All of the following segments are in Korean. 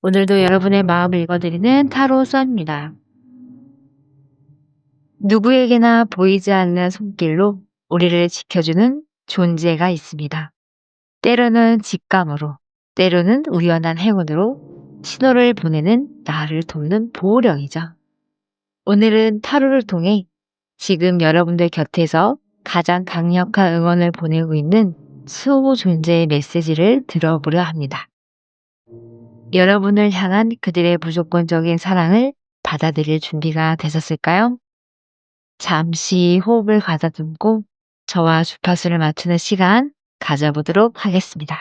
오늘도 여러분의 마음을 읽어드리는 타로 썰입니다. 누구에게나 보이지 않는 손길로 우리를 지켜주는 존재가 있습니다. 때로는 직감으로, 때로는 우연한 행운으로 신호를 보내는 나를 돕는 보호령이죠. 오늘은 타로를 통해 지금 여러분들 곁에서 가장 강력한 응원을 보내고 있는 수호 존재의 메시지를 들어보려 합니다. 여러분을 향한 그들의 무조건적인 사랑을 받아들일 준비가 되셨을까요? 잠시 호흡을 가다듬고 저와 주파수를 맞추는 시간 가져보도록 하겠습니다.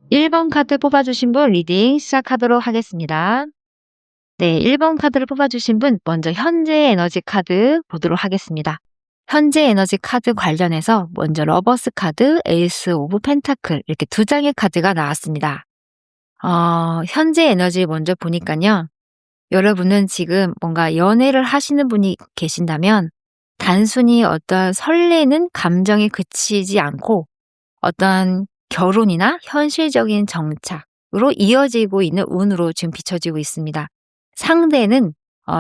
일 번 카드 뽑아주신 분 리딩 시작하도록 하겠습니다. 네, 1번 카드를 뽑아주신 분 먼저 현재 에너지 카드 보도록 하겠습니다. 현재 에너지 카드 관련해서 먼저 러버스 카드, 에이스 오브 펜타클 이렇게 두 장의 카드가 나왔습니다. 현재 에너지 먼저 보니까요. 여러분은 지금 뭔가 연애를 하시는 분이 계신다면 단순히 어떤 설레는 감정에 그치지 않고 어떤 결혼이나 현실적인 정착으로 이어지고 있는 운으로 지금 비춰지고 있습니다. 상대는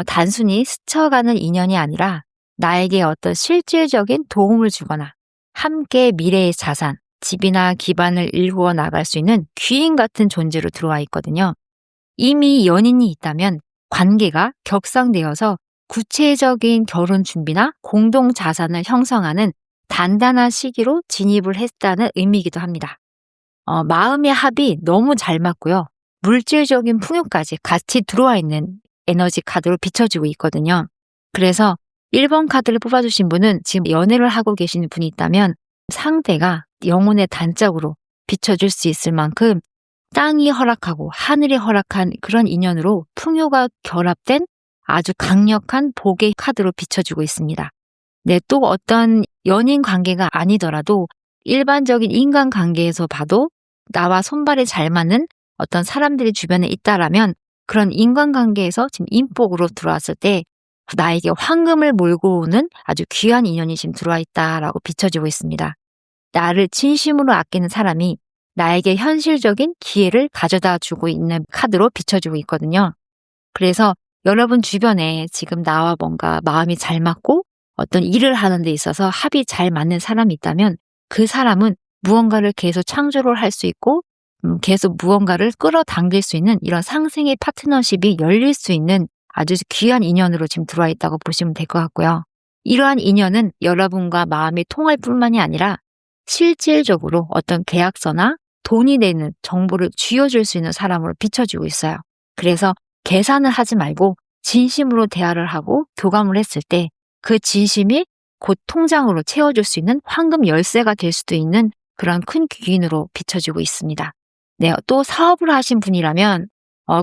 단순히 스쳐가는 인연이 아니라 나에게 어떤 실질적인 도움을 주거나 함께 미래의 자산, 집이나 기반을 일구어 나갈 수 있는 귀인 같은 존재로 들어와 있거든요. 이미 연인이 있다면 관계가 격상되어서 구체적인 결혼 준비나 공동 자산을 형성하는 단단한 시기로 진입을 했다는 의미이기도 합니다. 마음의 합이 너무 잘 맞고요. 물질적인 풍요까지 같이 들어와 있는 에너지 카드로 비춰지고 있거든요. 그래서 1번 카드를 뽑아주신 분은 지금 연애를 하고 계시는 분이 있다면 상대가 영혼의 단짝으로 비춰줄 수 있을 만큼 땅이 허락하고 하늘이 허락한 그런 인연으로 풍요가 결합된 아주 강력한 복의 카드로 비춰지고 있습니다. 네, 또 어떤 연인 관계가 아니더라도 일반적인 인간 관계에서 봐도 나와 손발이 잘 맞는 어떤 사람들이 주변에 있다라면 그런 인간관계에서 지금 인복으로 들어왔을 때 나에게 황금을 몰고 오는 아주 귀한 인연이 지금 들어와 있다라고 비춰지고 있습니다. 나를 진심으로 아끼는 사람이 나에게 현실적인 기회를 가져다 주고 있는 카드로 비춰지고 있거든요. 그래서 여러분 주변에 지금 나와 뭔가 마음이 잘 맞고 어떤 일을 하는 데 있어서 합이 잘 맞는 사람이 있다면 그 사람은 무언가를 계속 창조를 할 수 있고 계속 무언가를 끌어당길 수 있는 이런 상생의 파트너십이 열릴 수 있는 아주 귀한 인연으로 지금 들어와 있다고 보시면 될 것 같고요. 이러한 인연은 여러분과 마음이 통할 뿐만이 아니라 실질적으로 어떤 계약서나 돈이 되는 정보를 쥐어줄 수 있는 사람으로 비춰지고 있어요. 그래서 계산을 하지 말고 진심으로 대화를 하고 교감을 했을 때 그 진심이 곧 통장으로 채워줄 수 있는 황금 열쇠가 될 수도 있는 그런 큰 귀인으로 비춰지고 있습니다. 네, 또 사업을 하신 분이라면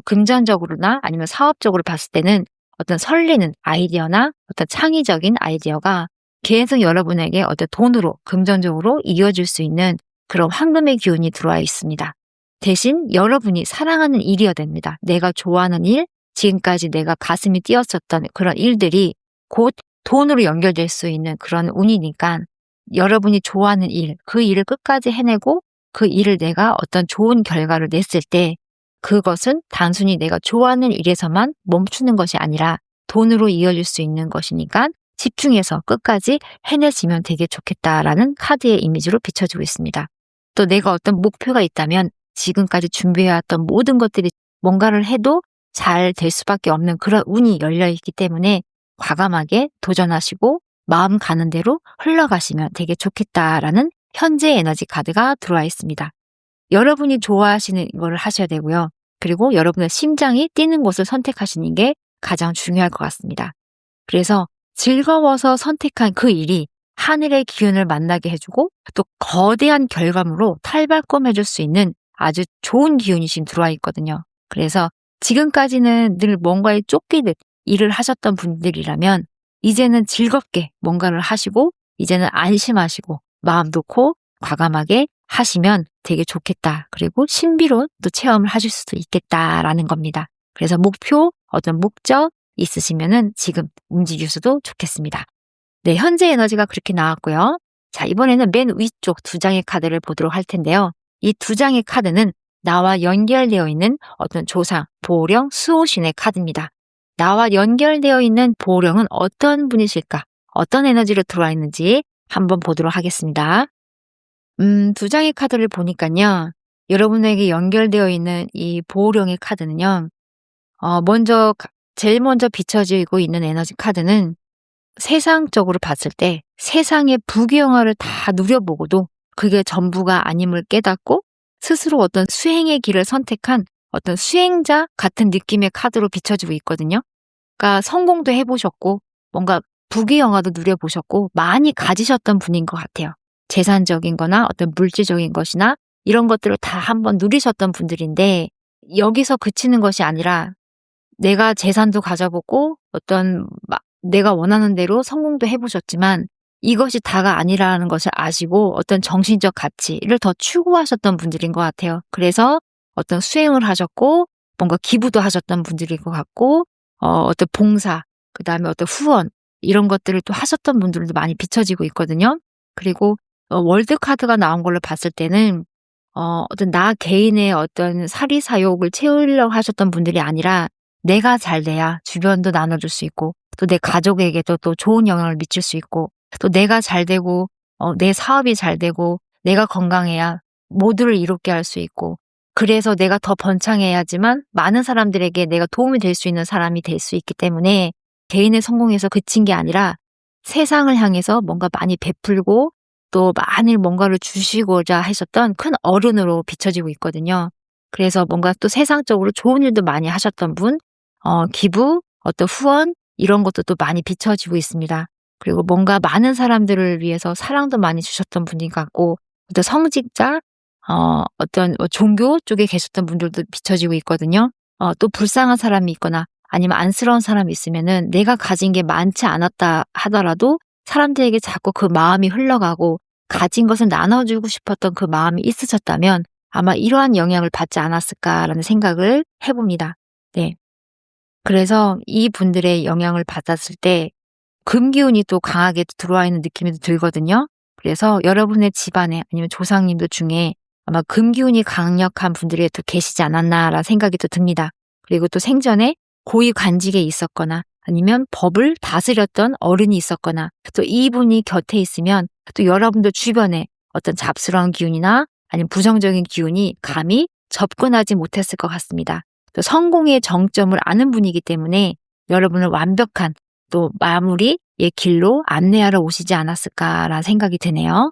금전적으로나 아니면 사업적으로 봤을 때는 어떤 설레는 아이디어나 어떤 창의적인 아이디어가 계속 여러분에게 어떤 돈으로 금전적으로 이어질 수 있는 그런 황금의 기운이 들어와 있습니다. 대신 여러분이 사랑하는 일이어야 됩니다. 내가 좋아하는 일, 지금까지 내가 가슴이 뛰었었던 그런 일들이 곧 돈으로 연결될 수 있는 그런 운이니까 여러분이 좋아하는 일, 그 일을 끝까지 해내고 그 일을 내가 어떤 좋은 결과를 냈을 때 그것은 단순히 내가 좋아하는 일에서만 멈추는 것이 아니라 돈으로 이어질 수 있는 것이니까 집중해서 끝까지 해내시면 되게 좋겠다라는 카드의 이미지로 비춰지고 있습니다. 또 내가 어떤 목표가 있다면 지금까지 준비해왔던 모든 것들이 뭔가를 해도 잘 될 수밖에 없는 그런 운이 열려있기 때문에 과감하게 도전하시고 마음 가는 대로 흘러가시면 되게 좋겠다라는 현재 에너지 카드가 들어와 있습니다. 여러분이 좋아하시는 거를 하셔야 되고요. 그리고 여러분의 심장이 뛰는 곳을 선택하시는 게 가장 중요할 것 같습니다. 그래서 즐거워서 선택한 그 일이 하늘의 기운을 만나게 해주고 또 거대한 결과물로 탈바꿈해줄 수 있는 아주 좋은 기운이 지금 들어와 있거든요. 그래서 지금까지는 늘 뭔가에 쫓기듯 일을 하셨던 분들이라면 이제는 즐겁게 뭔가를 하시고 이제는 안심하시고 마음 놓고 과감하게 하시면 되게 좋겠다. 그리고 신비로운 또 체험을 하실 수도 있겠다라는 겁니다. 그래서 목표, 어떤 목적 있으시면은 지금 움직이셔도 좋겠습니다. 네, 현재 에너지가 그렇게 나왔고요. 자, 이번에는 맨 위쪽 2장의 카드를 보도록 할 텐데요. 이 2장의 카드는 나와 연결되어 있는 어떤 조상, 보호령, 수호신의 카드입니다. 나와 연결되어 있는 보호령은 어떤 분이실까? 어떤 에너지로 들어와 있는지 한번 보도록 하겠습니다. 2장의 카드를 보니까요. 여러분에게 연결되어 있는 이 보호령의 카드는요. 제일 먼저 비춰지고 있는 에너지 카드는 세상적으로 봤을 때 세상의 부귀영화를 다 누려보고도 그게 전부가 아님을 깨닫고 스스로 어떤 수행의 길을 선택한 어떤 수행자 같은 느낌의 카드로 비춰지고 있거든요. 그러니까 성공도 해보셨고 뭔가 부귀영화도 누려보셨고 많이 가지셨던 분인 것 같아요. 재산적인 거나 어떤 물질적인 것이나 이런 것들을 다 한번 누리셨던 분들인데 여기서 그치는 것이 아니라 내가 재산도 가져보고 내가 원하는 대로 성공도 해보셨지만 이것이 다가 아니라는 것을 아시고 어떤 정신적 가치를 더 추구하셨던 분들인 것 같아요. 그래서 어떤 수행을 하셨고 뭔가 기부도 하셨던 분들인 것 같고 어떤 봉사, 그다음에 어떤 후원 이런 것들을 또 하셨던 분들도 많이 비춰지고 있거든요. 그리고 월드 카드가 나온 걸로 봤을 때는 어떤 나 개인의 어떤 사리사욕을 채우려고 하셨던 분들이 아니라 내가 잘 돼야 주변도 나눠줄 수 있고 또 내 가족에게도 또 좋은 영향을 미칠 수 있고 또 내가 잘 되고 내 사업이 잘 되고 내가 건강해야 모두를 이롭게 할 수 있고 그래서 내가 더 번창해야지만 많은 사람들에게 내가 도움이 될 수 있는 사람이 될 수 있기 때문에 개인의 성공에서 그친 게 아니라 세상을 향해서 뭔가 많이 베풀고 또 많이 뭔가를 주시고자 하셨던 큰 어른으로 비춰지고 있거든요. 그래서 뭔가 또 세상적으로 좋은 일도 많이 하셨던 분, 기부, 어떤 후원 이런 것도 또 많이 비춰지고 있습니다. 그리고 뭔가 많은 사람들을 위해서 사랑도 많이 주셨던 분인 것 같고 어떤 성직자, 어떤 종교 쪽에 계셨던 분들도 비춰지고 있거든요. 또 불쌍한 사람이 있거나 아니면 안쓰러운 사람이 있으면은 내가 가진 게 많지 않았다 하더라도 사람들에게 자꾸 그 마음이 흘러가고 가진 것을 나눠주고 싶었던 그 마음이 있으셨다면 아마 이러한 영향을 받지 않았을까라는 생각을 해봅니다. 네. 그래서 이 분들의 영향을 받았을 때 금기운이 또 강하게 들어와 있는 느낌이 들거든요. 그래서 여러분의 집안에 아니면 조상님들 중에 아마 금기운이 강력한 분들이 또 계시지 않았나라는 생각이 또 듭니다. 그리고 또 생전에 고위 관직에 있었거나 아니면 법을 다스렸던 어른이 있었거나 또 이분이 곁에 있으면 또 여러분들 주변에 어떤 잡스러운 기운이나 아니면 부정적인 기운이 감히 접근하지 못했을 것 같습니다. 또 성공의 정점을 아는 분이기 때문에 여러분을 완벽한 또 마무리의 길로 안내하러 오시지 않았을까라는 생각이 드네요.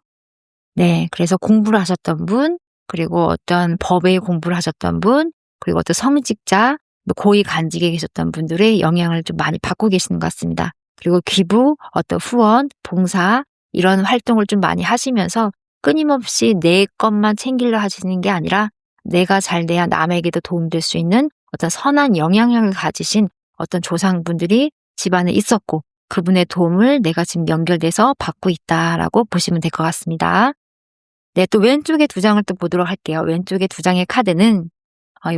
네, 그래서 공부를 하셨던 분, 그리고 어떤 법의 공부를 하셨던 분, 그리고 어떤 성직자, 고위 관직에 계셨던 분들의 영향을 좀 많이 받고 계시는 것 같습니다. 그리고 기부, 어떤 후원, 봉사 이런 활동을 좀 많이 하시면서 끊임없이 내 것만 챙기려 하시는 게 아니라 내가 잘 돼야 남에게도 도움될 수 있는 어떤 선한 영향력을 가지신 어떤 조상분들이 집안에 있었고 그분의 도움을 내가 지금 연결돼서 받고 있다라고 보시면 될 것 같습니다. 네, 또 왼쪽에 2장을 또 보도록 할게요. 왼쪽에 2장의 카드는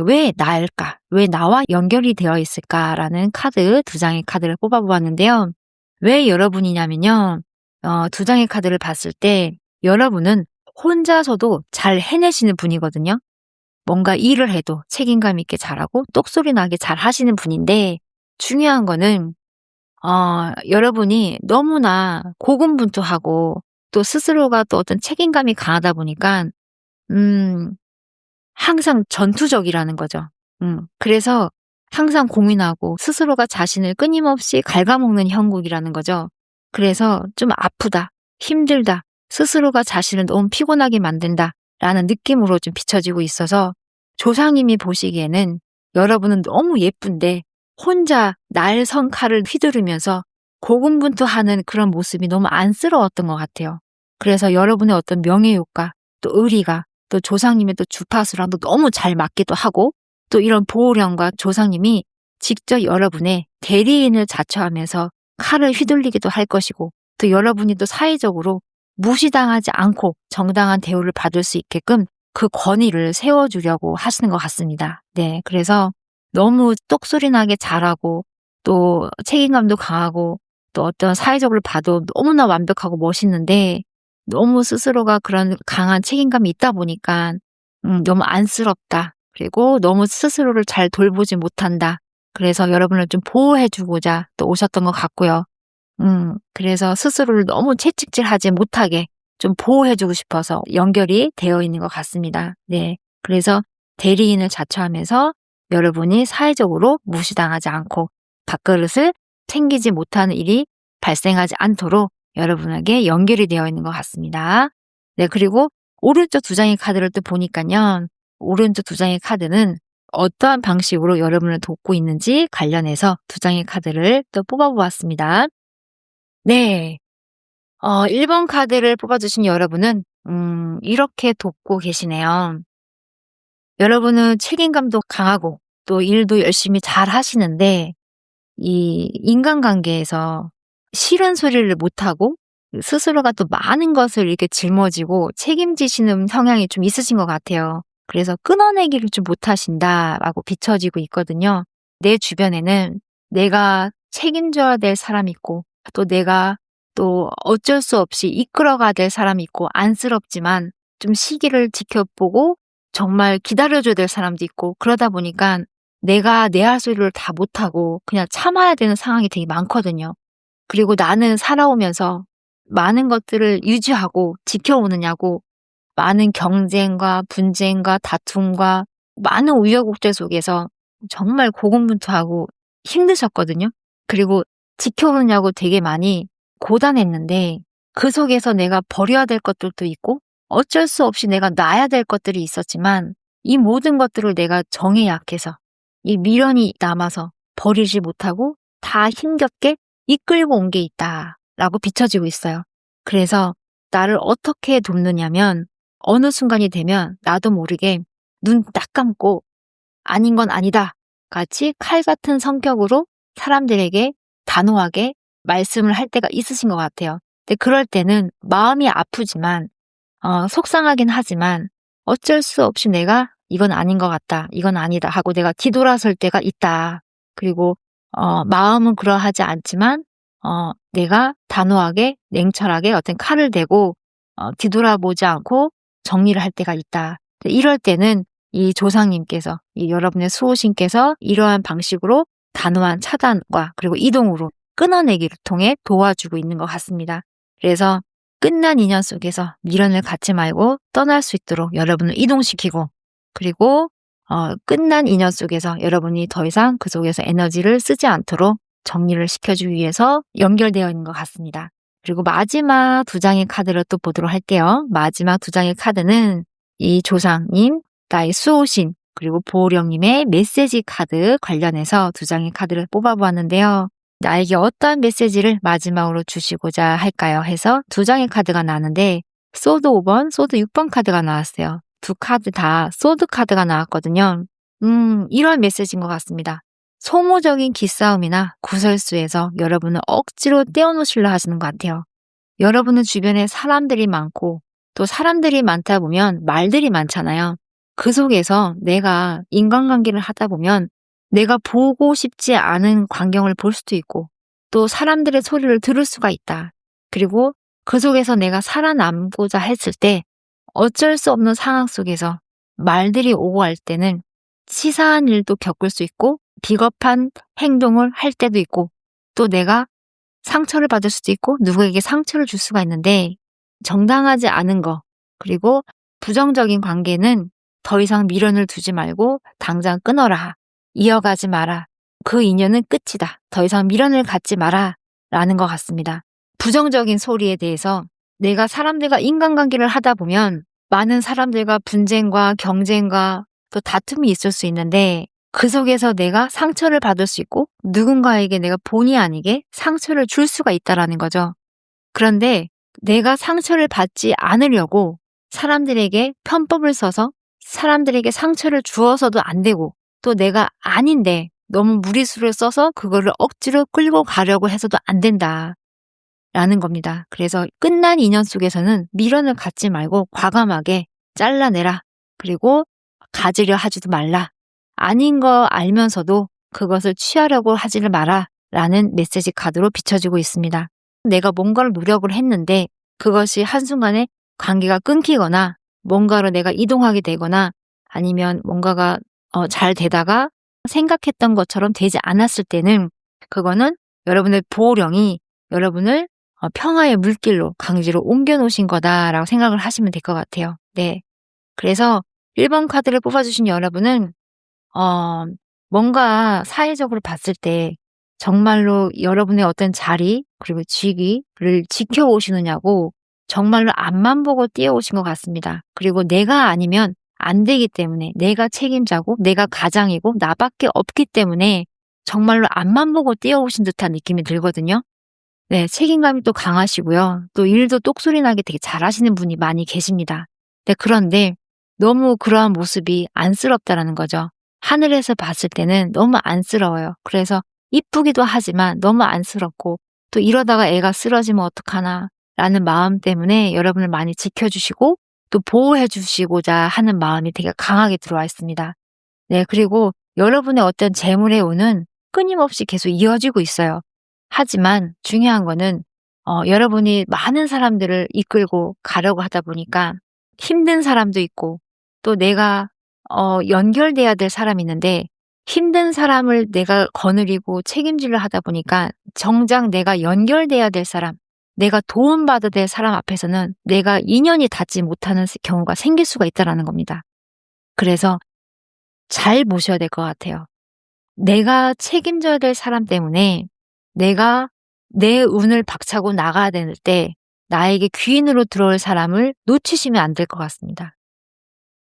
왜 나일까? 왜 나와 연결이 되어 있을까라는 2장의 카드를 뽑아보았는데요. 왜 여러분이냐면요. 2장의 카드를 봤을 때 여러분은 혼자서도 잘 해내시는 분이거든요. 뭔가 일을 해도 책임감 있게 잘하고 똑소리 나게 잘 하시는 분인데 중요한 거는 여러분이 너무나 고군분투하고 또 스스로가 또 어떤 책임감이 강하다 보니까 항상 전투적이라는 거죠. 그래서 항상 고민하고 스스로가 자신을 끊임없이 갉아먹는 형국이라는 거죠. 그래서 좀 아프다, 힘들다, 스스로가 자신을 너무 피곤하게 만든다 라는 느낌으로 좀 비춰지고 있어서 조상님이 보시기에는 여러분은 너무 예쁜데 혼자 날선 칼을 휘두르면서 고군분투하는 그런 모습이 너무 안쓰러웠던 것 같아요. 그래서 여러분의 어떤 명예욕과 또 의리가 또 조상님의 또 주파수랑도 너무 잘 맞기도 하고 또 이런 보호령과 조상님이 직접 여러분의 대리인을 자처하면서 칼을 휘둘리기도 할 것이고, 또 여러분이 또 사회적으로 무시당하지 않고 정당한 대우를 받을 수 있게끔 그 권위를 세워주려고 하시는 것 같습니다. 네, 그래서 너무 똑소리 나게 잘하고 또 책임감도 강하고 또 어떤 사회적으로 봐도 너무나 완벽하고 멋있는데, 너무 스스로가 그런 강한 책임감이 있다 보니까 너무 안쓰럽다. 그리고 너무 스스로를 잘 돌보지 못한다. 그래서 여러분을 좀 보호해주고자 또 오셨던 것 같고요. 그래서 스스로를 너무 채찍질하지 못하게 좀 보호해주고 싶어서 연결이 되어 있는 것 같습니다. 네, 그래서 대리인을 자처하면서 여러분이 사회적으로 무시당하지 않고 밥그릇을 챙기지 못하는 일이 발생하지 않도록 여러분에게 연결이 되어 있는 것 같습니다. 네, 그리고 오른쪽 두 장의 카드를 또 보니까요. 오른쪽 두 장의 카드는 어떠한 방식으로 여러분을 돕고 있는지 관련해서 두 장의 카드를 또 뽑아보았습니다. 네. 1번 카드를 뽑아주신 여러분은, 이렇게 돕고 계시네요. 여러분은 책임감도 강하고 또 일도 열심히 잘 하시는데, 이 인간관계에서 싫은 소리를 못하고 스스로가 또 많은 것을 이렇게 짊어지고 책임지시는 성향이 좀 있으신 것 같아요. 그래서 끊어내기를 좀 못하신다라고 비춰지고 있거든요. 내 주변에는 내가 책임져야 될 사람이 있고 또 내가 또 어쩔 수 없이 이끌어가야 될 사람이 있고, 안쓰럽지만 좀 시기를 지켜보고 정말 기다려줘야 될 사람도 있고, 그러다 보니까 내가 내 할 소리를 다 못하고 그냥 참아야 되는 상황이 되게 많거든요. 그리고 나는 살아오면서 많은 것들을 유지하고 지켜오느냐고 많은 경쟁과 분쟁과 다툼과 많은 우여곡절 속에서 정말 고군분투하고 힘드셨거든요. 그리고 지켜오느냐고 되게 많이 고단했는데, 그 속에서 내가 버려야 될 것들도 있고 어쩔 수 없이 내가 놔야 될 것들이 있었지만, 이 모든 것들을 내가 정에 약해서 이 미련이 남아서 버리지 못하고 다 힘겹게 이끌고 온 게 있다라고 비춰지고 있어요. 그래서 나를 어떻게 돕느냐면, 어느 순간이 되면 나도 모르게 눈 딱 감고 아닌 건 아니다 같이 칼 같은 성격으로 사람들에게 단호하게 말씀을 할 때가 있으신 것 같아요. 근데 그럴 때는 마음이 아프지만 속상하긴 하지만 어쩔 수 없이 내가 이건 아닌 것 같다, 이건 아니다 하고 내가 뒤돌아설 때가 있다. 그리고 마음은 그러하지 않지만 내가 단호하게 냉철하게 어떤 칼을 대고 뒤돌아보지 않고 정리를 할 때가 있다. 이럴 때는 이 조상님께서, 이 여러분의 수호신께서 이러한 방식으로 단호한 차단과 그리고 이동으로 끊어내기를 통해 도와주고 있는 것 같습니다. 그래서 끝난 인연 속에서 미련을 갖지 말고 떠날 수 있도록 여러분을 이동시키고, 그리고 끝난 인연 속에서 여러분이 더 이상 그 속에서 에너지를 쓰지 않도록 정리를 시켜주기 위해서 연결되어 있는 것 같습니다. 그리고 마지막 두 장의 카드를 또 보도록 할게요. 마지막 두 장의 카드는 이 조상님, 나의 수호신, 그리고 보호령님의 메시지 카드 관련해서 두 장의 카드를 뽑아보았는데요. 나에게 어떠한 메시지를 마지막으로 주시고자 할까요? 해서 두 장의 카드가 나왔는데, 소드 5번, 소드 6번 카드가 나왔어요. 두 카드 다 소드 카드가 나왔거든요. 이런 메시지인 것 같습니다. 소모적인 기싸움이나 구설수에서 여러분을 억지로 떼어놓으시려 하시는 것 같아요. 여러분은 주변에 사람들이 많고 또 사람들이 많다 보면 말들이 많잖아요. 그 속에서 내가 인간관계를 하다 보면 내가 보고 싶지 않은 광경을 볼 수도 있고 또 사람들의 소리를 들을 수가 있다. 그리고 그 속에서 내가 살아남고자 했을 때 어쩔 수 없는 상황 속에서 말들이 오고 할 때는 치사한 일도 겪을 수 있고 비겁한 행동을 할 때도 있고 또 내가 상처를 받을 수도 있고 누구에게 상처를 줄 수가 있는데, 정당하지 않은 거 그리고 부정적인 관계는 더 이상 미련을 두지 말고 당장 끊어라. 이어가지 마라. 그 인연은 끝이다. 더 이상 미련을 갖지 마라. 라는 것 같습니다. 부정적인 소리에 대해서 내가 사람들과 인간관계를 하다 보면 많은 사람들과 분쟁과 경쟁과 또 다툼이 있을 수 있는데, 그 속에서 내가 상처를 받을 수 있고 누군가에게 내가 본의 아니게 상처를 줄 수가 있다라는 거죠. 그런데 내가 상처를 받지 않으려고 사람들에게 편법을 써서 사람들에게 상처를 주어서도 안 되고 또 내가 아닌데 너무 무리수를 써서 그거를 억지로 끌고 가려고 해서도 안 된다라는 겁니다. 그래서 끝난 인연 속에서는 미련을 갖지 말고 과감하게 잘라내라. 그리고 가지려 하지도 말라. 아닌 거 알면서도 그것을 취하려고 하지를 마라. 라는 메시지 카드로 비춰지고 있습니다. 내가 뭔가를 노력을 했는데 그것이 한순간에 관계가 끊기거나 뭔가로 내가 이동하게 되거나 아니면 뭔가가 잘 되다가 생각했던 것처럼 되지 않았을 때는 그거는 여러분의 보호령이 여러분을 평화의 물길로 강제로 옮겨놓으신 거다라고 생각을 하시면 될 것 같아요. 네. 그래서 1번 카드를 뽑아주신 여러분은 뭔가 사회적으로 봤을 때 정말로 여러분의 어떤 자리 그리고 직위를 지켜오시느냐고 정말로 앞만 보고 뛰어오신 것 같습니다. 그리고 내가 아니면 안 되기 때문에 내가 책임자고 내가 가장이고 나밖에 없기 때문에 정말로 앞만 보고 뛰어오신 듯한 느낌이 들거든요. 네, 책임감이 또 강하시고요. 또 일도 똑소리 나게 되게 잘하시는 분이 많이 계십니다. 네, 그런데 너무 그러한 모습이 안쓰럽다라는 거죠. 하늘에서 봤을 때는 너무 안쓰러워요. 그래서 이쁘기도 하지만 너무 안쓰럽고 또 이러다가 애가 쓰러지면 어떡하나 라는 마음 때문에 여러분을 많이 지켜주시고 또 보호해 주시고자 하는 마음이 되게 강하게 들어와 있습니다. 네, 그리고 여러분의 어떤 재물의 운은 끊임없이 계속 이어지고 있어요. 하지만 중요한 거는 여러분이 많은 사람들을 이끌고 가려고 하다 보니까 힘든 사람도 있고 또 내가 연결돼야 될 사람이 있는데 힘든 사람을 내가 거느리고 책임질을 하다 보니까 정작 내가 연결돼야 될 사람, 내가 도움받아야 될 사람 앞에서는 내가 인연이 닿지 못하는 경우가 생길 수가 있다는 겁니다. 그래서 잘 보셔야 될 것 같아요. 내가 책임져야 될 사람 때문에 내가 내 운을 박차고 나가야 될 때 나에게 귀인으로 들어올 사람을 놓치시면 안 될 것 같습니다.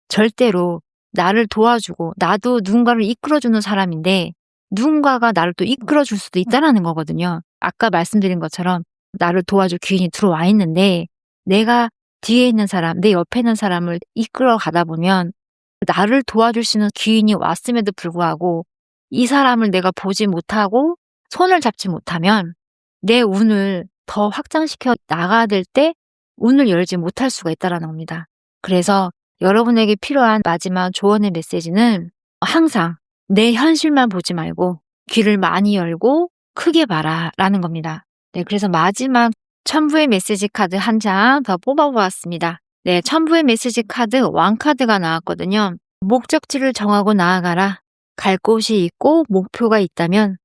절대로 나를 도와주고 나도 누군가를 이끌어주는 사람인데 누군가가 나를 또 이끌어줄 수도 있다는 거거든요. 아까 말씀드린 것처럼 나를 도와줄 귀인이 들어와 있는데 내가 뒤에 있는 사람, 내 옆에 있는 사람을 이끌어 가다 보면 나를 도와줄 수 있는 귀인이 왔음에도 불구하고 이 사람을 내가 보지 못하고 손을 잡지 못하면 내 운을 더 확장시켜 나가야 될 때 운을 열지 못할 수가 있다는 겁니다. 그래서 여러분에게 필요한 마지막 조언의 메시지는 항상 내 현실만 보지 말고 귀를 많이 열고 크게 봐라 라는 겁니다. 네, 그래서 마지막 천부의 메시지 카드 한 장 더 뽑아보았습니다. 네, 천부의 메시지 카드 왕카드가 나왔거든요. 목적지를 정하고 나아가라. 갈 곳이 있고 목표가 있다면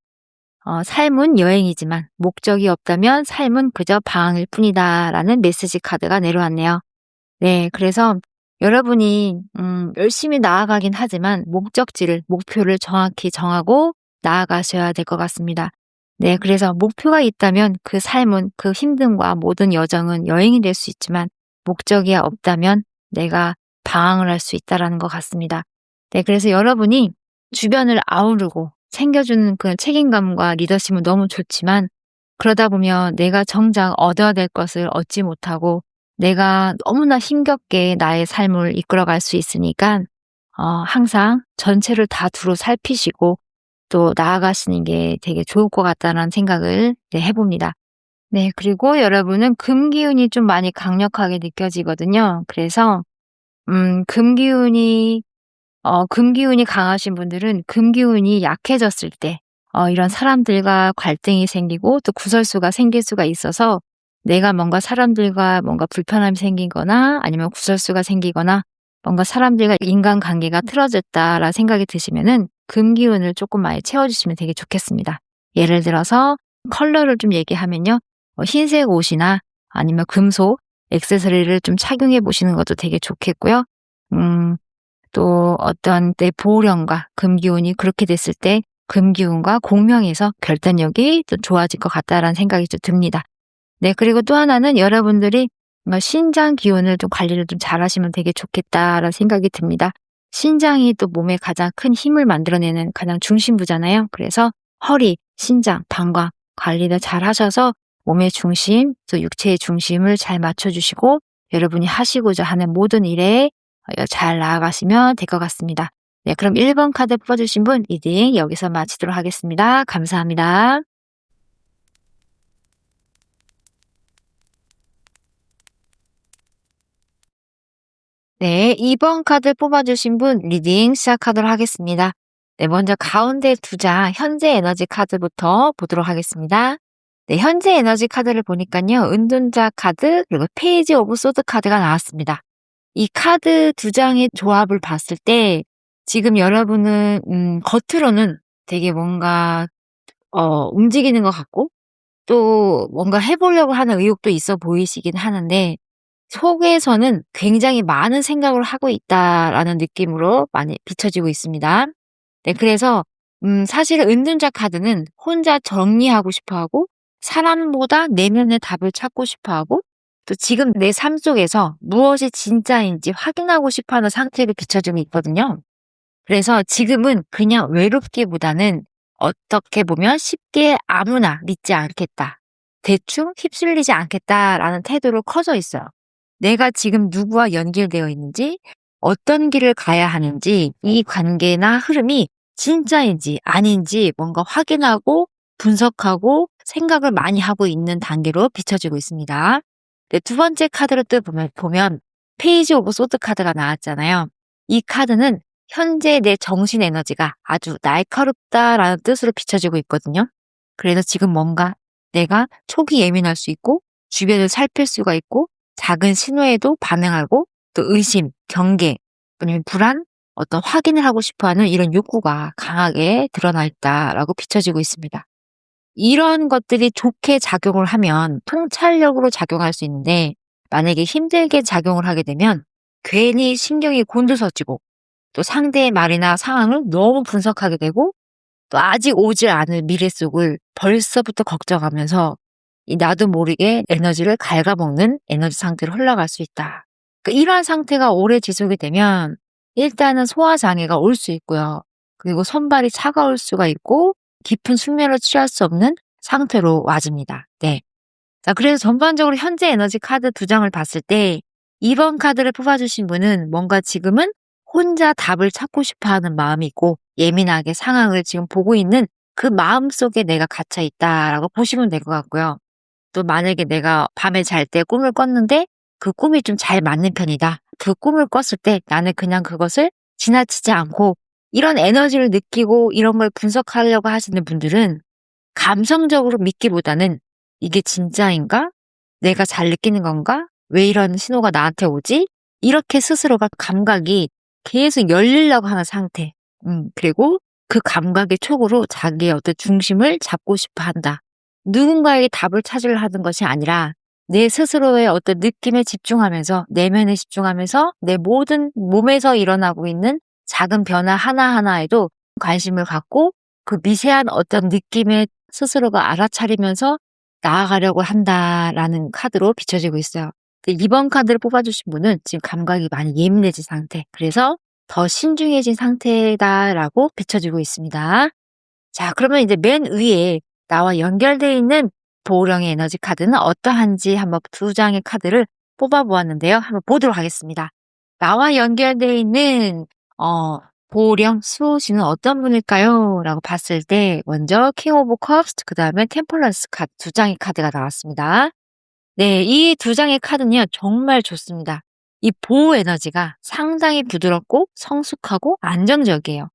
삶은 여행이지만 목적이 없다면 삶은 그저 방황일 뿐이다 라는 메시지 카드가 내려왔네요. 네, 그래서 여러분이 열심히 나아가긴 하지만 목표를 정확히 정하고 나아가셔야 될 것 같습니다. 네, 그래서 목표가 있다면 그 삶은 그 힘듦과 모든 여정은 여행이 될 수 있지만 목적이 없다면 내가 방황을 할 수 있다는 것 같습니다. 네, 그래서 여러분이 주변을 아우르고 챙겨주는 그 책임감과 리더십은 너무 좋지만 그러다 보면 내가 정작 얻어야 될 것을 얻지 못하고 내가 너무나 힘겹게 나의 삶을 이끌어갈 수 있으니까 항상 전체를 다 두루 살피시고 또 나아가시는 게 되게 좋을 것 같다는 생각을 해봅니다. 네, 그리고 여러분은 금기운이 좀 많이 강력하게 느껴지거든요. 그래서 금기운이 강하신 분들은 금기운이 약해졌을 때 이런 사람들과 갈등이 생기고 또 구설수가 생길 수가 있어서 내가 뭔가 사람들과 뭔가 불편함이 생기거나 아니면 구설수가 생기거나 뭔가 사람들과 인간관계가 틀어졌다라는 생각이 드시면은 금기운을 조금 많이 채워주시면 되게 좋겠습니다. 예를 들어서 컬러를 좀 얘기하면요. 흰색 옷이나 아니면 금속, 액세서리를 좀 착용해 보시는 것도 되게 좋겠고요. 또 어떤 내 보호령과 금기운이 그렇게 됐을 때 금기운과 공명해서 결단력이 좀 좋아질 것 같다라는 생각이 좀 듭니다. 네, 그리고 또 하나는 여러분들이 신장 기운을 좀 관리를 좀 잘하시면 되게 좋겠다라는 생각이 듭니다. 신장이 또 몸에 가장 큰 힘을 만들어내는 가장 중심부잖아요. 그래서 허리, 신장, 방광 관리를 잘 하셔서 몸의 중심, 또 육체의 중심을 잘 맞춰주시고 여러분이 하시고자 하는 모든 일에 잘 나아가시면 될 것 같습니다. 네, 그럼 1번 카드 뽑아주신 분 리딩 여기서 마치도록 하겠습니다. 감사합니다. 네, 2번 카드 뽑아주신 분 리딩 시작하도록 하겠습니다. 네, 먼저 가운데 2장 현재 에너지 카드부터 보도록 하겠습니다. 네, 현재 에너지 카드를 보니까요. 은둔자 카드 그리고 페이지 오브 소드 카드가 나왔습니다. 이 카드 2장의 조합을 봤을 때 지금 여러분은 겉으로는 되게 뭔가 움직이는 것 같고 또 뭔가 해 보려고 하는 의욕도 있어 보이시긴 하는데 속에서는 굉장히 많은 생각을 하고 있다라는 느낌으로 많이 비춰지고 있습니다. 네, 그래서 사실은 은둔자 카드는 혼자 정리하고 싶어 하고 사람보다 내면의 답을 찾고 싶어 하고 또 지금 내 삶 속에서 무엇이 진짜인지 확인하고 싶어 하는 상태를 비춰주고 있거든요. 그래서 지금은 그냥 외롭기보다는 어떻게 보면 쉽게 아무나 믿지 않겠다. 대충 휩쓸리지 않겠다라는 태도로 커져 있어요. 내가 지금 누구와 연결되어 있는지, 어떤 길을 가야 하는지, 이 관계나 흐름이 진짜인지 아닌지 뭔가 확인하고 분석하고 생각을 많이 하고 있는 단계로 비춰지고 있습니다. 네, 2번째 카드를 또 보면 페이지 오브 소드 카드가 나왔잖아요. 이 카드는 현재 내 정신 에너지가 아주 날카롭다라는 뜻으로 비춰지고 있거든요. 그래서 지금 뭔가 내가 촉이 예민할 수 있고 주변을 살필 수가 있고 작은 신호에도 반응하고 또 의심, 경계, 아니면 불안, 어떤 확인을 하고 싶어하는 이런 욕구가 강하게 드러나 있다라고 비춰지고 있습니다. 이런 것들이 좋게 작용을 하면 통찰력으로 작용할 수 있는데 만약에 힘들게 작용을 하게 되면 괜히 신경이 곤두서지고 또 상대의 말이나 상황을 너무 분석하게 되고 또 아직 오지 않을 미래 속을 벌써부터 걱정하면서 이 나도 모르게 에너지를 갉아먹는 에너지 상태로 흘러갈 수 있다. 그러니까 이러한 상태가 오래 지속이 되면 일단은 소화장애가 올 수 있고요. 그리고 손발이 차가울 수가 있고 깊은 숙면을 취할 수 없는 상태로 와집니다. 네. 자, 그래서 전반적으로 현재 에너지 카드 2장을 봤을 때 2번 카드를 뽑아주신 분은 뭔가 지금은 혼자 답을 찾고 싶어 하는 마음이 있고 예민하게 상황을 지금 보고 있는 그 마음 속에 내가 갇혀 있다라고 보시면 될 것 같고요. 또 만약에 내가 밤에 잘 때 꿈을 꿨는데 그 꿈이 좀 잘 맞는 편이다. 그 꿈을 꿨을 때 나는 그냥 그것을 지나치지 않고 이런 에너지를 느끼고 이런 걸 분석하려고 하시는 분들은 감성적으로 믿기보다는 이게 진짜인가? 내가 잘 느끼는 건가? 왜 이런 신호가 나한테 오지? 이렇게 스스로가 감각이 계속 열리려고 하는 상태. 그리고 그 감각의 촉으로 자기의 어떤 중심을 잡고 싶어 한다. 누군가에게 답을 찾으려 하는 것이 아니라 내 스스로의 어떤 느낌에 집중하면서 내면에 집중하면서 내 모든 몸에서 일어나고 있는 작은 변화 하나하나에도 관심을 갖고 그 미세한 어떤 느낌에 스스로가 알아차리면서 나아가려고 한다라는 카드로 비춰지고 있어요. 2번 카드를 뽑아주신 분은 지금 감각이 많이 예민해진 상태. 그래서 더 신중해진 상태다라고 비춰지고 있습니다. 자, 그러면 이제 맨 위에 나와 연결되어 있는 보호령의 에너지 카드는 어떠한지 한번 2장의 카드를 뽑아보았는데요. 한번 보도록 하겠습니다. 나와 연결되어 있는 보호령 수호신은 어떤 분일까요? 라고 봤을 때 먼저 킹 오브 컵스 그 다음에 템플러스 카드 2장의 카드가 나왔습니다. 네, 이 2장의 카드는요 정말 좋습니다. 이 보호 에너지가 상당히 부드럽고 성숙하고 안정적이에요.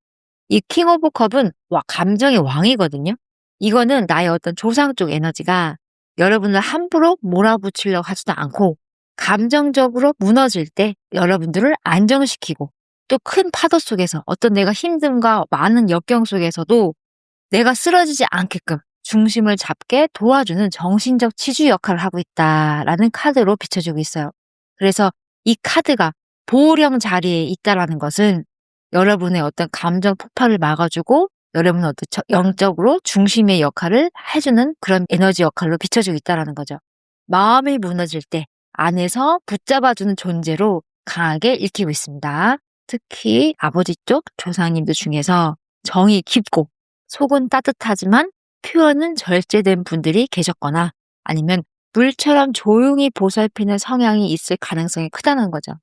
이 킹 오브 컵은 감정의 왕이거든요. 이거는 나의 어떤 조상 쪽 에너지가 여러분을 함부로 몰아붙이려고 하지도 않고 감정적으로 무너질 때 여러분들을 안정시키고 또 큰 파도 속에서 어떤 내가 힘듦과 많은 역경 속에서도 내가 쓰러지지 않게끔 중심을 잡게 도와주는 정신적 치주 역할을 하고 있다라는 카드로 비춰지고 있어요. 그래서 이 카드가 보호령 자리에 있다라는 것은 여러분의 어떤 감정 폭발을 막아주고 여러분의 어떤 영적으로 중심의 역할을 해주는 그런 에너지 역할로 비춰지고 있다는 거죠. 마음이 무너질 때 안에서 붙잡아주는 존재로 강하게 읽히고 있습니다. 특히 아버지 쪽 조상님들 중에서 정이 깊고 속은 따뜻하지만 표현은 절제된 분들이 계셨거나 아니면 물처럼 조용히 보살피는 성향이 있을 가능성이 크다는 거죠.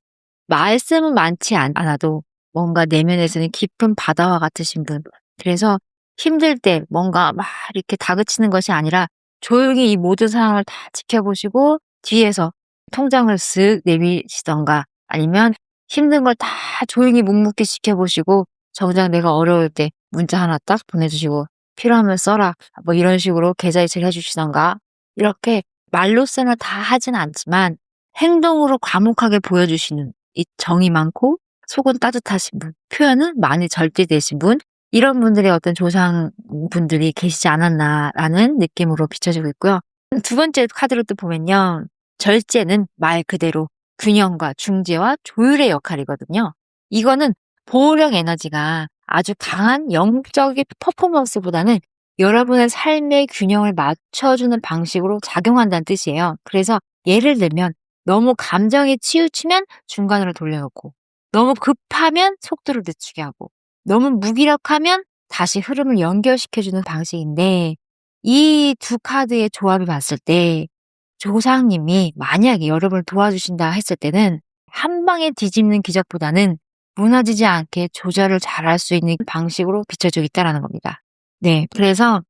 말씀은 많지 않아도 뭔가 내면에서는 깊은 바다와 같으신 분. 그래서 힘들 때 뭔가 막 이렇게 다그치는 것이 아니라 조용히 이 모든 상황을 다 지켜보시고 뒤에서 통장을 쓱 내미시던가 아니면 힘든 걸 다 조용히 묵묵히 지켜보시고 정작 내가 어려울 때 문자 하나 딱 보내주시고 필요하면 써라 뭐 이런 식으로 계좌이체를 해주시던가 이렇게 말로서는 다 하진 않지만 행동으로 과묵하게 보여주시는 이 정이 많고 속은 따뜻하신 분, 표현은 많이 절제되신 분, 이런 분들의 어떤 조상분들이 계시지 않았나라는 느낌으로 비춰지고 있고요. 두 번째 카드로 또 보면요. 절제는 말 그대로 균형과 중재와 조율의 역할이거든요. 이거는 보호력 에너지가 아주 강한 영적인 퍼포먼스보다는 여러분의 삶의 균형을 맞춰주는 방식으로 작용한다는 뜻이에요. 그래서 예를 들면 너무 감정에 치우치면 중간으로 돌려놓고 너무 급하면 속도를 늦추게 하고 너무 무기력하면 다시 흐름을 연결시켜주는 방식인데 이 두 카드의 조합을 봤을 때 조상님이 만약에 여러분을 도와주신다 했을 때는 한 방에 뒤집는 기적보다는 무너지지 않게 조절을 잘할 수 있는 방식으로 비춰지고 있다는 겁니다. 네, 그래서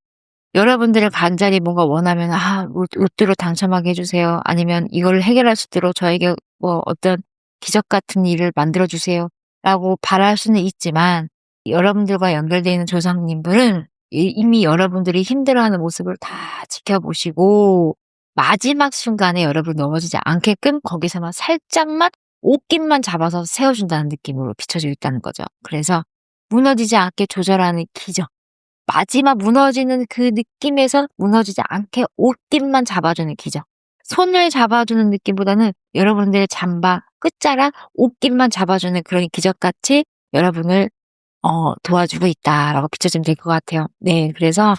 여러분들이 간절히 뭔가 원하면 로또로 당첨하게 해주세요. 아니면 이걸 해결할 수 있도록 저에게 뭐 어떤 기적 같은 일을 만들어 주세요. 라고 바랄 수는 있지만 여러분들과 연결되어 있는 조상님들은 이미 여러분들이 힘들어하는 모습을 다 지켜보시고 마지막 순간에 여러분 넘어지지 않게끔 거기서만 살짝만 옷깃만 잡아서 세워준다는 느낌으로 비춰지고 있다는 거죠. 그래서 무너지지 않게 조절하는 기적. 마지막 무너지는 그 느낌에서 무너지지 않게 옷깃만 잡아주는 기적. 손을 잡아주는 느낌보다는 여러분들의 잠바, 끝자락, 옷깃만 잡아주는 그런 기적같이 여러분을 도와주고 있다라고 비춰지면 될 것 같아요. 네, 그래서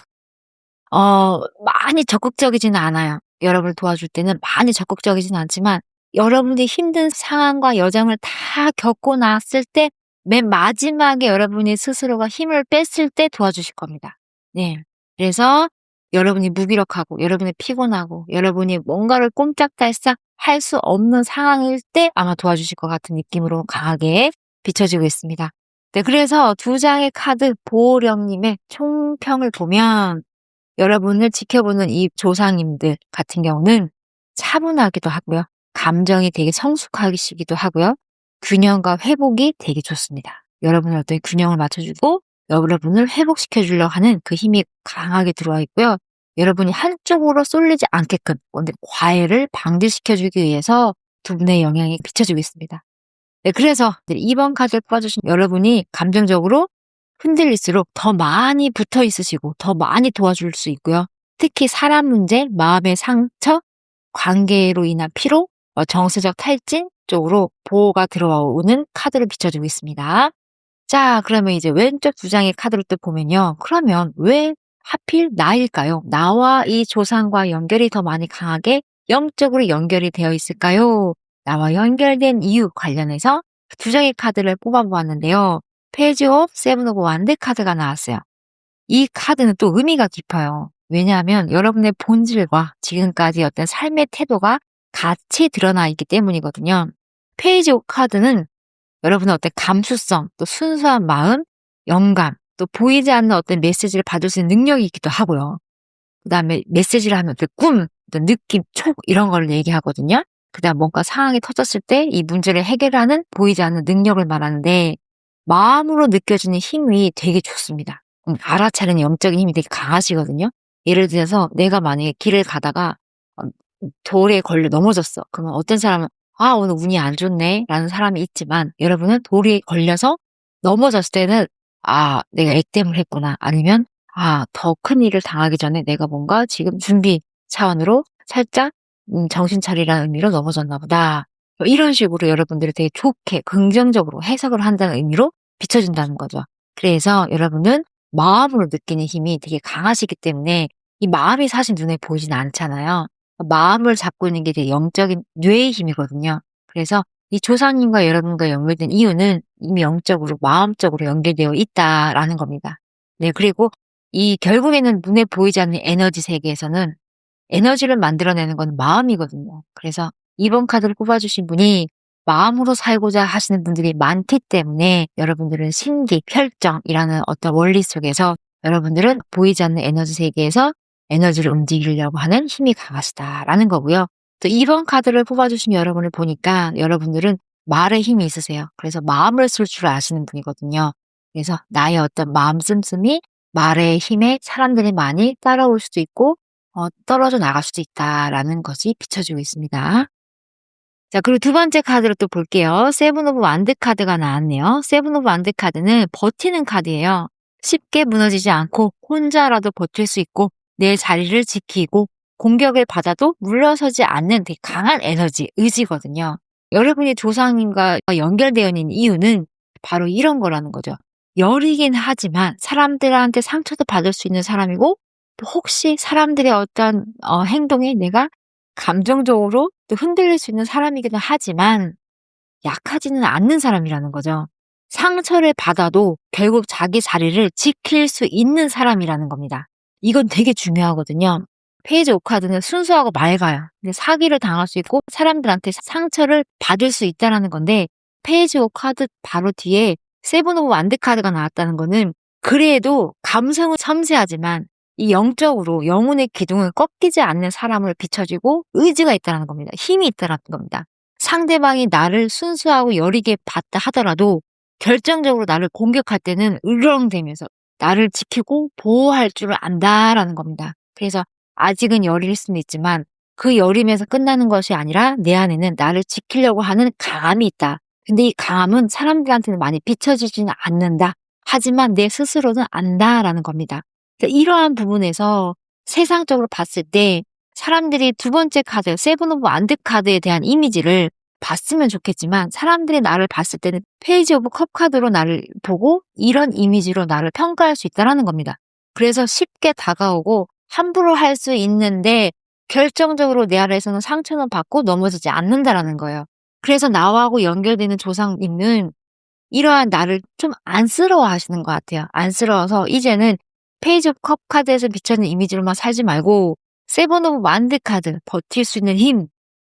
많이 적극적이지는 않아요. 여러분을 도와줄 때는 많이 적극적이지는 않지만 여러분이 힘든 상황과 여정을 다 겪고 났을 때 맨 마지막에 여러분이 스스로가 힘을 뺐을 때 도와주실 겁니다. 네. 그래서 여러분이 무기력하고 여러분이 피곤하고 여러분이 뭔가를 꼼짝달싹 할 수 없는 상황일 때 아마 도와주실 것 같은 느낌으로 강하게 비춰지고 있습니다. 네, 그래서 두 장의 카드 보호령님의 총평을 보면 여러분을 지켜보는 이 조상님들 같은 경우는 차분하기도 하고요. 감정이 되게 성숙하시기도 하고요. 균형과 회복이 되게 좋습니다. 여러분의 어떤 균형을 맞춰주고 여러분을 회복시켜 주려고 하는 그 힘이 강하게 들어와 있고요. 여러분이 한쪽으로 쏠리지 않게끔 과해를 방지시켜 주기 위해서 두 분의 영향이 비춰지고 있습니다. 네, 그래서 2번 카드를 뽑아주신 여러분이 감정적으로 흔들릴수록 더 많이 붙어 있으시고 더 많이 도와줄 수 있고요. 특히 사람 문제, 마음의 상처, 관계로 인한 피로, 정서적 탈진 쪽으로 보호가 들어오는 카드를 비춰주고 있습니다. 자, 그러면 이제 왼쪽 두 장의 카드를 또 보면요. 그러면 왜 하필 나일까요? 나와 이 조상과 연결이 더 많이 강하게 영적으로 연결이 되어 있을까요? 나와 연결된 이유 관련해서 두 장의 카드를 뽑아보았는데요. 페이지 오브 세븐 오브 완드 카드가 나왔어요. 이 카드는 또 의미가 깊어요. 왜냐하면 여러분의 본질과 지금까지 어떤 삶의 태도가 같이 드러나 있기 때문이거든요. 페이지 오브 카드는 여러분의 어떤 감수성, 또 순수한 마음, 영감, 또 보이지 않는 어떤 메시지를 받을 수 있는 능력이 있기도 하고요. 그 다음에 메시지를 하면 어떤 꿈, 어떤 느낌, 촉 이런 걸 얘기하거든요. 그 다음 뭔가 상황이 터졌을 때 이 문제를 해결하는 보이지 않는 능력을 말하는데 마음으로 느껴지는 힘이 되게 좋습니다. 알아차리는 영적인 힘이 되게 강하시거든요. 예를 들어서 내가 만약에 길을 가다가 돌에 걸려 넘어졌어. 그러면 어떤 사람은 오늘 운이 안 좋네 라는 사람이 있지만 여러분은 돌에 걸려서 넘어졌을 때는 내가 액땜을 했구나. 아니면 더 큰 일을 당하기 전에 내가 뭔가 지금 준비 차원으로 살짝 정신 차리라는 의미로 넘어졌나 보다. 이런 식으로 여러분들이 되게 좋게 긍정적으로 해석을 한다는 의미로 비춰준다는 거죠. 그래서 여러분은 마음으로 느끼는 힘이 되게 강하시기 때문에 이 마음이 사실 눈에 보이진 않잖아요. 마음을 잡고 있는 게 되게 영적인 뇌의 힘이거든요. 그래서 이 조상님과 여러분과 연결된 이유는 이미 영적으로 마음적으로 연결되어 있다라는 겁니다. 네, 그리고 이 결국에는 눈에 보이지 않는 에너지 세계에서는 에너지를 만들어내는 건 마음이거든요. 그래서 2번 카드를 뽑아주신 분이 마음으로 살고자 하시는 분들이 많기 때문에 여러분들은 신기, 혈정이라는 어떤 원리 속에서 여러분들은 보이지 않는 에너지 세계에서 에너지를 움직이려고 하는 힘이 강하시다라는 거고요. 또 2번 카드를 뽑아주신 여러분을 보니까 여러분들은 말에 힘이 있으세요. 그래서 마음을 쓸 줄 아시는 분이거든요. 그래서 나의 어떤 마음 씀씀이 말의 힘에 사람들이 많이 따라올 수도 있고 떨어져 나갈 수도 있다라는 것이 비춰지고 있습니다. 자, 그리고 두 번째 카드를 또 볼게요. 세븐 오브 완드 카드가 나왔네요. 세븐 오브 완드 카드는 버티는 카드예요. 쉽게 무너지지 않고 혼자라도 버틸 수 있고 내 자리를 지키고 공격을 받아도 물러서지 않는 되게 강한 에너지, 의지거든요. 여러분이 조상님과 연결되어 있는 이유는 바로 이런 거라는 거죠. 열이긴 하지만 사람들한테 상처도 받을 수 있는 사람이고 또 혹시 사람들의 어떤 행동에 내가 감정적으로 또 흔들릴 수 있는 사람이기도 하지만 약하지는 않는 사람이라는 거죠. 상처를 받아도 결국 자기 자리를 지킬 수 있는 사람이라는 겁니다. 이건 되게 중요하거든요. 페이지 5 카드는 순수하고 맑아요. 근데 사기를 당할 수 있고 사람들한테 상처를 받을 수 있다는 건데 페이지 5 카드 바로 뒤에 세븐 오브 완드 카드가 나왔다는 거는 그래도 감성은 섬세하지만 이 영적으로 영혼의 기둥을 꺾이지 않는 사람을 비춰지고 의지가 있다는 겁니다. 힘이 있다는 겁니다. 상대방이 나를 순수하고 여리게 봤다 하더라도 결정적으로 나를 공격할 때는 으르렁대면서 나를 지키고 보호할 줄 안다라는 겁니다. 그래서 아직은 여릴 수는 있지만 그 여림에서 끝나는 것이 아니라 내 안에는 나를 지키려고 하는 강함이 있다. 근데 이 강함은 사람들한테는 많이 비춰지지는 않는다. 하지만 내 스스로는 안다라는 겁니다. 이러한 부분에서 세상적으로 봤을 때 사람들이 두 번째 카드, 세븐 오브 완드 카드에 대한 이미지를 봤으면 좋겠지만 사람들이 나를 봤을 때는 페이지 오브 컵 카드로 나를 보고 이런 이미지로 나를 평가할 수 있다는 겁니다. 그래서 쉽게 다가오고 함부로 할 수 있는데 결정적으로 내 안에서는 상처는 받고 넘어지지 않는다라는 거예요. 그래서 나하고 연결되는 조상님은 이러한 나를 좀 안쓰러워 하시는 것 같아요. 안쓰러워서 이제는 페이지 오브 컵 카드에서 비춰지는 이미지로만 살지 말고 세븐 오브 완드 카드, 버틸 수 있는 힘,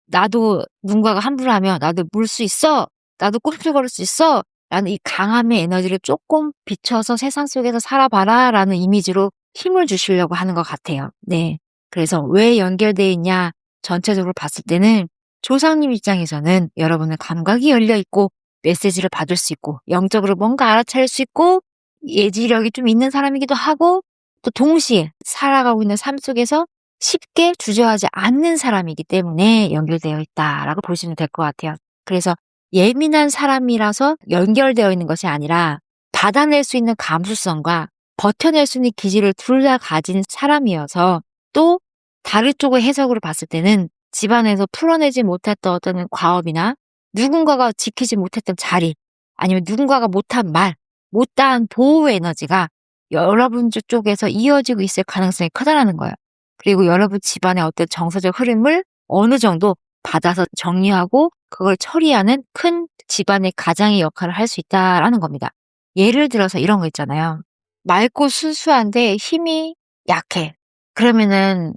나도 누군가가 함부로 하면 나도 물 수 있어, 나도 꿈틀거릴 수 있어 라는 이 강함의 에너지를 조금 비춰서 세상 속에서 살아봐라 라는 이미지로 힘을 주시려고 하는 것 같아요. 네. 그래서 왜 연결되어 있냐 전체적으로 봤을 때는 조상님 입장에서는 여러분의 감각이 열려 있고 메시지를 받을 수 있고 영적으로 뭔가 알아차릴 수 있고 예지력이 좀 있는 사람이기도 하고 또 동시에 살아가고 있는 삶 속에서 쉽게 주저하지 않는 사람이기 때문에 연결되어 있다라고 보시면 될 것 같아요. 그래서 예민한 사람이라서 연결되어 있는 것이 아니라 받아낼 수 있는 감수성과 버텨낼 수 있는 기질을 둘 다 가진 사람이어서 또 다른 쪽의 해석으로 봤을 때는 집안에서 풀어내지 못했던 어떤 과업이나 누군가가 지키지 못했던 자리 아니면 누군가가 못한 말, 못다한 보호 에너지가 여러분 쪽에서 이어지고 있을 가능성이 크다라는 거예요. 그리고 여러분 집안의 어떤 정서적 흐름을 어느 정도 받아서 정리하고 그걸 처리하는 큰 집안의 가장의 역할을 할 수 있다라는 겁니다. 예를 들어서 이런 거 있잖아요. 맑고 순수한데 힘이 약해. 그러면은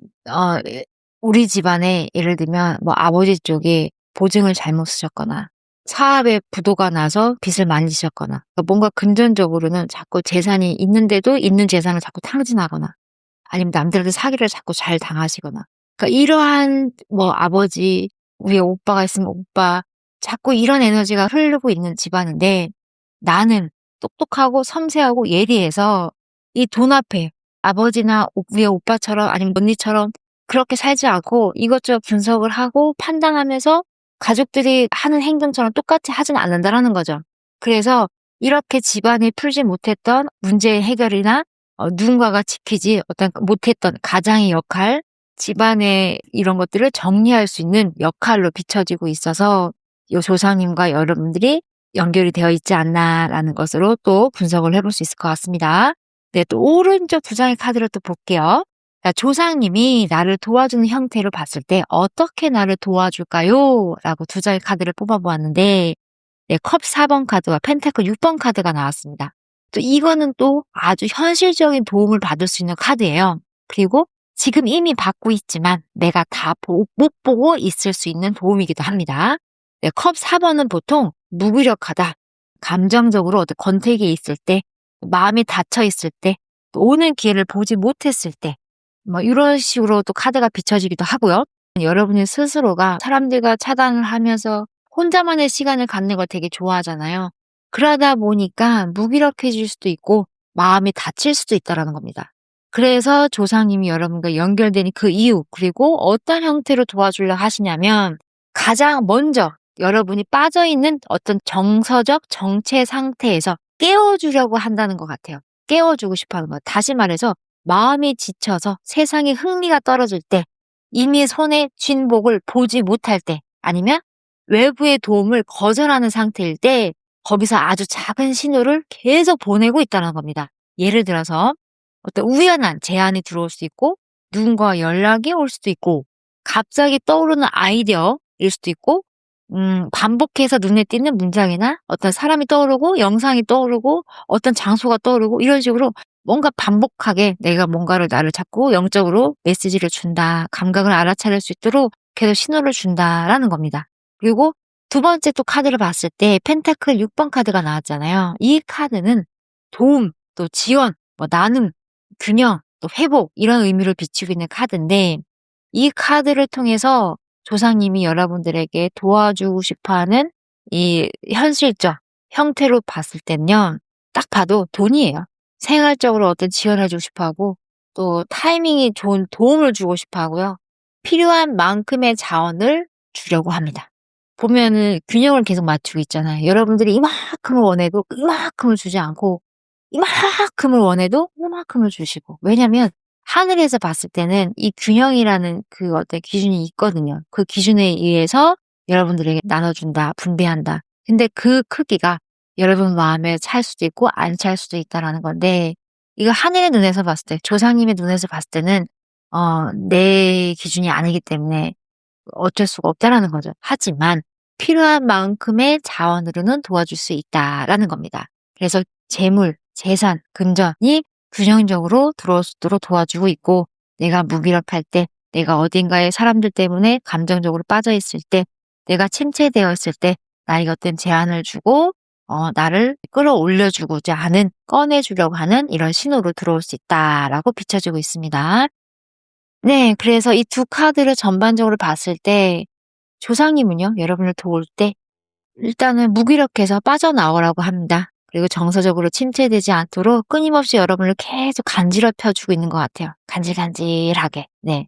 우리 집안에 예를 들면 뭐 아버지 쪽에 보증을 잘못 쓰셨거나 사업에 부도가 나서 빚을 많이 지셨거나 그러니까 뭔가 금전적으로는 자꾸 재산이 있는데도 있는 재산을 자꾸 탕진하거나 아니면 남들한테 사기를 자꾸 잘 당하시거나 그러니까 이러한 뭐 아버지 위에 오빠가 있으면 오빠 자꾸 이런 에너지가 흐르고 있는 집안인데 나는 똑똑하고 섬세하고 예리해서 이 돈 앞에 아버지나 위에 오빠처럼 아니면 언니처럼 그렇게 살지 않고 이것저것 분석을 하고 판단하면서 가족들이 하는 행동처럼 똑같이 하진 않는다라는 거죠. 그래서 이렇게 집안에 풀지 못했던 문제 해결이나 누군가가 지키지 못했던 가장의 역할, 집안의 이런 것들을 정리할 수 있는 역할로 비춰지고 있어서 이 조상님과 여러분들이 연결이 되어 있지 않나라는 것으로 또 분석을 해볼 수 있을 것 같습니다. 네, 또 오른쪽 두 장의 카드를 또 볼게요. 자, 조상님이 나를 도와주는 형태로 봤을 때 어떻게 나를 도와줄까요? 라고 두 장의 카드를 뽑아보았는데 네, 컵 4번 카드와 펜타클 6번 카드가 나왔습니다. 또 이거는 또 아주 현실적인 도움을 받을 수 있는 카드예요. 그리고 지금 이미 받고 있지만 내가 다 못 보고 있을 수 있는 도움이기도 합니다. 네, 컵 4번은 보통 무기력하다. 감정적으로 어떤 권태기에 있을 때, 마음이 닫혀 있을 때, 또 오는 기회를 보지 못했을 때, 뭐 이런 식으로 또 카드가 비춰지기도 하고요. 여러분이 스스로가 사람들과 차단을 하면서 혼자만의 시간을 갖는 걸 되게 좋아하잖아요. 그러다 보니까 무기력해질 수도 있고 마음이 다칠 수도 있다라는 겁니다. 그래서 조상님이 여러분과 연결되는 그 이유, 그리고 어떤 형태로 도와주려 하시냐면 가장 먼저 여러분이 빠져있는 어떤 정서적 정체 상태에서 깨워주려고 한다는 것 같아요. 깨워주고 싶어 하는 것. 다시 말해서 마음이 지쳐서 세상에 흥미가 떨어질 때, 이미 손에 쥔 복을 보지 못할 때, 아니면 외부의 도움을 거절하는 상태일 때 거기서 아주 작은 신호를 계속 보내고 있다는 겁니다. 예를 들어서 어떤 우연한 제안이 들어올 수 있고, 누군가와 연락이 올 수도 있고, 갑자기 떠오르는 아이디어일 수도 있고, 반복해서 눈에 띄는 문장이나 어떤 사람이 떠오르고 영상이 떠오르고 어떤 장소가 떠오르고 이런 식으로 뭔가 반복하게 내가 뭔가를 나를 자꾸 영적으로 메시지를 준다, 감각을 알아차릴 수 있도록 계속 신호를 준다라는 겁니다. 그리고 두 번째 또 카드를 봤을 때 펜타클 6번 카드가 나왔잖아요. 이 카드는 도움, 또 지원, 뭐 나눔, 균형, 또 회복 이런 의미를 비추고 있는 카드인데, 이 카드를 통해서 조상님이 여러분들에게 도와주고 싶어하는 이 현실적 형태로 봤을 때는요, 딱 봐도 돈이에요. 생활적으로 어떤 지원을 해주고 싶어하고, 또 타이밍이 좋은 도움을 주고 싶어하고요. 필요한 만큼의 자원을 주려고 합니다. 보면은 균형을 계속 맞추고 있잖아요. 여러분들이 이만큼을 원해도 이만큼을 주지 않고, 이만큼을 원해도 이만큼을 주시고. 왜냐면 하늘에서 봤을 때는 이 균형이라는 그 어떤 기준이 있거든요. 그 기준에 의해서 여러분들에게 나눠준다, 분배한다. 근데 그 크기가 여러분 마음에 찰 수도 있고 안 찰 수도 있다라는 건데, 이거 하늘의 눈에서 봤을 때, 조상님의 눈에서 봤을 때는 내 기준이 아니기 때문에 어쩔 수가 없다라는 거죠. 하지만 필요한 만큼의 자원으로는 도와줄 수 있다라는 겁니다. 그래서 재물, 재산, 금전이 균형적으로 들어올 수 있도록 도와주고 있고, 내가 무기력할 때, 내가 어딘가에 사람들 때문에 감정적으로 빠져 있을 때, 내가 침체되어 있을 때 나에게 어떤 제안을 주고 나를 끌어올려주고자 하는, 꺼내주려고 하는 이런 신호로 들어올 수 있다라고 비춰지고 있습니다. 네, 그래서 이 두 카드를 전반적으로 봤을 때 조상님은요, 여러분을 도울 때 일단은 무기력해서 빠져나오라고 합니다. 그리고 정서적으로 침체되지 않도록 끊임없이 여러분을 계속 간지럽혀 주고 있는 것 같아요. 간질간질하게. 네.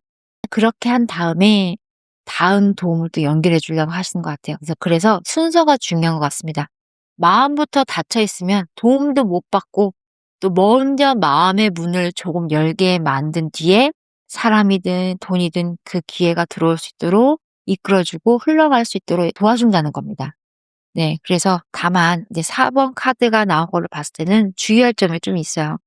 그렇게 한 다음에 다음 도움을 또 연결해 주려고 하시는 것 같아요. 그래서 순서가 중요한 것 같습니다. 마음부터 닫혀 있으면 도움도 못 받고, 또 먼저 마음의 문을 조금 열게 만든 뒤에 사람이든 돈이든 그 기회가 들어올 수 있도록 이끌어주고 흘러갈 수 있도록 도와준다는 겁니다. 네, 그래서 다만 이제 4번 카드가 나온 걸로 봤을 때는 주의할 점이 좀 있어요.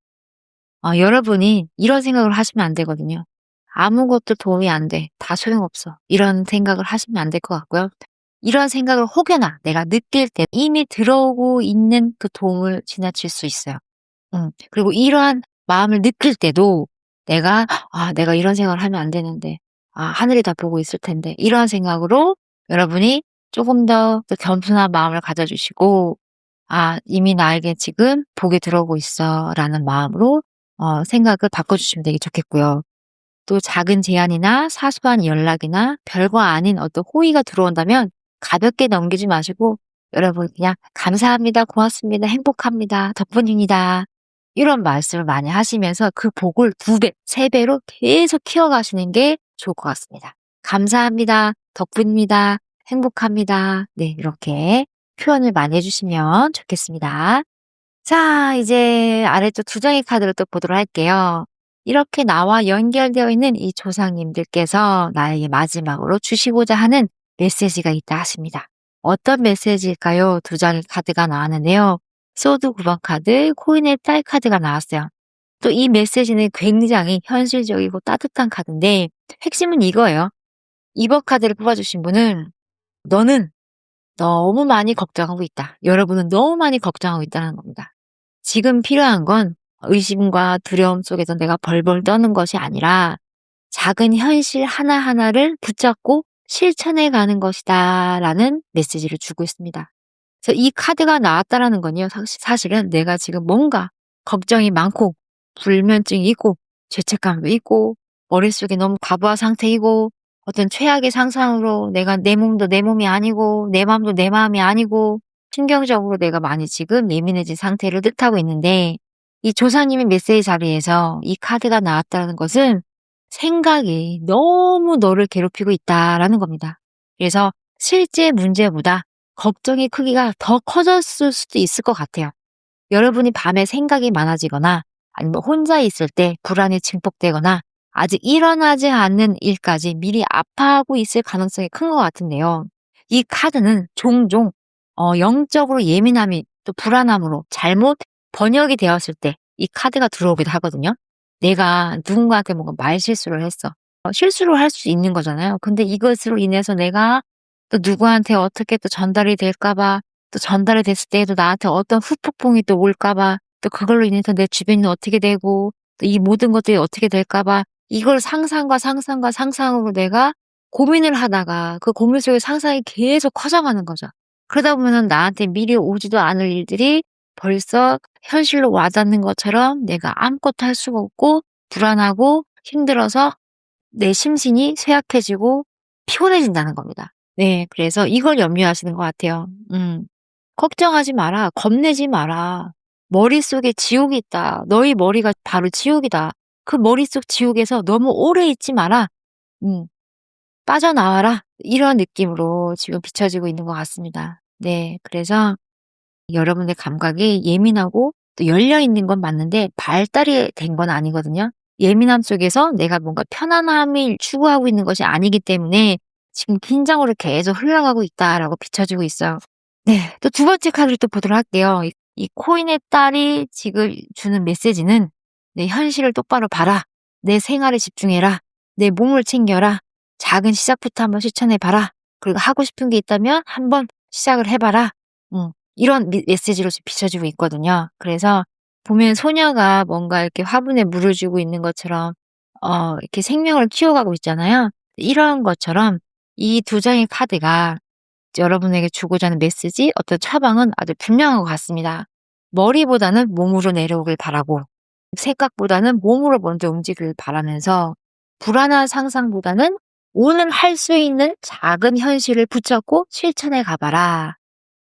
여러분이 이런 생각을 하시면 안 되거든요. 아무것도 도움이 안 돼. 다 소용없어. 이런 생각을 하시면 안 될 것 같고요. 이런 생각을 혹여나 내가 느낄 때 이미 들어오고 있는 그 도움을 지나칠 수 있어요. 그리고 이러한 마음을 느낄 때도 내가 이런 생각을 하면 안 되는데, 하늘이 다 보고 있을 텐데, 이러한 생각으로 여러분이 조금 더 겸손한 마음을 가져주시고, 이미 나에게 지금 복이 들어오고 있어 라는 마음으로 생각을 바꿔주시면 되게 좋겠고요. 또 작은 제안이나 사소한 연락이나 별거 아닌 어떤 호의가 들어온다면 가볍게 넘기지 마시고, 여러분 그냥 감사합니다, 고맙습니다, 행복합니다, 덕분입니다, 이런 말씀을 많이 하시면서 그 복을 2배, 3배로 계속 키워가시는 게 좋을 것 같습니다. 감사합니다, 덕분입니다, 행복합니다. 네, 이렇게 표현을 많이 해주시면 좋겠습니다. 자, 이제 아래쪽 2장의 카드를 또 보도록 할게요. 이렇게 나와 연결되어 있는 이 조상님들께서 나에게 마지막으로 주시고자 하는 메시지가 있다 하십니다. 어떤 메시지일까요? 2장의 카드가 나왔는데요. 소드 9번 카드, 코인의 딸 카드가 나왔어요. 또 이 메시지는 굉장히 현실적이고 따뜻한 카드인데, 핵심은 이거예요. 2번 카드를 뽑아주신 분은, 너는 너무 많이 걱정하고 있다. 여러분은 너무 많이 걱정하고 있다는 겁니다. 지금 필요한 건 의심과 두려움 속에서 내가 벌벌 떠는 것이 아니라 작은 현실 하나하나를 붙잡고 실천해 가는 것이다 라는 메시지를 주고 있습니다. 그래서 이 카드가 나왔다라는 건요. 사실은 내가 지금 뭔가 걱정이 많고 불면증이 있고 죄책감도 있고 머릿속에 너무 과부하 상태이고 어떤 최악의 상상으로 내가 내 몸도 내 몸이 아니고 내 마음도 내 마음이 아니고 신경적으로 내가 많이 지금 예민해진 상태를 뜻하고 있는데 이 조사님의 메시지 자리에서 이 카드가 나왔다는 것은 생각이 너무 너를 괴롭히고 있다라는 겁니다. 그래서 실제 문제보다 걱정의 크기가 더 커졌을 수도 있을 것 같아요. 여러분이 밤에 생각이 많아지거나 아니면 혼자 있을 때 불안이 증폭되거나 아직 일어나지 않는 일까지 미리 아파하고 있을 가능성이 큰 것 같은데요. 이 카드는 종종 영적으로 예민함이 또 불안함으로 잘못 번역이 되었을 때 이 카드가 들어오기도 하거든요. 내가 누군가한테 뭔가 말실수를 했어. 실수를 할 수 있는 거잖아요. 근데 이것으로 인해서 내가 또 누구한테 어떻게 또 전달이 될까 봐, 또 전달이 됐을 때에도 나한테 어떤 후폭풍이 또 올까 봐, 또 그걸로 인해서 내 주변이 어떻게 되고 또 이 모든 것들이 어떻게 될까 봐 이걸 상상과 상상과 상상으로 내가 고민을 하다가 그 고민 속에 상상이 계속 커져가는 거죠. 그러다 보면은 나한테 미리 오지도 않을 일들이 벌써 현실로 와닿는 것처럼 내가 아무것도 할 수가 없고 불안하고 힘들어서 내 심신이 쇠약해지고 피곤해진다는 겁니다. 네. 그래서 이걸 염려하시는 것 같아요. 걱정하지 마라. 겁내지 마라. 머릿속에 지옥이 있다. 너희 머리가 바로 지옥이다. 그 머릿속 지옥에서 너무 오래 있지 마라. 음. 빠져나와라. 이런 느낌으로 지금 비춰지고 있는 것 같습니다. 네. 그래서 여러분의 감각이 예민하고 또 열려 있는 건 맞는데 발달이 된 건 아니거든요. 예민함 속에서 내가 뭔가 편안함을 추구하고 있는 것이 아니기 때문에 지금 긴장으로 계속 흘러가고 있다라고 비춰지고 있어요. 네. 또 두 번째 카드를 또 보도록 할게요. 이 코인의 딸이 지금 주는 메시지는 "내 현실을 똑바로 봐라. 내 생활에 집중해라. 내 몸을 챙겨라. 작은 시작부터 한번 실천해 봐라. 그리고 하고 싶은 게 있다면 한번 시작을 해 봐라." 이런 메시지로 지금 비춰지고 있거든요. 그래서 보면 소녀가 뭔가 이렇게 화분에 물을 주고 있는 것처럼 이렇게 생명을 키워가고 있잖아요. 이런 것처럼 이 두 장의 카드가 여러분에게 주고자 하는 메시지, 어떤 처방은 아주 분명한 것 같습니다. 머리보다는 몸으로 내려오길 바라고 생각보다는 몸으로 먼저 움직이길 바라면서 불안한 상상보다는 오늘 할 수 있는 작은 현실을 붙잡고 실천해 가봐라.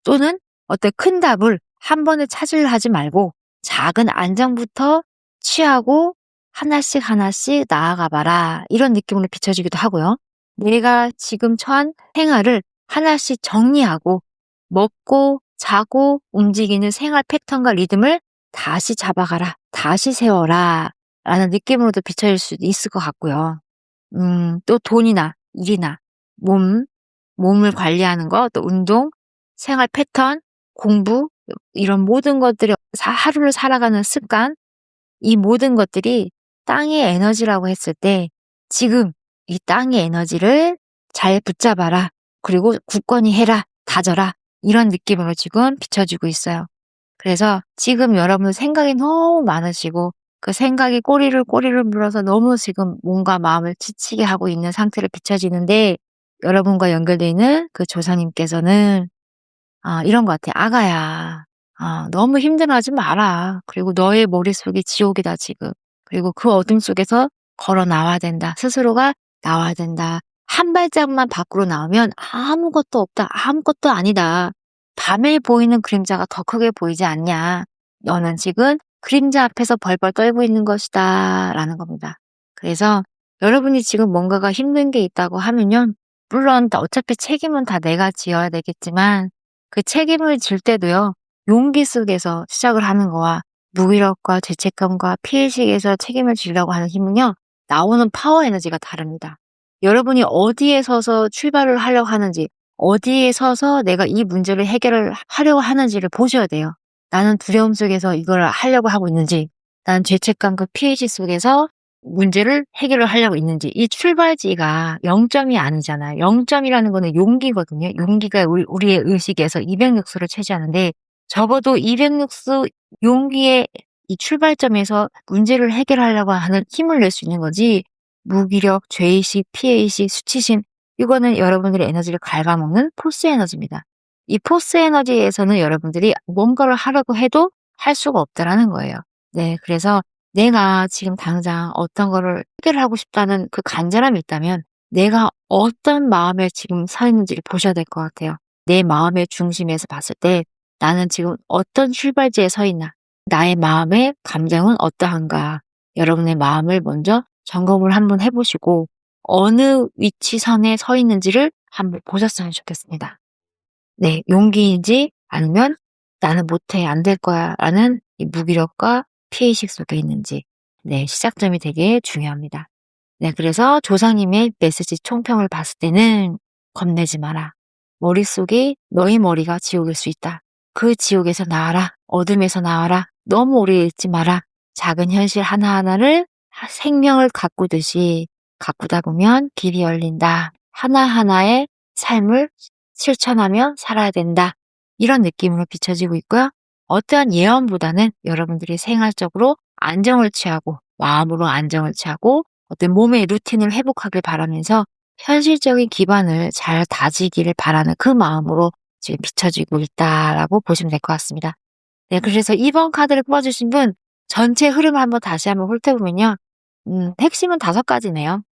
또는 어떤 큰 답을 한 번에 찾으려 하지 말고 작은 안정부터 취하고 하나씩 하나씩 나아가 봐라. 이런 느낌으로 비춰지기도 하고요. 내가 지금 처한 생활을 하나씩 정리하고 먹고 자고 움직이는 생활 패턴과 리듬을 다시 잡아가라. 다시 세워라. 라는 느낌으로도 비춰질 수도 있을 것 같고요. 또 돈이나 일이나 몸을 관리하는 거, 또 운동, 생활 패턴, 공부 이런 모든 것들이 하루를 살아가는 습관, 이 모든 것들이 땅의 에너지라고 했을 때 지금 이 땅의 에너지를 잘 붙잡아라. 그리고 굳건히 해라. 다져라. 이런 느낌으로 지금 비춰지고 있어요. 그래서 지금 여러분 생각이 너무 많으시고 그 생각이 꼬리를 물어서 너무 지금 몸과 마음을 지치게 하고 있는 상태로 비춰지는데 여러분과 연결되어 있는 그 조사님께서는 이런 것 같아요. "아가야. 너무 힘들어하지 마라. 그리고 너의 머릿속이 지옥이다 지금. 그리고 그 어둠 속에서 걸어 나와야 된다. 스스로가 나와야 된다. 한 발짝만 밖으로 나오면 아무것도 없다. 아무것도 아니다. 밤에 보이는 그림자가 더 크게 보이지 않냐. 너는 지금 그림자 앞에서 벌벌 떨고 있는 것이다." 라는 겁니다. 그래서 여러분이 지금 뭔가가 힘든 게 있다고 하면요. 물론 어차피 책임은 다 내가 지어야 되겠지만 그 책임을 질 때도요. 용기 속에서 시작을 하는 거와 무기력과 죄책감과 피해의식에서 책임을 지려고 하는 힘은요. 나오는 파워 에너지가 다릅니다. 여러분이 어디에 서서 출발을 하려고 하는지, 어디에 서서 내가 이 문제를 해결을 하려고 하는지를 보셔야 돼요. 나는 두려움 속에서 이걸 하려고 하고 있는지, 나는 죄책감과 피해의식 속에서 문제를 해결을 하려고 있는지, 이 출발지가 0점이 아니잖아요. 0점이라는 거는 용기거든요. 용기가 우리의 의식에서 200육수를 차지하는데 적어도 200육수 용기의 이 출발점에서 문제를 해결하려고 하는 힘을 낼 수 있는 거지 무기력, 죄의식, 피해의식, 수치심 이거는 여러분들의 에너지를 갉아먹는 포스 에너지입니다. 이 포스 에너지에서는 여러분들이 뭔가를 하려고 해도 할 수가 없다라는 거예요. 네, 그래서 내가 지금 당장 어떤 거를 해결을 하고 싶다는 그 간절함이 있다면 내가 어떤 마음에 지금 서 있는지를 보셔야 될 것 같아요. 내 마음의 중심에서 봤을 때 나는 지금 어떤 출발지에 서 있나? 나의 마음의 감정은 어떠한가? 여러분의 마음을 먼저 점검을 한번 해보시고 어느 위치선에 서 있는지를 한번 보셨으면 좋겠습니다. 네, 용기인지 아니면 '나는 못해. 안 될 거야.'라는 이 무기력과 피해의식 속에 있는지. 네, 시작점이 되게 중요합니다. 네, 그래서 조상님의 메시지 총평을 봤을 때는 "겁내지 마라. 머릿속이 너희 머리가 지옥일 수 있다. 그 지옥에서 나와라. 어둠에서 나와라. 너무 오래 있지 마라. 작은 현실 하나하나를 생명을 가꾸듯이 가꾸다 보면 길이 열린다. 하나하나의 삶을 실천하며 살아야 된다." 이런 느낌으로 비춰지고 있고요. 어떠한 예언보다는 여러분들이 생활적으로 안정을 취하고 마음으로 안정을 취하고 어떤 몸의 루틴을 회복하길 바라면서 현실적인 기반을 잘 다지기를 바라는 그 마음으로 지금 비춰지고 있다라고 보시면 될 것 같습니다. 네, 그래서 2번 카드를 뽑아주신 분 전체 흐름을 다시 한번 훑어보면요. 핵심은 5가지네요.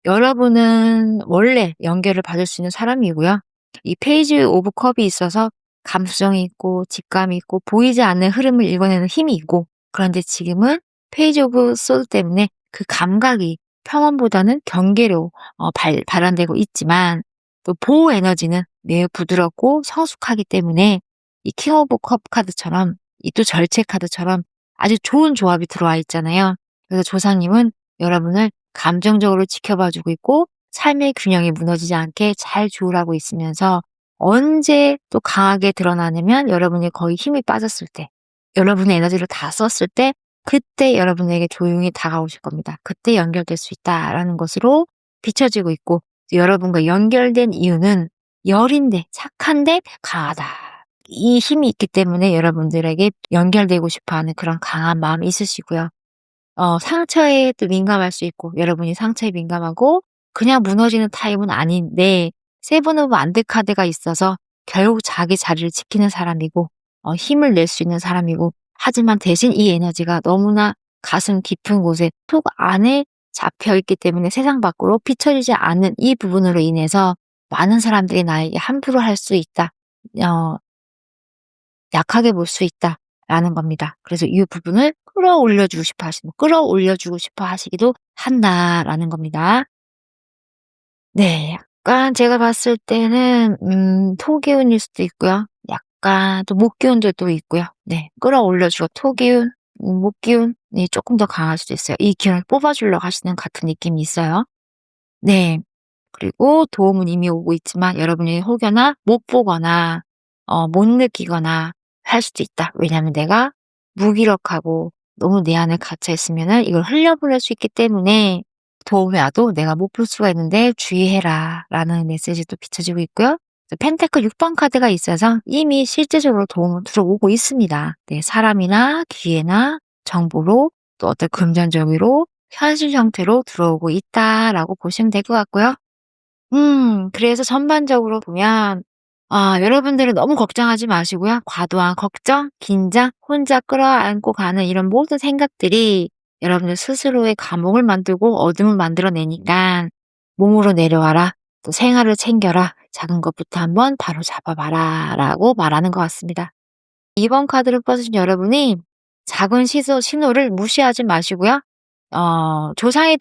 여러분은 원래 연결을 받을 수 있는 사람이고요. 이 페이지 오브 컵이 있어서 감수성이 있고 직감이 있고 보이지 않는 흐름을 읽어내는 힘이 있고, 그런데 지금은 페이지 오브 소드 때문에 그 감각이 평온보다는 경계로 발현되고 있지만 또 보호 에너지는 매우 부드럽고 성숙하기 때문에 이 킹 오브 컵 카드처럼 이 또 절체 카드처럼 아주 좋은 조합이 들어와 있잖아요. 그래서 조상님은 여러분을 감정적으로 지켜봐 주고 있고 삶의 균형이 무너지지 않게 잘 조율하고 있으면서 언제 또 강하게 드러나냐면 여러분이 거의 힘이 빠졌을 때, 여러분의 에너지를 다 썼을 때 그때 여러분에게 조용히 다가오실 겁니다. 그때 연결될 수 있다라는 것으로 비춰지고 있고, 여러분과 연결된 이유는 여린데 착한데 강하다. 이 힘이 있기 때문에 여러분들에게 연결되고 싶어하는 그런 강한 마음이 있으시고요. 상처에 또 민감할 수 있고 여러분이 상처에 민감하고 그냥 무너지는 타입은 아닌데 세븐 오브 안드 카드가 있어서 결국 자기 자리를 지키는 사람이고 힘을 낼 수 있는 사람이고, 하지만 대신 이 에너지가 너무나 가슴 깊은 곳에 속 안에 잡혀 있기 때문에 세상 밖으로 비춰지지 않는 이 부분으로 인해서 많은 사람들이 나에게 함부로 할 수 있다. 약하게 볼 수 있다라는 겁니다. 그래서 이 부분을 끌어올려 주고 싶어 하시기도 한다라는 겁니다. 네. 약간 제가 봤을 때는 토기운일 수도 있고요. 약간 또 목기운들도 있고요. 네. 끌어올려 주고 토기운, 목기운, 네, 조금 더 강할 수도 있어요. 이 기운을 뽑아 주려고 하시는 같은 느낌이 있어요. 네. 그리고 도움은 이미 오고 있지만 여러분이 혹여나 못 보거나 못 느끼거나 할 수도 있다. 왜냐하면 내가 무기력하고 너무 내 안에 갇혀 있으면은 이걸 흘려보낼 수 있기 때문에 도움이 와도 내가 못 볼 수가 있는데 주의해라라는 메시지도 비춰지고 있고요. 또 펜타클 6번 카드가 있어서 이미 실제적으로 도움은 들어오고 있습니다. 네, 사람이나 기회나 정보로 또 어떤 금전적으로 현실 형태로 들어오고 있다라고 보시면 될 것 같고요. 그래서 전반적으로 보면 여러분들은 너무 걱정하지 마시고요. 과도한 걱정, 긴장, 혼자 끌어안고 가는 이런 모든 생각들이 여러분들 스스로의 감옥을 만들고 어둠을 만들어내니까 몸으로 내려와라. 또 생활을 챙겨라. 작은 것부터 한번 바로잡아 봐라라고 말하는 것 같습니다. 2번 카드를 뽑으신 여러분이 작은 신호를 무시하지 마시고요. 조상의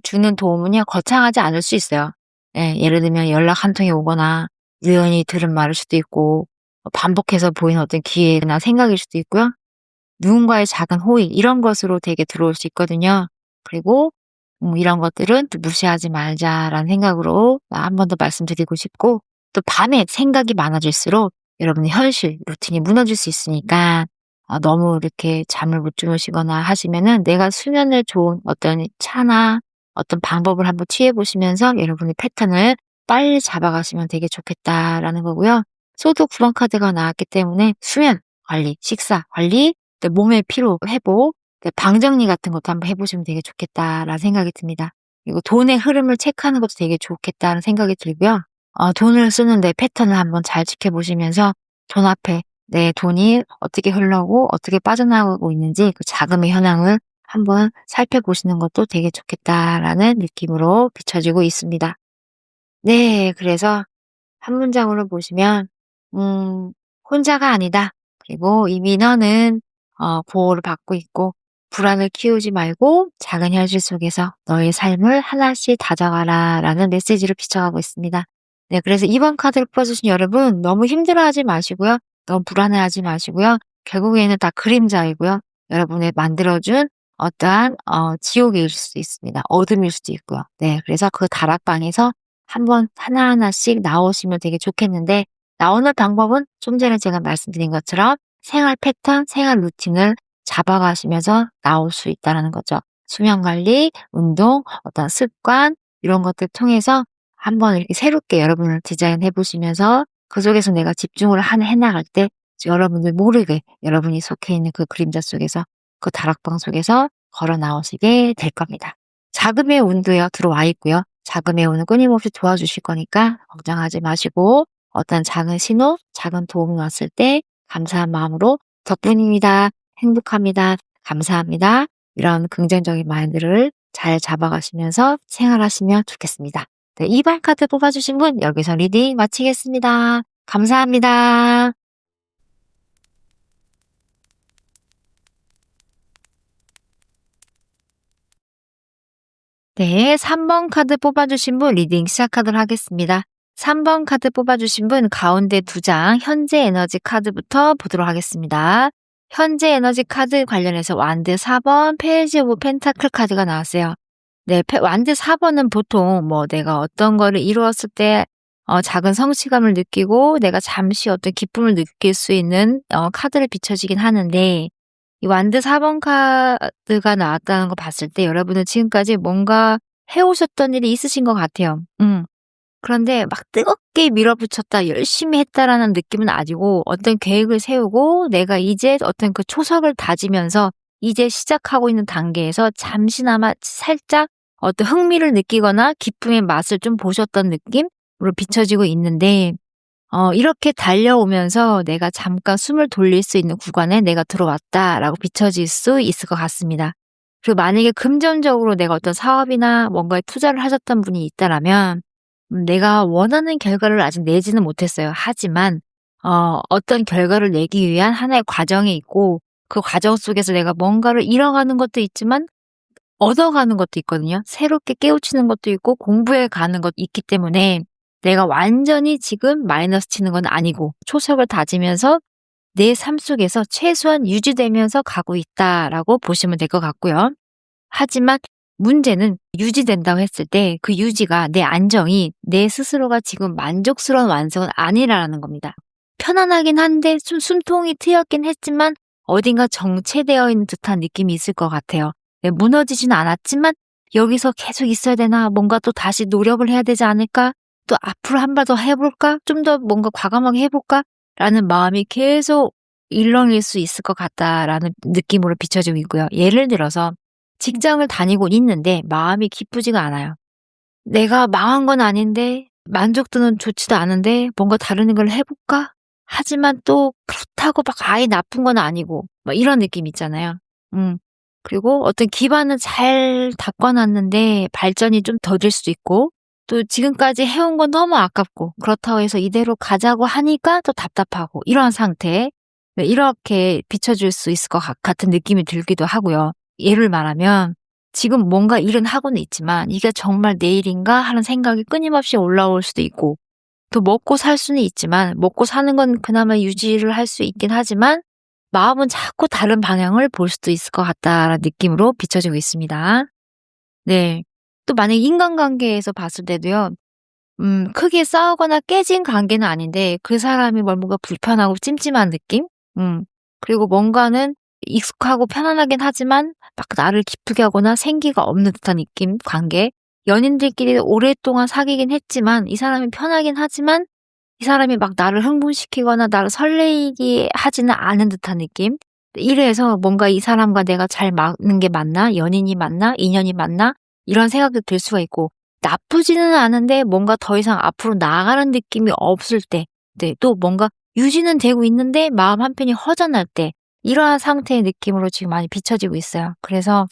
주는 도움은요, 거창하지 않을 수 있어요. 예, 예를 들면 연락 한 통이 오거나 우연히 들은 말일 수도 있고 반복해서 보이는 어떤 기회나 생각일 수도 있고요. 누군가의 작은 호의 이런 것으로 되게 들어올 수 있거든요. 그리고 이런 것들은 또 무시하지 말자라는 생각으로 한 번 더 말씀드리고 싶고, 또 밤에 생각이 많아질수록 여러분의 현실 루틴이 무너질 수 있으니까 너무 이렇게 잠을 못 주무시거나 하시면은 내가 수면을 좋은 어떤 차나 어떤 방법을 한번 취해 보시면서 여러분의 패턴을 빨리 잡아가시면 되게 좋겠다라는 거고요. 소드 9번 카드가 나왔기 때문에 수면 관리, 식사 관리, 또 몸의 피로 회복, 방 정리 같은 것도 한번 해 보시면 되게 좋겠다라는 생각이 듭니다. 그리고 돈의 흐름을 체크하는 것도 되게 좋겠다는 생각이 들고요. 돈을 쓰는데 패턴을 한번 잘 지켜보시면서 돈 앞에 내 돈이 어떻게 흘러고 어떻게 빠져나가고 있는지 그 자금의 현황을 한번 살펴보시는 것도 되게 좋겠다라는 느낌으로 비춰지고 있습니다. 네. 그래서 한 문장으로 보시면 음 "혼자가 아니다. 그리고 이미 너는 보호를 받고 있고 불안을 키우지 말고 작은 현실 속에서 너의 삶을 하나씩 다져가라."라는 메시지를 비춰가고 있습니다. 네. 그래서 이번 카드를 뽑아 주신 여러분 너무 힘들어하지 마시고요. 너무 불안해하지 마시고요. 결국에는 다 그림자이고요. 여러분의 만들어 준 어떠한 지옥일 수도 있습니다. 어둠일 수도 있고요. 네. 그래서 그 다락방에서 한번 하나하나씩 나오시면 되게 좋겠는데 나오는 방법은 좀 전에 제가 말씀드린 것처럼 생활 패턴, 생활 루틴을 잡아가시면서 나올 수 있다라는 거죠. 수면 관리, 운동, 어떤 습관 이런 것들 통해서 한번 이렇게 새롭게 여러분을 디자인해 보시면서 그 속에서 내가 집중을 해 나갈 때 여러분들 모르게 여러분이 속해 있는 그 그림자 속에서 그 다락방 속에서 걸어 나오시게 될 겁니다. 자금의 운도요 들어와 있고요. 자금의 운은 끊임없이 도와주실 거니까 걱정하지 마시고 어떤 작은 신호, 작은 도움이 왔을 때 감사한 마음으로 "덕분입니다. 행복합니다. 감사합니다." 이런 긍정적인 마인드를 잘 잡아가시면서 생활하시면 좋겠습니다. 네, 2번 카드 뽑아주신 분 여기서 리딩 마치겠습니다. 감사합니다. 네, 3번 카드 뽑아주신 분 리딩 시작하도록 하겠습니다. 3번 카드 뽑아주신 분 가운데 2장 현재 에너지 카드부터 보도록 하겠습니다. 현재 에너지 카드 관련해서 완드 4번 페이지 오브 펜타클 카드가 나왔어요. 네, 완드 4번은 보통 뭐 내가 어떤 거를 이루었을 때 작은 성취감을 느끼고 내가 잠시 어떤 기쁨을 느낄 수 있는 카드를 비춰지긴 하는데 이 완드 4번 카드가 나왔다는 거 봤을 때 여러분은 지금까지 뭔가 해오셨던 일이 있으신 것 같아요. 그런데 막 뜨겁게 밀어붙였다, 열심히 했다라는 느낌은 아니고 어떤 계획을 세우고 내가 이제 어떤 그 초석을 다지면서 이제 시작하고 있는 단계에서 잠시나마 살짝 어떤 흥미를 느끼거나 기쁨의 맛을 좀 보셨던 느낌으로 비춰지고 있는데 이렇게 달려오면서 내가 잠깐 숨을 돌릴 수 있는 구간에 내가 들어왔다라고 비춰질 수 있을 것 같습니다. 그리고 만약에 금전적으로 내가 어떤 사업이나 뭔가에 투자를 하셨던 분이 있다라면 내가 원하는 결과를 아직 내지는 못했어요. 하지만 어떤 결과를 내기 위한 하나의 과정이 있고 그 과정 속에서 내가 뭔가를 잃어가는 것도 있지만 얻어가는 것도 있거든요. 새롭게 깨우치는 것도 있고 공부해 가는 것도 있기 때문에 내가 완전히 지금 마이너스 치는 건 아니고 초석을 다지면서 내 삶 속에서 최소한 유지되면서 가고 있다라고 보시면 될 것 같고요. 하지만 문제는 유지된다고 했을 때 그 유지가 내 안정이 내 스스로가 지금 만족스러운 완성은 아니라는 겁니다. 편안하긴 한데 좀 숨통이 트였긴 했지만 어딘가 정체되어 있는 듯한 느낌이 있을 것 같아요. 네, 무너지지는 않았지만 여기서 계속 있어야 되나? 뭔가 또 다시 노력을 해야 되지 않을까? 또 앞으로 한 발 더 해볼까? 좀 더 뭔가 과감하게 해볼까? 라는 마음이 계속 일렁일 수 있을 것 같다라는 느낌으로 비춰지고 있고요. 예를 들어서 직장을 다니고 있는데 마음이 기쁘지가 않아요. 내가 망한 건 아닌데 만족도는 좋지도 않은데 뭔가 다른 걸 해볼까? 하지만 또 그렇다고 막 아예 나쁜 건 아니고 막 이런 느낌 있잖아요. 음. 그리고 어떤 기반은 잘 닦아놨는데 발전이 좀 더딜 수도 있고 또 지금까지 해온 건 너무 아깝고 그렇다고 해서 이대로 가자고 하니까 또 답답하고 이러한 상태. 네, 이렇게 비춰줄 수 있을 것 같은 느낌이 들기도 하고요. 예를 말하면 지금 뭔가 일은 하고는 있지만 이게 정말 내 일인가 하는 생각이 끊임없이 올라올 수도 있고 또 먹고 살 수는 있지만 먹고 사는 건 그나마 유지를 할 수 있긴 하지만 마음은 자꾸 다른 방향을 볼 수도 있을 것 같다라는 느낌으로 비춰지고 있습니다. 네. 또 만약에 인간관계에서 봤을 때도요. 크게 싸우거나 깨진 관계는 아닌데 그 사람이 뭔가 불편하고 찜찜한 느낌? 그리고 뭔가는 익숙하고 편안하긴 하지만 막 나를 기쁘게 하거나 생기가 없는 듯한 느낌, 관계. 연인들끼리 오랫동안 사귀긴 했지만 이 사람이 편하긴 하지만 이 사람이 막 나를 흥분시키거나 나를 설레게 하지는 않은 듯한 느낌. 이래서 뭔가 이 사람과 내가 잘 맞는 게 맞나? 연인이 맞나? 인연이 맞나? 이런 생각도 들 수가 있고, 나쁘지는 않은데 뭔가 더 이상 앞으로 나아가는 느낌이 없을 때, 네, 또 뭔가 유지는 되고 있는데 마음 한편이 허전할 때, 이러한 상태의 느낌으로 지금 많이 비춰지고 있어요. 그래서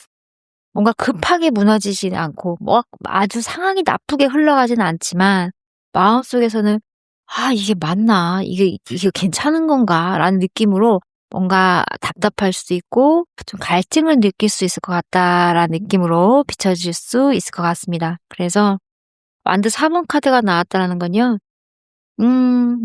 뭔가 급하게 무너지진 않고 뭐 아주 상황이 나쁘게 흘러가지는 않지만 마음속에서는 '아 이게 맞나? 이게 괜찮은 건가?'라는 느낌으로 뭔가 답답할 수도 있고 좀 갈증을 느낄 수 있을 것 같다라는 느낌으로 비춰질 수 있을 것 같습니다. 그래서 완드 4번 카드가 나왔다라는 건요.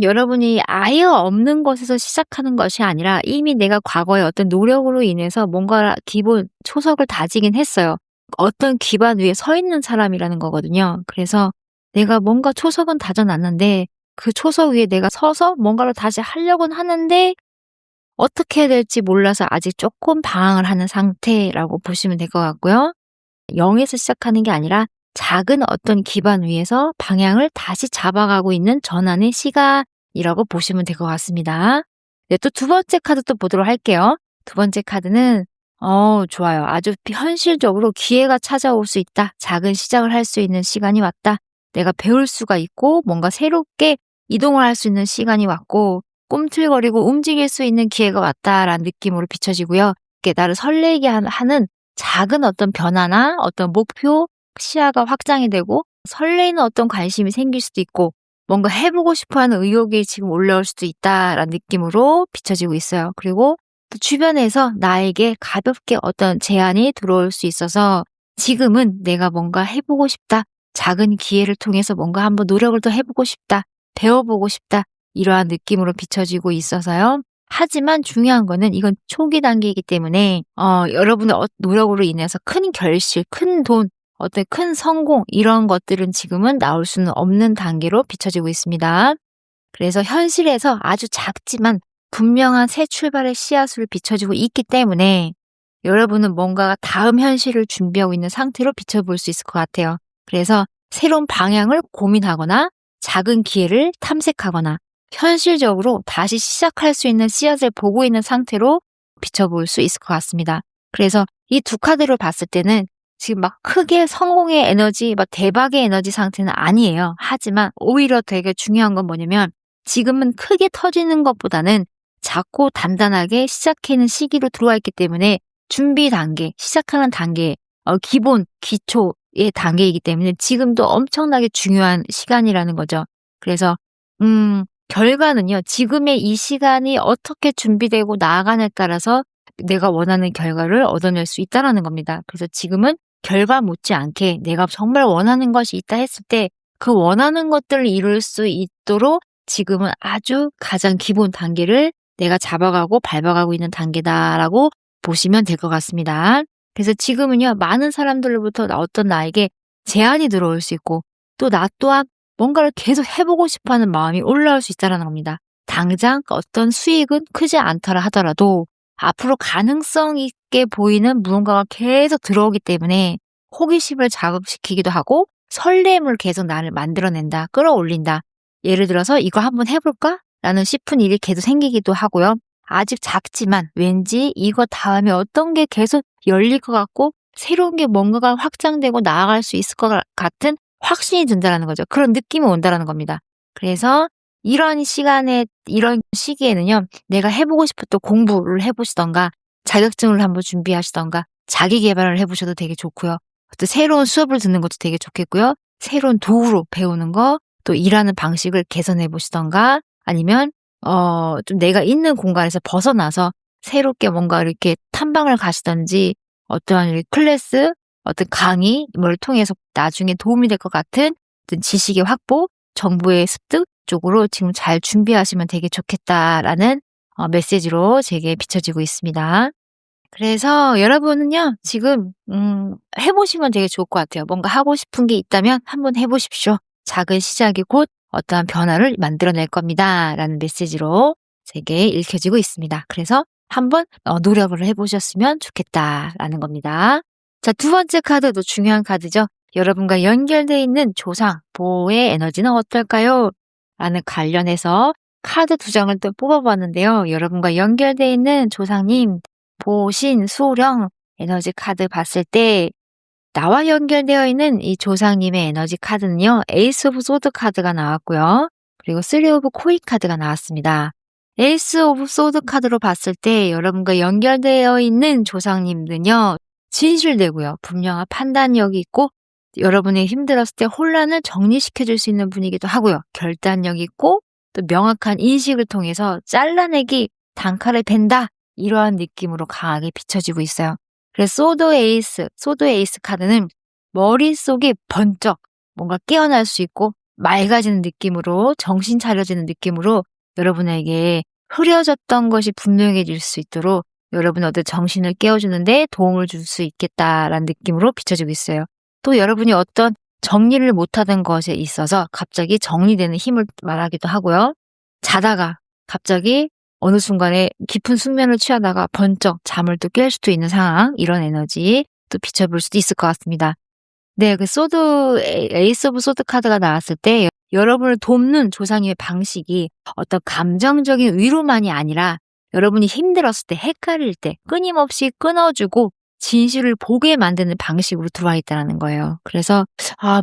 여러분이 아예 없는 것에서 시작하는 것이 아니라 이미 내가 과거에 어떤 노력으로 인해서 뭔가 기본 초석을 다지긴 했어요. 어떤 기반 위에 서 있는 사람이라는 거거든요. 그래서 내가 뭔가 초석은 다져 놨는데 그 초석 위에 내가 서서 뭔가를 다시 하려고는 하는데 어떻게 해야 될지 몰라서 아직 조금 방황을 하는 상태라고 보시면 될 것 같고요. 0 에서 시작하는 게 아니라 작은 어떤 기반 위에서 방향을 다시 잡아가고 있는 전환의 시간이라고 보시면 될 것 같습니다. 네, 또 두 번째 카드 또 보도록 할게요. 두 번째 카드는 좋아요. 아주 현실적으로 기회가 찾아올 수 있다. 작은 시작을 할 수 있는 시간이 왔다. 내가 배울 수가 있고 뭔가 새롭게 이동을 할 수 있는 시간이 왔고 꿈틀거리고 움직일 수 있는 기회가 왔다라는 느낌으로 비춰지고요. 이게 나를 설레게 하는 작은 어떤 변화나 어떤 목표, 시야가 확장이 되고 설레이는 어떤 관심이 생길 수도 있고 뭔가 해보고 싶어하는 의욕이 지금 올라올 수도 있다라는 느낌으로 비춰지고 있어요. 그리고 또 주변에서 나에게 가볍게 어떤 제안이 들어올 수 있어서 지금은 내가 뭔가 해보고 싶다. 작은 기회를 통해서 뭔가 한번 노력을 더 해보고 싶다. 배워보고 싶다. 이러한 느낌으로 비춰지고 있어서요. 하지만 중요한 거는 이건 초기 단계이기 때문에 여러분의 노력으로 인해서 큰 결실, 큰 돈, 어떤 큰 성공 이런 것들은 지금은 나올 수는 없는 단계로 비춰지고 있습니다. 그래서 현실에서 아주 작지만 분명한 새 출발의 씨앗으로 비춰지고 있기 때문에 여러분은 뭔가 다음 현실을 준비하고 있는 상태로 비춰볼 수 있을 것 같아요. 그래서 새로운 방향을 고민하거나 작은 기회를 탐색하거나 현실적으로 다시 시작할 수 있는 씨앗을 보고 있는 상태로 비춰볼 수 있을 것 같습니다. 그래서 이 두 카드를 봤을 때는 지금 막 크게 성공의 에너지, 막 대박의 에너지 상태는 아니에요. 하지만 오히려 되게 중요한 건 뭐냐면 지금은 크게 터지는 것보다는 작고 단단하게 시작하는 시기로 들어와 있기 때문에 준비 단계, 시작하는 단계, 기본, 기초의 단계이기 때문에 지금도 엄청나게 중요한 시간이라는 거죠. 그래서 결과는요. 지금의 이 시간이 어떻게 준비되고 나아가냐에 따라서 내가 원하는 결과를 얻어낼 수 있다라는 겁니다. 그래서 지금은 결과 못지않게 내가 정말 원하는 것이 있다 했을 때 그 원하는 것들을 이룰 수 있도록 지금은 아주 가장 기본 단계를 내가 잡아가고 밟아가고 있는 단계다라고 보시면 될 것 같습니다. 그래서 지금은요. 많은 사람들로부터 어떤 나에게 제안이 들어올 수 있고 또 나 또한 뭔가를 계속 해보고 싶어하는 마음이 올라올 수 있다는 겁니다. 당장 어떤 수익은 크지 않더라 하더라도 앞으로 가능성 있게 보이는 무언가가 계속 들어오기 때문에 호기심을 자극시키기도 하고 설렘을 계속 나를 만들어낸다, 끌어올린다. 예를 들어서 이거 한번 해볼까? 라는 싶은 일이 계속 생기기도 하고요. 아직 작지만 왠지 이거 다음에 어떤 게 계속 열릴 것 같고 새로운 게 뭔가가 확장되고 나아갈 수 있을 것 같은 확신이 든다는 거죠. 그런 느낌이 온다는 겁니다. 그래서 이런 시간에 이런 시기에는요. 내가 해보고 싶었던 공부를 해보시던가 자격증을 한번 준비하시던가 자기 개발을 해보셔도 되게 좋고요. 또 새로운 수업을 듣는 것도 되게 좋겠고요. 새로운 도구로 배우는 거, 또 일하는 방식을 개선해 보시던가 아니면 좀 내가 있는 공간에서 벗어나서 새롭게 뭔가 이렇게 탐방을 가시든지 어떠한 클래스, 어떤 강의 뭘 통해서 나중에 도움이 될 것 같은 어떤 지식의 확보, 정보의 습득 쪽으로 지금 잘 준비하시면 되게 좋겠다라는 메시지로 제게 비춰지고 있습니다. 그래서 여러분은요, 지금, 해보시면 되게 좋을 것 같아요. 뭔가 하고 싶은 게 있다면 한번 해보십시오. 작은 시작이 곧 어떠한 변화를 만들어낼 겁니다. 라는 메시지로 제게 읽혀지고 있습니다. 그래서 한번 노력을 해보셨으면 좋겠다라는 겁니다. 자, 두 번째 카드도 중요한 카드죠. 여러분과 연결되어 있는 조상, 보호의 에너지는 어떨까요? 라는 관련해서 카드 두 장을 또 뽑아봤는데요. 여러분과 연결되어 있는 조상님, 보신, 수령, 에너지 카드 봤을 때 나와 연결되어 있는 이 조상님의 에너지 카드는요. 에이스 오브 소드 카드가 나왔고요. 그리고 3 오브 코인 카드가 나왔습니다. 에이스 오브 소드 카드로 봤을 때 여러분과 연결되어 있는 조상님들은요. 진실되고요. 분명한 판단력이 있고 여러분이 힘들었을 때 혼란을 정리시켜 줄 수 있는 분이기도 하고요. 결단력이 있고 또 명확한 인식을 통해서 잘라내기 단칼에 벤다 이러한 느낌으로 강하게 비춰지고 있어요. 그래서 소드 에이스 카드는 머릿속이 번쩍 뭔가 깨어날 수 있고 맑아지는 느낌으로 정신 차려지는 느낌으로 여러분에게 흐려졌던 것이 분명해질 수 있도록 여러분의 어떤 정신을 깨워주는데 도움을 줄 수 있겠다라는 느낌으로 비춰지고 있어요. 또 여러분이 어떤 정리를 못하던 것에 있어서 갑자기 정리되는 힘을 말하기도 하고요. 자다가 갑자기 어느 순간에 깊은 숙면을 취하다가 번쩍 잠을 또 깰 수도 있는 상황, 이런 에너지 또 비춰볼 수도 있을 것 같습니다. 네, 그 에이스 오브 소드 카드가 나왔을 때 여러분을 돕는 조상님의 방식이 어떤 감정적인 위로만이 아니라 여러분이 힘들었을 때, 헷갈릴 때 끊임없이 끊어주고 진실을 보게 만드는 방식으로 들어와 있다는 거예요. 그래서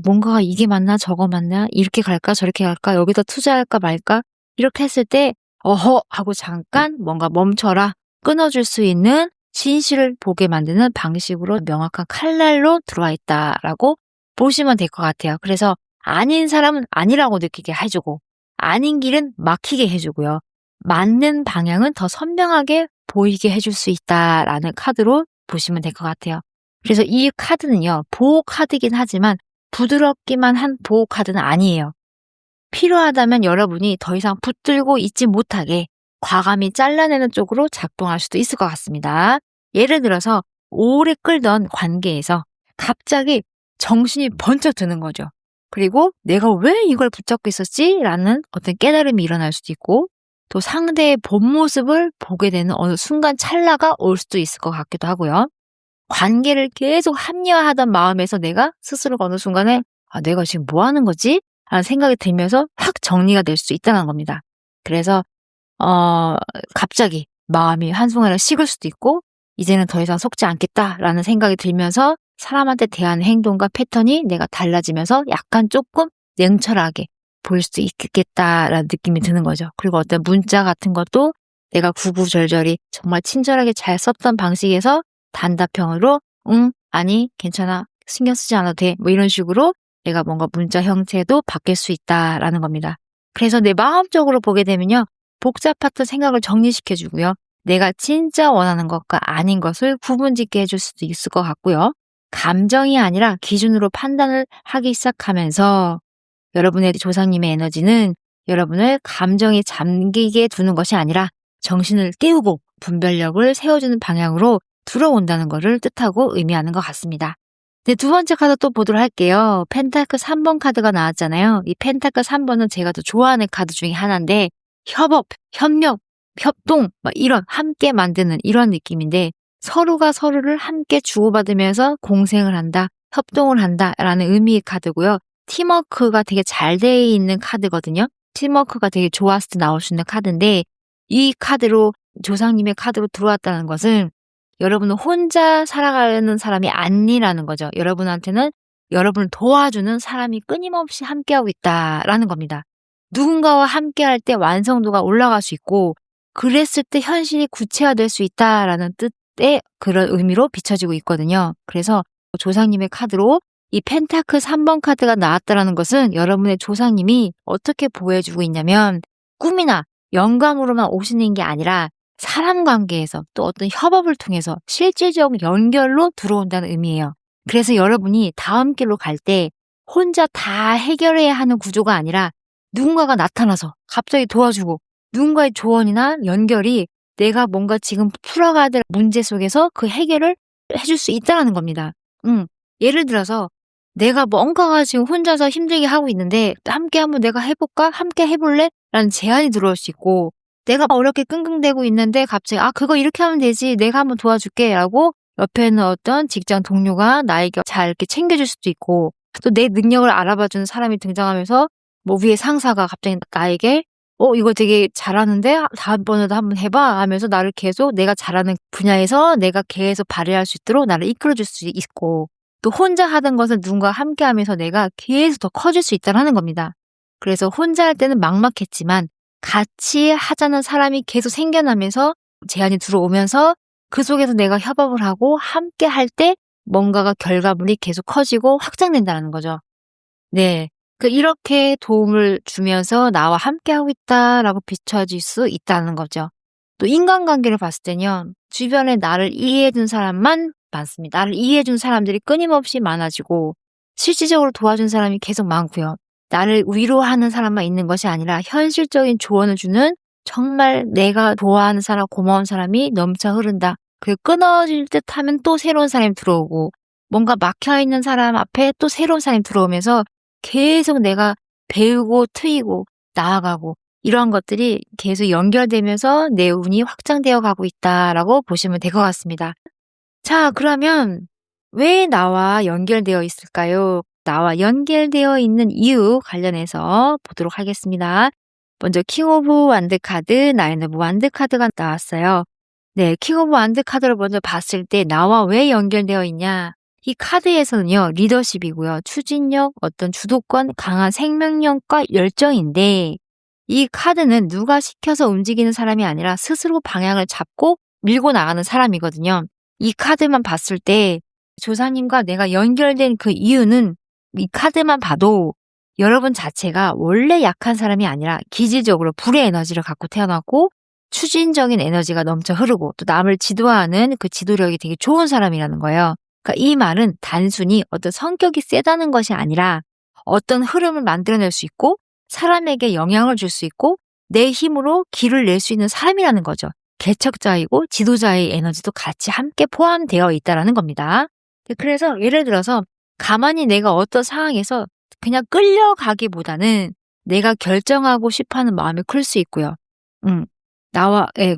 뭔가가 이게 맞나 저거 맞나 이렇게 갈까 저렇게 갈까 여기다 투자할까 말까 이렇게 했을 때 어허 하고 잠깐 뭔가 멈춰라 끊어줄 수 있는 진실을 보게 만드는 방식으로 명확한 칼날로 들어와 있다라고 보시면 될 것 같아요. 그래서 아닌 사람은 아니라고 느끼게 해주고 아닌 길은 막히게 해주고요. 맞는 방향은 더 선명하게 보이게 해줄 수 있다라는 카드로 보시면 될 것 같아요. 그래서 이 카드는요. 보호 카드이긴 하지만 부드럽기만 한 보호 카드는 아니에요. 필요하다면 여러분이 더 이상 붙들고 있지 못하게 과감히 잘라내는 쪽으로 작동할 수도 있을 것 같습니다. 예를 들어서 오래 끌던 관계에서 갑자기 정신이 번쩍 드는 거죠. 그리고 내가 왜 이걸 붙잡고 있었지? 라는 어떤 깨달음이 일어날 수도 있고 또 상대의 본 모습을 보게 되는 어느 순간 찰나가 올 수도 있을 것 같기도 하고요. 관계를 계속 합리화하던 마음에서 내가 스스로가 어느 순간에 내가 지금 뭐 하는 거지? 라는 생각이 들면서 확 정리가 될 수 있다는 겁니다. 그래서 갑자기 마음이 한순간에 식을 수도 있고 이제는 더 이상 속지 않겠다라는 생각이 들면서 사람한테 대하는 행동과 패턴이 내가 달라지면서 약간 조금 냉철하게 보일 수도 있겠다라는 느낌이 드는 거죠. 그리고 어떤 문자 같은 것도 내가 구구절절히 정말 친절하게 잘 썼던 방식에서 단답형으로 응, 아니, 괜찮아, 신경 쓰지 않아도 돼 뭐 이런 식으로 내가 뭔가 문자 형태도 바뀔 수 있다라는 겁니다. 그래서 내 마음적으로 보게 되면요. 복잡했던 생각을 정리시켜주고요. 내가 진짜 원하는 것과 아닌 것을 구분짓게 해줄 수도 있을 것 같고요. 감정이 아니라 기준으로 판단을 하기 시작하면서 여러분의 조상님의 에너지는 여러분을 감정에 잠기게 두는 것이 아니라 정신을 깨우고 분별력을 세워주는 방향으로 들어온다는 것을 뜻하고 의미하는 것 같습니다. 네, 두 번째 카드 또 보도록 할게요. 펜타클 3번 카드가 나왔잖아요. 이 펜타클 3번은 제가 더 좋아하는 카드 중에 하나인데 협업, 협력, 협동 이런 함께 만드는 이런 느낌인데 서로가 서로를 함께 주고받으면서 공생을 한다, 협동을 한다라는 의미의 카드고요. 팀워크가 되게 잘 돼 있는 카드거든요. 팀워크가 되게 좋았을 때 나올 수 있는 카드인데 이 카드로 조상님의 카드로 들어왔다는 것은 여러분은 혼자 살아가는 사람이 아니라는 거죠. 여러분한테는 여러분을 도와주는 사람이 끊임없이 함께하고 있다라는 겁니다. 누군가와 함께할 때 완성도가 올라갈 수 있고 그랬을 때 현실이 구체화될 수 있다라는 뜻의 그런 의미로 비춰지고 있거든요. 그래서 조상님의 카드로 이 펜타클 3번 카드가 나왔다는 것은 여러분의 조상님이 어떻게 보여주고 있냐면 꿈이나 영감으로만 오시는 게 아니라 사람 관계에서 또 어떤 협업을 통해서 실질적 연결로 들어온다는 의미예요. 그래서 여러분이 다음 길로 갈 때 혼자 다 해결해야 하는 구조가 아니라 누군가가 나타나서 갑자기 도와주고 누군가의 조언이나 연결이 내가 뭔가 지금 풀어가야 될 문제 속에서 그 해결을 해줄 수 있다는 겁니다. 예를 들어서 내가 뭔가가 지금 혼자서 힘들게 하고 있는데 함께 한번 내가 해볼까? 함께 해볼래? 라는 제안이 들어올 수 있고 내가 어렵게 끙끙대고 있는데 갑자기 그거 이렇게 하면 되지 내가 한번 도와줄게 라고 옆에 있는 어떤 직장 동료가 나에게 잘 이렇게 챙겨줄 수도 있고 또 내 능력을 알아봐주는 사람이 등장하면서 뭐 위에 상사가 갑자기 나에게 이거 되게 잘하는데 다음번에도 한번 해봐 하면서 나를 계속 내가 잘하는 분야에서 내가 계속 발휘할 수 있도록 나를 이끌어줄 수 있고 또 혼자 하던 것을 누군가와 함께 하면서 내가 계속 더 커질 수 있다는 겁니다. 그래서 혼자 할 때는 막막했지만 같이 하자는 사람이 계속 생겨나면서 제안이 들어오면서 그 속에서 내가 협업을 하고 함께 할 때 뭔가가 결과물이 계속 커지고 확장된다는 거죠. 네. 이렇게 도움을 주면서 나와 함께하고 있다라고 비춰질 수 있다는 거죠. 또 인간관계를 봤을 때는요. 주변에 나를 이해해 준 사람만 많습니다. 나를 이해해 준 사람들이 끊임없이 많아지고 실질적으로 도와준 사람이 계속 많고요. 나를 위로하는 사람만 있는 것이 아니라 현실적인 조언을 주는 정말 내가 좋아하는 사람, 고마운 사람이 넘쳐 흐른다. 끊어질 듯 하면 또 새로운 사람이 들어오고 뭔가 막혀 있는 사람 앞에 또 새로운 사람이 들어오면서 계속 내가 배우고 트이고 나아가고 이러한 것들이 계속 연결되면서 내 운이 확장되어 가고 있다라고 보시면 될 것 같습니다. 자, 그러면 왜 나와 연결되어 있을까요? 나와 연결되어 있는 이유 관련해서 보도록 하겠습니다. 먼저 킹 오브 완드 카드, 나인 오브 완드 카드가 나왔어요. 네, 킹 오브 완드 카드를 먼저 봤을 때 나와 왜 연결되어 있냐? 이 카드에서는요, 리더십이고요, 추진력, 어떤 주도권, 강한 생명력과 열정인데 이 카드는 누가 시켜서 움직이는 사람이 아니라 스스로 방향을 잡고 밀고 나가는 사람이거든요. 이 카드만 봤을 때 조상님과 내가 연결된 그 이유는 이 카드만 봐도 여러분 자체가 원래 약한 사람이 아니라 기질적으로 불의 에너지를 갖고 태어났고 추진적인 에너지가 넘쳐 흐르고 또 남을 지도하는 그 지도력이 되게 좋은 사람이라는 거예요. 그러니까 이 말은 단순히 어떤 성격이 세다는 것이 아니라 어떤 흐름을 만들어낼 수 있고 사람에게 영향을 줄 수 있고 내 힘으로 길을 낼 수 있는 사람이라는 거죠. 개척자이고 지도자의 에너지도 같이 함께 포함되어 있다는 겁니다. 그래서 예를 들어서 가만히 내가 어떤 상황에서 그냥 끌려가기보다는 내가 결정하고 싶어하는 마음이 클 수 있고요.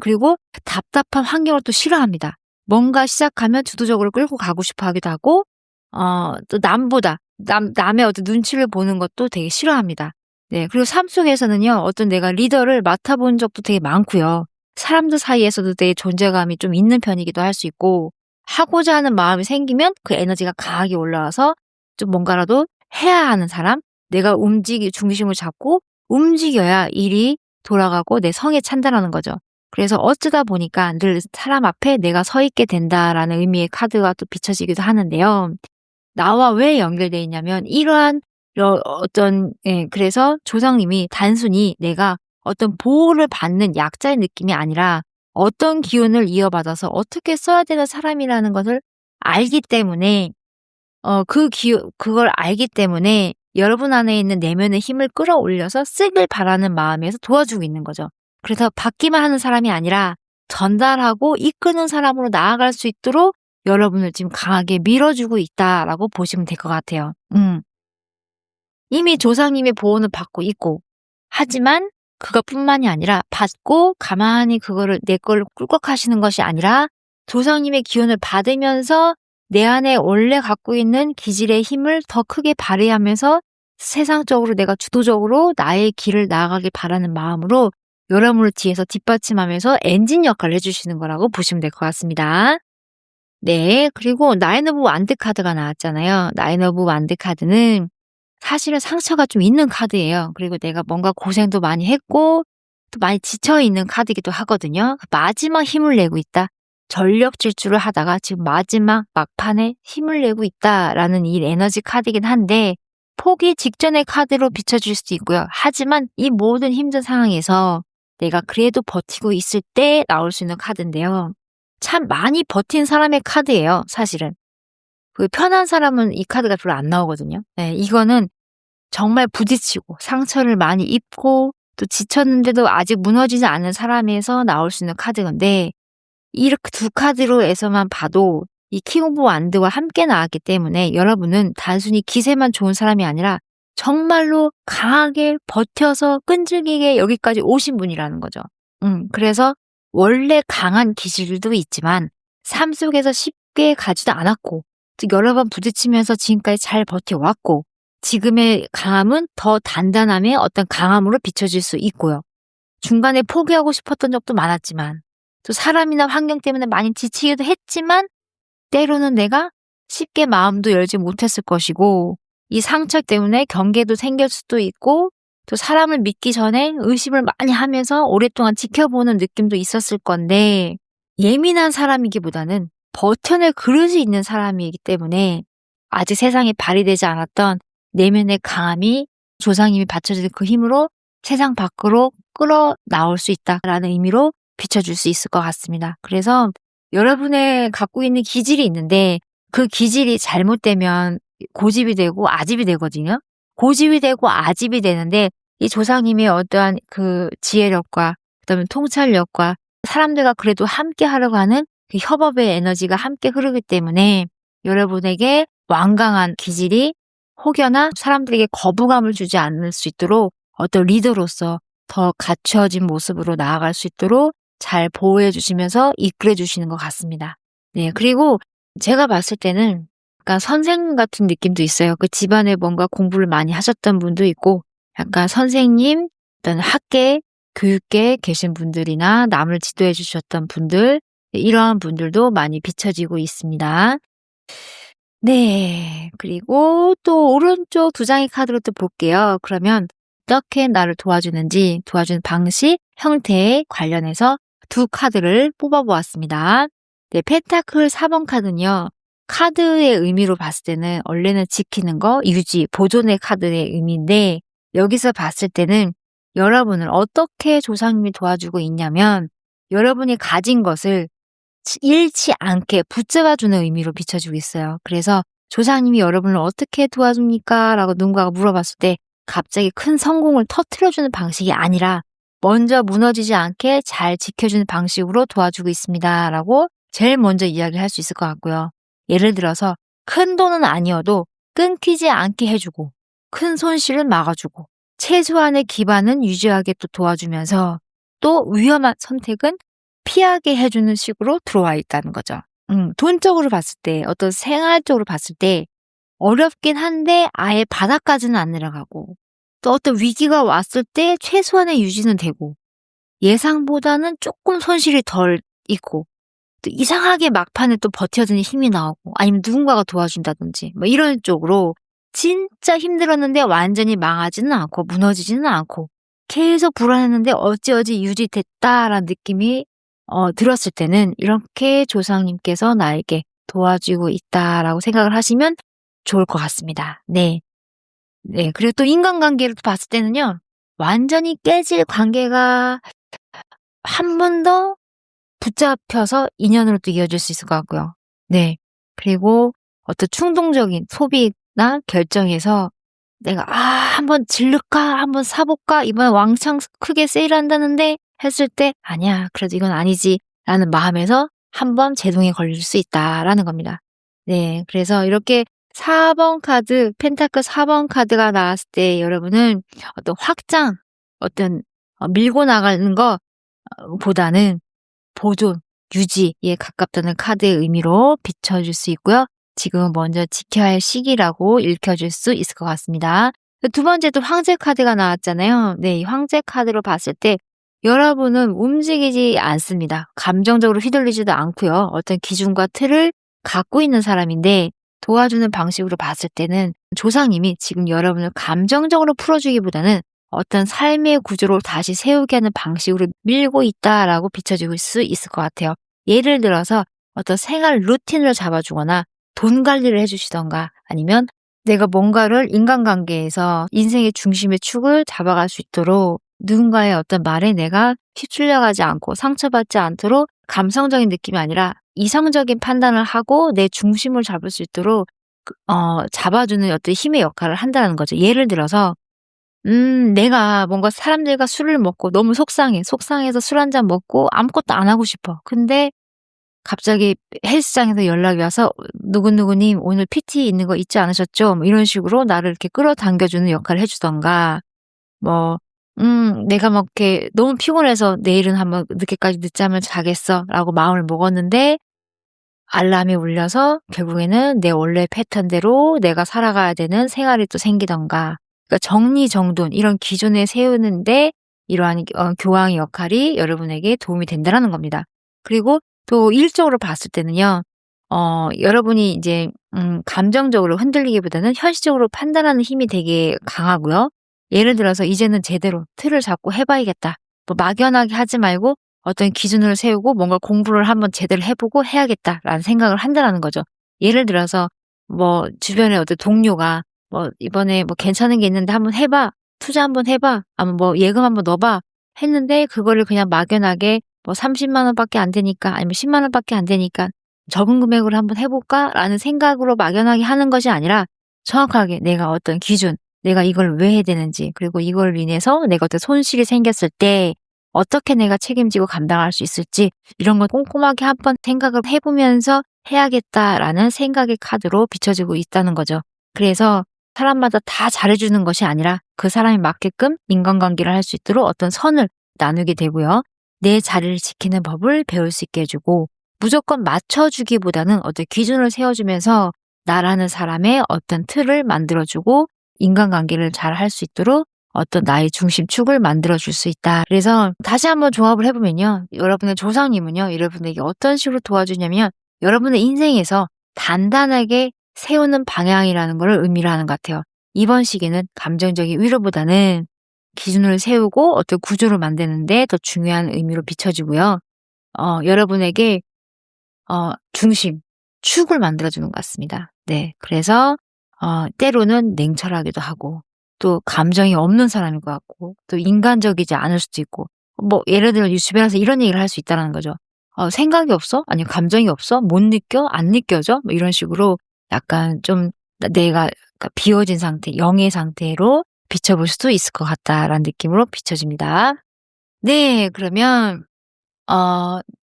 그리고 답답한 환경을 또 싫어합니다. 뭔가 시작하면 주도적으로 끌고 가고 싶어 하기도 하고, 또 남의 어떤 눈치를 보는 것도 되게 싫어합니다. 네. 그리고 삶 속에서는요, 어떤 내가 리더를 맡아본 적도 되게 많고요. 사람들 사이에서도 되게 존재감이 좀 있는 편이기도 할 수 있고, 하고자 하는 마음이 생기면 그 에너지가 강하게 올라와서 좀 뭔가라도 해야 하는 사람, 내가 중심을 잡고 움직여야 일이 돌아가고 내 성에 찬다라는 거죠. 그래서 어쩌다 보니까 늘 사람 앞에 내가 서 있게 된다라는 의미의 카드가 또 비춰지기도 하는데요. 나와 왜 연결되어 있냐면 이러한 그래서 조상님이 단순히 내가 어떤 보호를 받는 약자의 느낌이 아니라 어떤 기운을 이어받아서 어떻게 써야 되는 사람이라는 것을 알기 때문에 그걸 알기 때문에 여러분 안에 있는 내면의 힘을 끌어올려서 쓰길 바라는 마음에서 도와주고 있는 거죠. 그래서 받기만 하는 사람이 아니라 전달하고 이끄는 사람으로 나아갈 수 있도록 여러분을 지금 강하게 밀어주고 있다라고 보시면 될 것 같아요. 이미 조상님의 보호는 받고 있고 하지만 그것뿐만이 아니라 받고 가만히 그거를 내 걸로 꿀꺽하시는 것이 아니라 조상님의 기운을 받으면서 내 안에 원래 갖고 있는 기질의 힘을 더 크게 발휘하면서 세상적으로 내가 주도적으로 나의 길을 나아가길 바라는 마음으로 여러분을 뒤에서 뒷받침하면서 엔진 역할을 해주시는 거라고 보시면 될 것 같습니다. 네, 그리고 나인 오브 완드 카드가 나왔잖아요. 나인 오브 완드 카드는 사실은 상처가 좀 있는 카드예요. 그리고 내가 뭔가 고생도 많이 했고 또 많이 지쳐있는 카드이기도 하거든요. 마지막 힘을 내고 있다. 전력 질주를 하다가 지금 마지막 막판에 힘을 내고 있다라는 이 에너지 카드이긴 한데 포기 직전의 카드로 비춰질 수도 있고요. 하지만 이 모든 힘든 상황에서 내가 그래도 버티고 있을 때 나올 수 있는 카드인데요. 참 많이 버틴 사람의 카드예요, 사실은. 편한 사람은 이 카드가 별로 안 나오거든요. 네, 이거는 정말 부딪히고 상처를 많이 입고 또 지쳤는데도 아직 무너지지 않은 사람에서 나올 수 있는 카드인데 이렇게 두 카드로에서만 봐도 이 킹 오브 완드와 함께 나왔기 때문에 여러분은 단순히 기세만 좋은 사람이 아니라 정말로 강하게 버텨서 끈질기게 여기까지 오신 분이라는 거죠. 그래서 원래 강한 기질도 있지만 삶 속에서 쉽게 가지도 않았고 여러 번 부딪히면서 지금까지 잘 버텨왔고 지금의 강함은 더 단단함의 어떤 강함으로 비춰질 수 있고요. 중간에 포기하고 싶었던 적도 많았지만 또 사람이나 환경 때문에 많이 지치기도 했지만 때로는 내가 쉽게 마음도 열지 못했을 것이고 이 상처 때문에 경계도 생길 수도 있고 또 사람을 믿기 전에 의심을 많이 하면서 오랫동안 지켜보는 느낌도 있었을 건데 예민한 사람이기보다는 버텨낼 그릇이 있는 사람이기 때문에 아직 세상에 발휘되지 않았던 내면의 강함이 조상님이 받쳐주는 그 힘으로 세상 밖으로 끌어 나올 수 있다라는 의미로 비춰줄 수 있을 것 같습니다. 그래서 여러분의 갖고 있는 기질이 있는데 그 기질이 잘못되면 고집이 되고 아집이 되거든요. 고집이 되고 아집이 되는데 이 조상님의 어떠한 그 지혜력과 그다음에 통찰력과 사람들과 그래도 함께 하려고 하는 그 협업의 에너지가 함께 흐르기 때문에 여러분에게 완강한 기질이 혹여나 사람들에게 거부감을 주지 않을 수 있도록 어떤 리더로서 더 갖춰진 모습으로 나아갈 수 있도록 잘 보호해 주시면서 이끌어 주시는 것 같습니다. 네, 그리고 제가 봤을 때는 약간 선생님 같은 느낌도 있어요. 그 집안에 뭔가 공부를 많이 하셨던 분도 있고 약간 선생님, 어떤 학계, 교육계에 계신 분들이나 남을 지도해 주셨던 분들 이러한 분들도 많이 비춰지고 있습니다. 네. 그리고 또 오른쪽 2장의 카드로 또 볼게요. 그러면 어떻게 나를 도와주는지 도와주는 방식, 형태에 관련해서 2 카드를 뽑아 보았습니다. 네, 펜타클 4번 카드는요. 카드의 의미로 봤을 때는 원래는 지키는 거, 유지, 보존의 카드의 의미인데 여기서 봤을 때는 여러분을 어떻게 조상님이 도와주고 있냐면 여러분이 가진 것을 잃지 않게 붙잡아주는 의미로 비춰지고 있어요. 그래서 조상님이 여러분을 어떻게 도와줍니까? 라고 누군가가 물어봤을 때 갑자기 큰 성공을 터트려주는 방식이 아니라 먼저 무너지지 않게 잘 지켜주는 방식으로 도와주고 있습니다. 라고 제일 먼저 이야기를 할 수 있을 것 같고요. 예를 들어서 큰 돈은 아니어도 끊기지 않게 해주고 큰 손실은 막아주고 최소한의 기반은 유지하게 또 도와주면서 또 위험한 선택은 피하게 해주는 식으로 들어와 있다는 거죠. 돈적으로 봤을 때 어떤 생활적으로 봤을 때 어렵긴 한데 아예 바닥까지는 안 내려가고 또 어떤 위기가 왔을 때 최소한의 유지는 되고 예상보다는 조금 손실이 덜 있고 또 이상하게 막판에 또 버텨주는 힘이 나오고 아니면 누군가가 도와준다든지 뭐 이런 쪽으로 진짜 힘들었는데 완전히 망하지는 않고 무너지지는 않고 계속 불안했는데 어찌어찌 유지됐다라는 느낌이 들었을 때는 이렇게 조상님께서 나에게 도와주고 있다라고 생각을 하시면 좋을 것 같습니다. 네. 네. 그리고 또 인간관계를 봤을 때는요. 완전히 깨질 관계가 한 번 더 붙잡혀서 인연으로 또 이어질 수 있을 것 같고요. 네. 그리고 어떤 충동적인 소비나 결정에서 내가 한번 질를까? 한번 사볼까? 이번에 왕창 크게 세일한다는데 했을 때 아니야. 그래도 이건 아니지. 라는 마음에서 한번 제동에 걸릴 수 있다라는 겁니다. 네. 그래서 이렇게 4번 카드, 펜타클 4번 카드가 나왔을 때 여러분은 어떤 확장, 어떤 밀고 나가는 거 보다는 보존, 유지에 가깝다는 카드의 의미로 비춰줄 수 있고요. 지금은 먼저 지켜야 할 시기라고 읽혀줄 수 있을 것 같습니다. 2번째도 황제 카드가 나왔잖아요. 네, 이 황제 카드로 봤을 때 여러분은 움직이지 않습니다. 감정적으로 휘둘리지도 않고요. 어떤 기준과 틀을 갖고 있는 사람인데 도와주는 방식으로 봤을 때는 조상님이 지금 여러분을 감정적으로 풀어주기보다는 어떤 삶의 구조로 다시 세우게 하는 방식으로 밀고 있다라고 비춰질 수 있을 것 같아요. 예를 들어서 어떤 생활 루틴을 잡아주거나 돈 관리를 해주시던가 아니면 내가 뭔가를 인간관계에서 인생의 중심의 축을 잡아갈 수 있도록 누군가의 어떤 말에 내가 휩쓸려가지 않고 상처받지 않도록 감성적인 느낌이 아니라 이성적인 판단을 하고 내 중심을 잡을 수 있도록 잡아주는 어떤 힘의 역할을 한다는 거죠. 예를 들어서 내가 뭔가 사람들과 술을 먹고 너무 속상해. 속상해서 술 한 잔 먹고 아무것도 안 하고 싶어. 근데 갑자기 헬스장에서 연락이 와서 누구누구님 오늘 PT 있는 거 잊지 않으셨죠? 뭐 이런 식으로 나를 이렇게 끌어당겨주는 역할을 해주던가 뭐 내가 막 이렇게 너무 피곤해서 내일은 한번 늦게까지 늦잠을 자겠어 라고 마음을 먹었는데 알람이 울려서 결국에는 내 원래 패턴대로 내가 살아가야 되는 생활이 또 생기던가 그러니까 정리정돈 이런 기준에 세우는데 이러한 교황의 역할이 여러분에게 도움이 된다는 겁니다. 그리고 또 일적으로 봤을 때는요. 여러분이 이제 감정적으로 흔들리기보다는 현실적으로 판단하는 힘이 되게 강하고요. 예를 들어서 '이제는 제대로 틀을 잡고 해 봐야겠다.' 뭐 막연하게 하지 말고 어떤 기준을 세우고 뭔가 '공부를 한번 제대로 해 보고 해야겠다.'라는 생각을 한다라는 거죠. 예를 들어서 뭐 주변에 어떤 동료가 뭐 "이번에 뭐 괜찮은 게 있는데 한번 해 봐. 투자 한번 해 봐. 아니면 뭐 예금 한번 넣어 봐." 했는데 그거를 그냥 막연하게 뭐 30만 원밖에 안 되니까 아니면 10만 원밖에 안 되니까 '적은 금액으로 한번 해 볼까?'라는 생각으로 막연하게 하는 것이 아니라 정확하게 내가 어떤 기준, 내가 이걸 왜 해야 되는지, 그리고 이걸 인해서 내가 어떤 손실이 생겼을 때 어떻게 내가 책임지고 감당할 수 있을지, 이런 걸 꼼꼼하게 한번 생각을 해 보면서 '해야겠다.'라는 생각의 카드로 비춰지고 있다는 거죠. 그래서 사람마다 다 잘해 주는 것이 아니라 그 사람에 맞게끔 인간관계를 할 수 있도록 어떤 선을 나누게 되고요. 내 자리를 지키는 법을 배울 수 있게 해 주고, 무조건 맞춰 주기보다는 어떤 기준을 세워 주면서 나라는 사람의 어떤 틀을 만들어 주고 인간관계를 잘 할 수 있도록 어떤 나의 중심축을 만들어 줄 수 있다. 그래서 다시 한번 종합을 해 보면요. 여러분의 조상님은요, 여러분에게 어떤 식으로 도와주냐면 여러분의 인생에서 단단하게 세우는 방향이라는 걸 의미를 하는 것 같아요. 이번 시기는 감정적인 위로보다는 기준을 세우고 어떤 구조를 만드는 데 더 중요한 의미로 비춰지고요. 여러분에게 중심, 축을 만들어 주는 것 같습니다. 네. 그래서 때로는 냉철하기도 하고, 또 감정이 없는 사람인 것 같고, 또 인간적이지 않을 수도 있고, 뭐 예를 들어 이 주변에서 이런 얘기를 할 수 있다라는 거죠. "생각이 없어? 아니면 감정이 없어? 못 느껴? 안 느껴져?" 뭐 이런 식으로 약간 좀 내가 그러니까 비워진 상태, 영의 상태로 비춰볼 수도 있을 것 같다라는 느낌으로 비춰집니다. 네. 그러면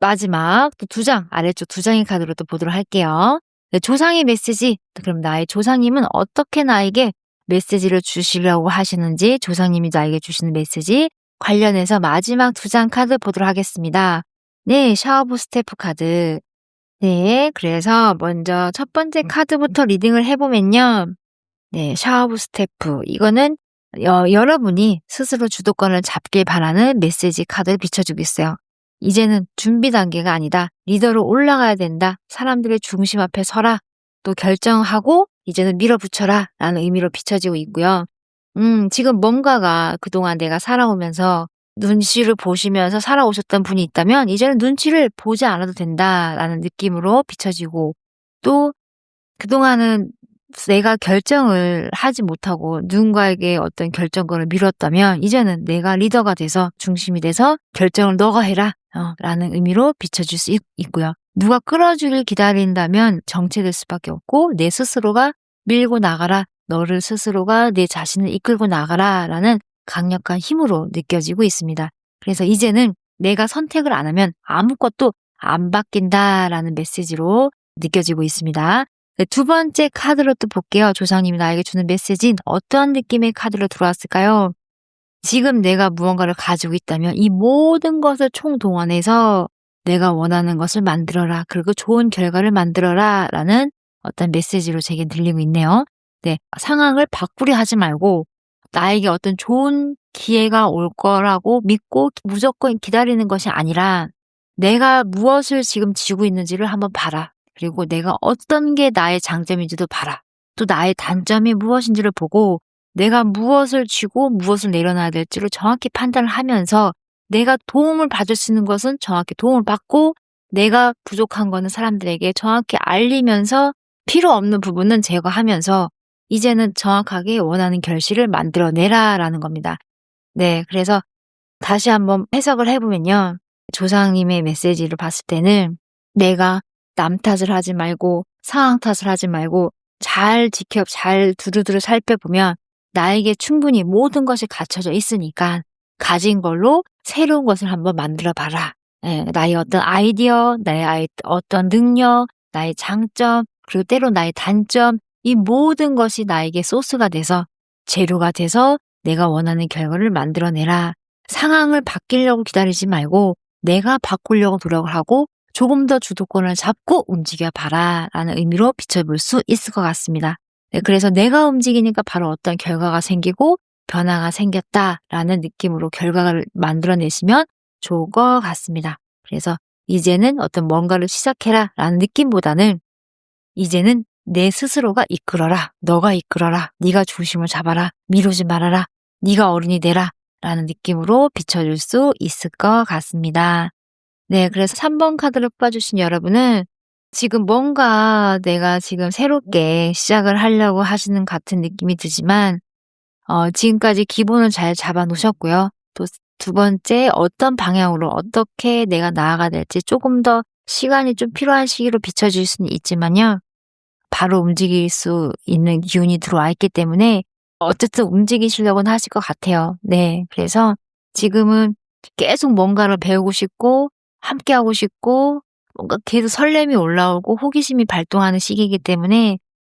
마지막 또 두 장, 아래쪽 두 장의 카드로 또 보도록 할게요. 네, 조상의 메시지. 그럼 나의 조상님은 어떻게 나에게 메시지를 주시려고 하시는지, 조상님이 나에게 주시는 메시지 관련해서 마지막 두 장 카드 보도록 하겠습니다. 네, 샤워 오브 스테프 카드. 네, 그래서 먼저 첫 번째 카드부터 리딩을 해 보면요. 네, 샤워 오브 스테프. 이거는 여러분이 스스로 주도권을 잡길 바라는 메시지 카드를 비춰주고 있어요. 이제는 준비 단계가 아니다. 리더로 올라가야 된다. 사람들의 중심 앞에 서라. 또 결정하고 이제는 밀어붙여라. 라는 의미로 비춰지고 있고요. 지금 뭔가가 그동안 내가 살아오면서 눈치를 보시면서 살아오셨던 분이 있다면 이제는 눈치를 보지 않아도 된다라는 느낌으로 비춰지고, 또 그동안은 내가 결정을 하지 못하고 누군가에게 어떤 결정권을 미뤘다면 이제는 내가 리더가 돼서 중심이 돼서 결정을 너가 해라 라는 의미로 비춰줄 수 있고요. 누가 끌어주길 기다린다면 정체될 수밖에 없고 내 스스로가 밀고 나가라, 너를 스스로가 내 자신을 이끌고 나가라 라는 강력한 힘으로 느껴지고 있습니다. 그래서 이제는 내가 선택을 안 하면 아무것도 안 바뀐다라는 메시지로 느껴지고 있습니다. 네, 두 번째 카드로 또 볼게요. 조상님이 나에게 주는 메시지는 어떤 느낌의 카드로 들어왔을까요? 지금 내가 무언가를 가지고 있다면 이 모든 것을 총동원해서 내가 원하는 것을 만들어라. 그리고 좋은 결과를 만들어라. 라는 어떤 메시지로 제게 들리고 있네요. 네, 상황을 바꾸려 하지 말고 나에게 어떤 좋은 기회가 올 거라고 믿고 무조건 기다리는 것이 아니라 내가 무엇을 지금 쥐고 있는지를 한번 봐라. 그리고 내가 어떤 게 나의 장점인지도 봐라. 또 나의 단점이 무엇인지를 보고 내가 무엇을 쥐고 무엇을 내려놔야 될지를 정확히 판단을 하면서 내가 도움을 받을 수 있는 것은 정확히 도움을 받고 내가 부족한 거는 사람들에게 정확히 알리면서 필요 없는 부분은 제거하면서 이제는 정확하게 원하는 결실을 만들어내라라는 겁니다. 네, 그래서 다시 한번 해석을 해보면요. 조상님의 메시지를 봤을 때는 내가 남 탓을 하지 말고 상황 탓을 하지 말고 잘 두루두루 살펴보면 나에게 충분히 모든 것이 갖춰져 있으니까 가진 걸로 새로운 것을 한번 만들어 봐라. 예, 나의 어떤 아이디어, 나의 어떤 능력, 나의 장점, 그리고 때로 나의 단점, 이 모든 것이 나에게 소스가 돼서 재료가 돼서 내가 원하는 결과를 만들어내라. 상황을 바뀌려고 기다리지 말고 내가 바꾸려고 노력을 하고 조금 더 주도권을 잡고 움직여 봐라 라는 의미로 비춰볼 수 있을 것 같습니다. 네, 그래서 내가 움직이니까 바로 어떤 결과가 생기고 변화가 생겼다라는 느낌으로 결과를 만들어내시면 좋을 것 같습니다. 그래서 이제는 어떤 뭔가를 시작해라 라는 느낌보다는 이제는 내 스스로가 이끌어라. 너가 이끌어라. 네가 중심을 잡아라. 미루지 말아라. 네가 어른이 되라. 라는 느낌으로 비춰줄 수 있을 것 같습니다. 네, 그래서 3번 카드를 뽑아주신 여러분은 지금 뭔가 내가 지금 새롭게 시작을 하려고 하시는 같은 느낌이 드지만 지금까지 기본을 잘 잡아 놓으셨고요. 또 두 번째 어떤 방향으로 어떻게 내가 나아가야 될지 조금 더 시간이 좀 필요한 시기로 비춰질 수는 있지만요. 바로 움직일 수 있는 기운이 들어와 있기 때문에 어쨌든 움직이시려고는 하실 것 같아요. 네. 그래서 지금은 계속 뭔가를 배우고 싶고 함께하고 싶고 뭔가 계속 설렘이 올라오고 호기심이 발동하는 시기이기 때문에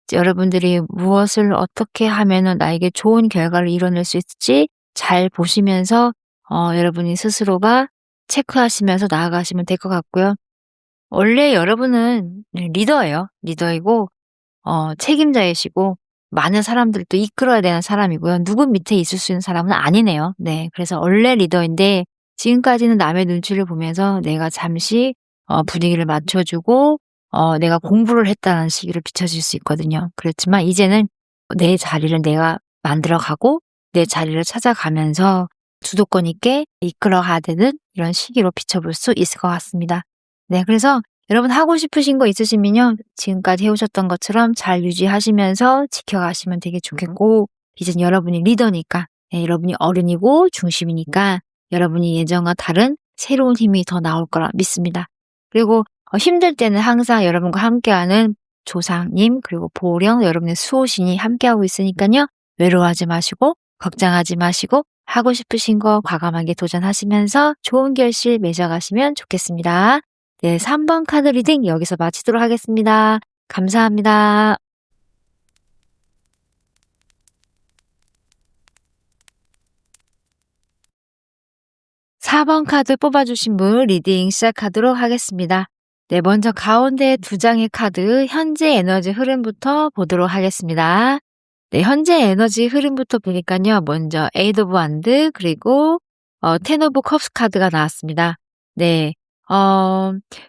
이제 여러분들이 무엇을 어떻게 하면은 나에게 좋은 결과를 이뤄낼 수 있을지 잘 보시면서 여러분이 스스로가 체크하시면서 나아가시면 될 것 같고요. 원래 여러분은 리더예요. 리더이고 책임자이시고 많은 사람들을 또 이끌어야 되는 사람이고요. 누구 밑에 있을 수 있는 사람은 아니네요. 네. 그래서 원래 리더인데 지금까지는 남의 눈치를 보면서 내가 잠시 분위기를 맞춰주고 내가 공부를 했다는 시기로 비춰질 수 있거든요. 그렇지만 이제는 내 자리를 내가 만들어가고 내 자리를 찾아가면서 주도권 있게 이끌어가야 되는 이런 시기로 비춰볼 수 있을 것 같습니다. 네. 그래서 여러분 하고 싶으신 거 있으시면요. 지금까지 해오셨던 것처럼 잘 유지하시면서 지켜가시면 되게 좋겠고 이젠 여러분이 리더니까 여러분이 어른이고 중심이니까 여러분이 예전과 다른 새로운 힘이 더 나올 거라 믿습니다. 그리고 힘들 때는 항상 여러분과 함께하는 조상님 그리고 보령 여러분의 수호신이 함께하고 있으니까요. 외로워하지 마시고 걱정하지 마시고 하고 싶으신 거 과감하게 도전하시면서 좋은 결실 맺어가시면 좋겠습니다. 네, 3번 카드 리딩 여기서 마치도록 하겠습니다. 감사합니다. (4번) 카드 뽑아주신 분 리딩 시작하도록 하겠습니다. 네, 먼저 가운데 2장의 카드 현재 에너지 흐름부터 보도록 하겠습니다. 네, 현재 에너지 흐름부터 보니까요. 먼저 에이드 오브 완드 그리고 텐 오브 컵스 카드가 나왔습니다. 네.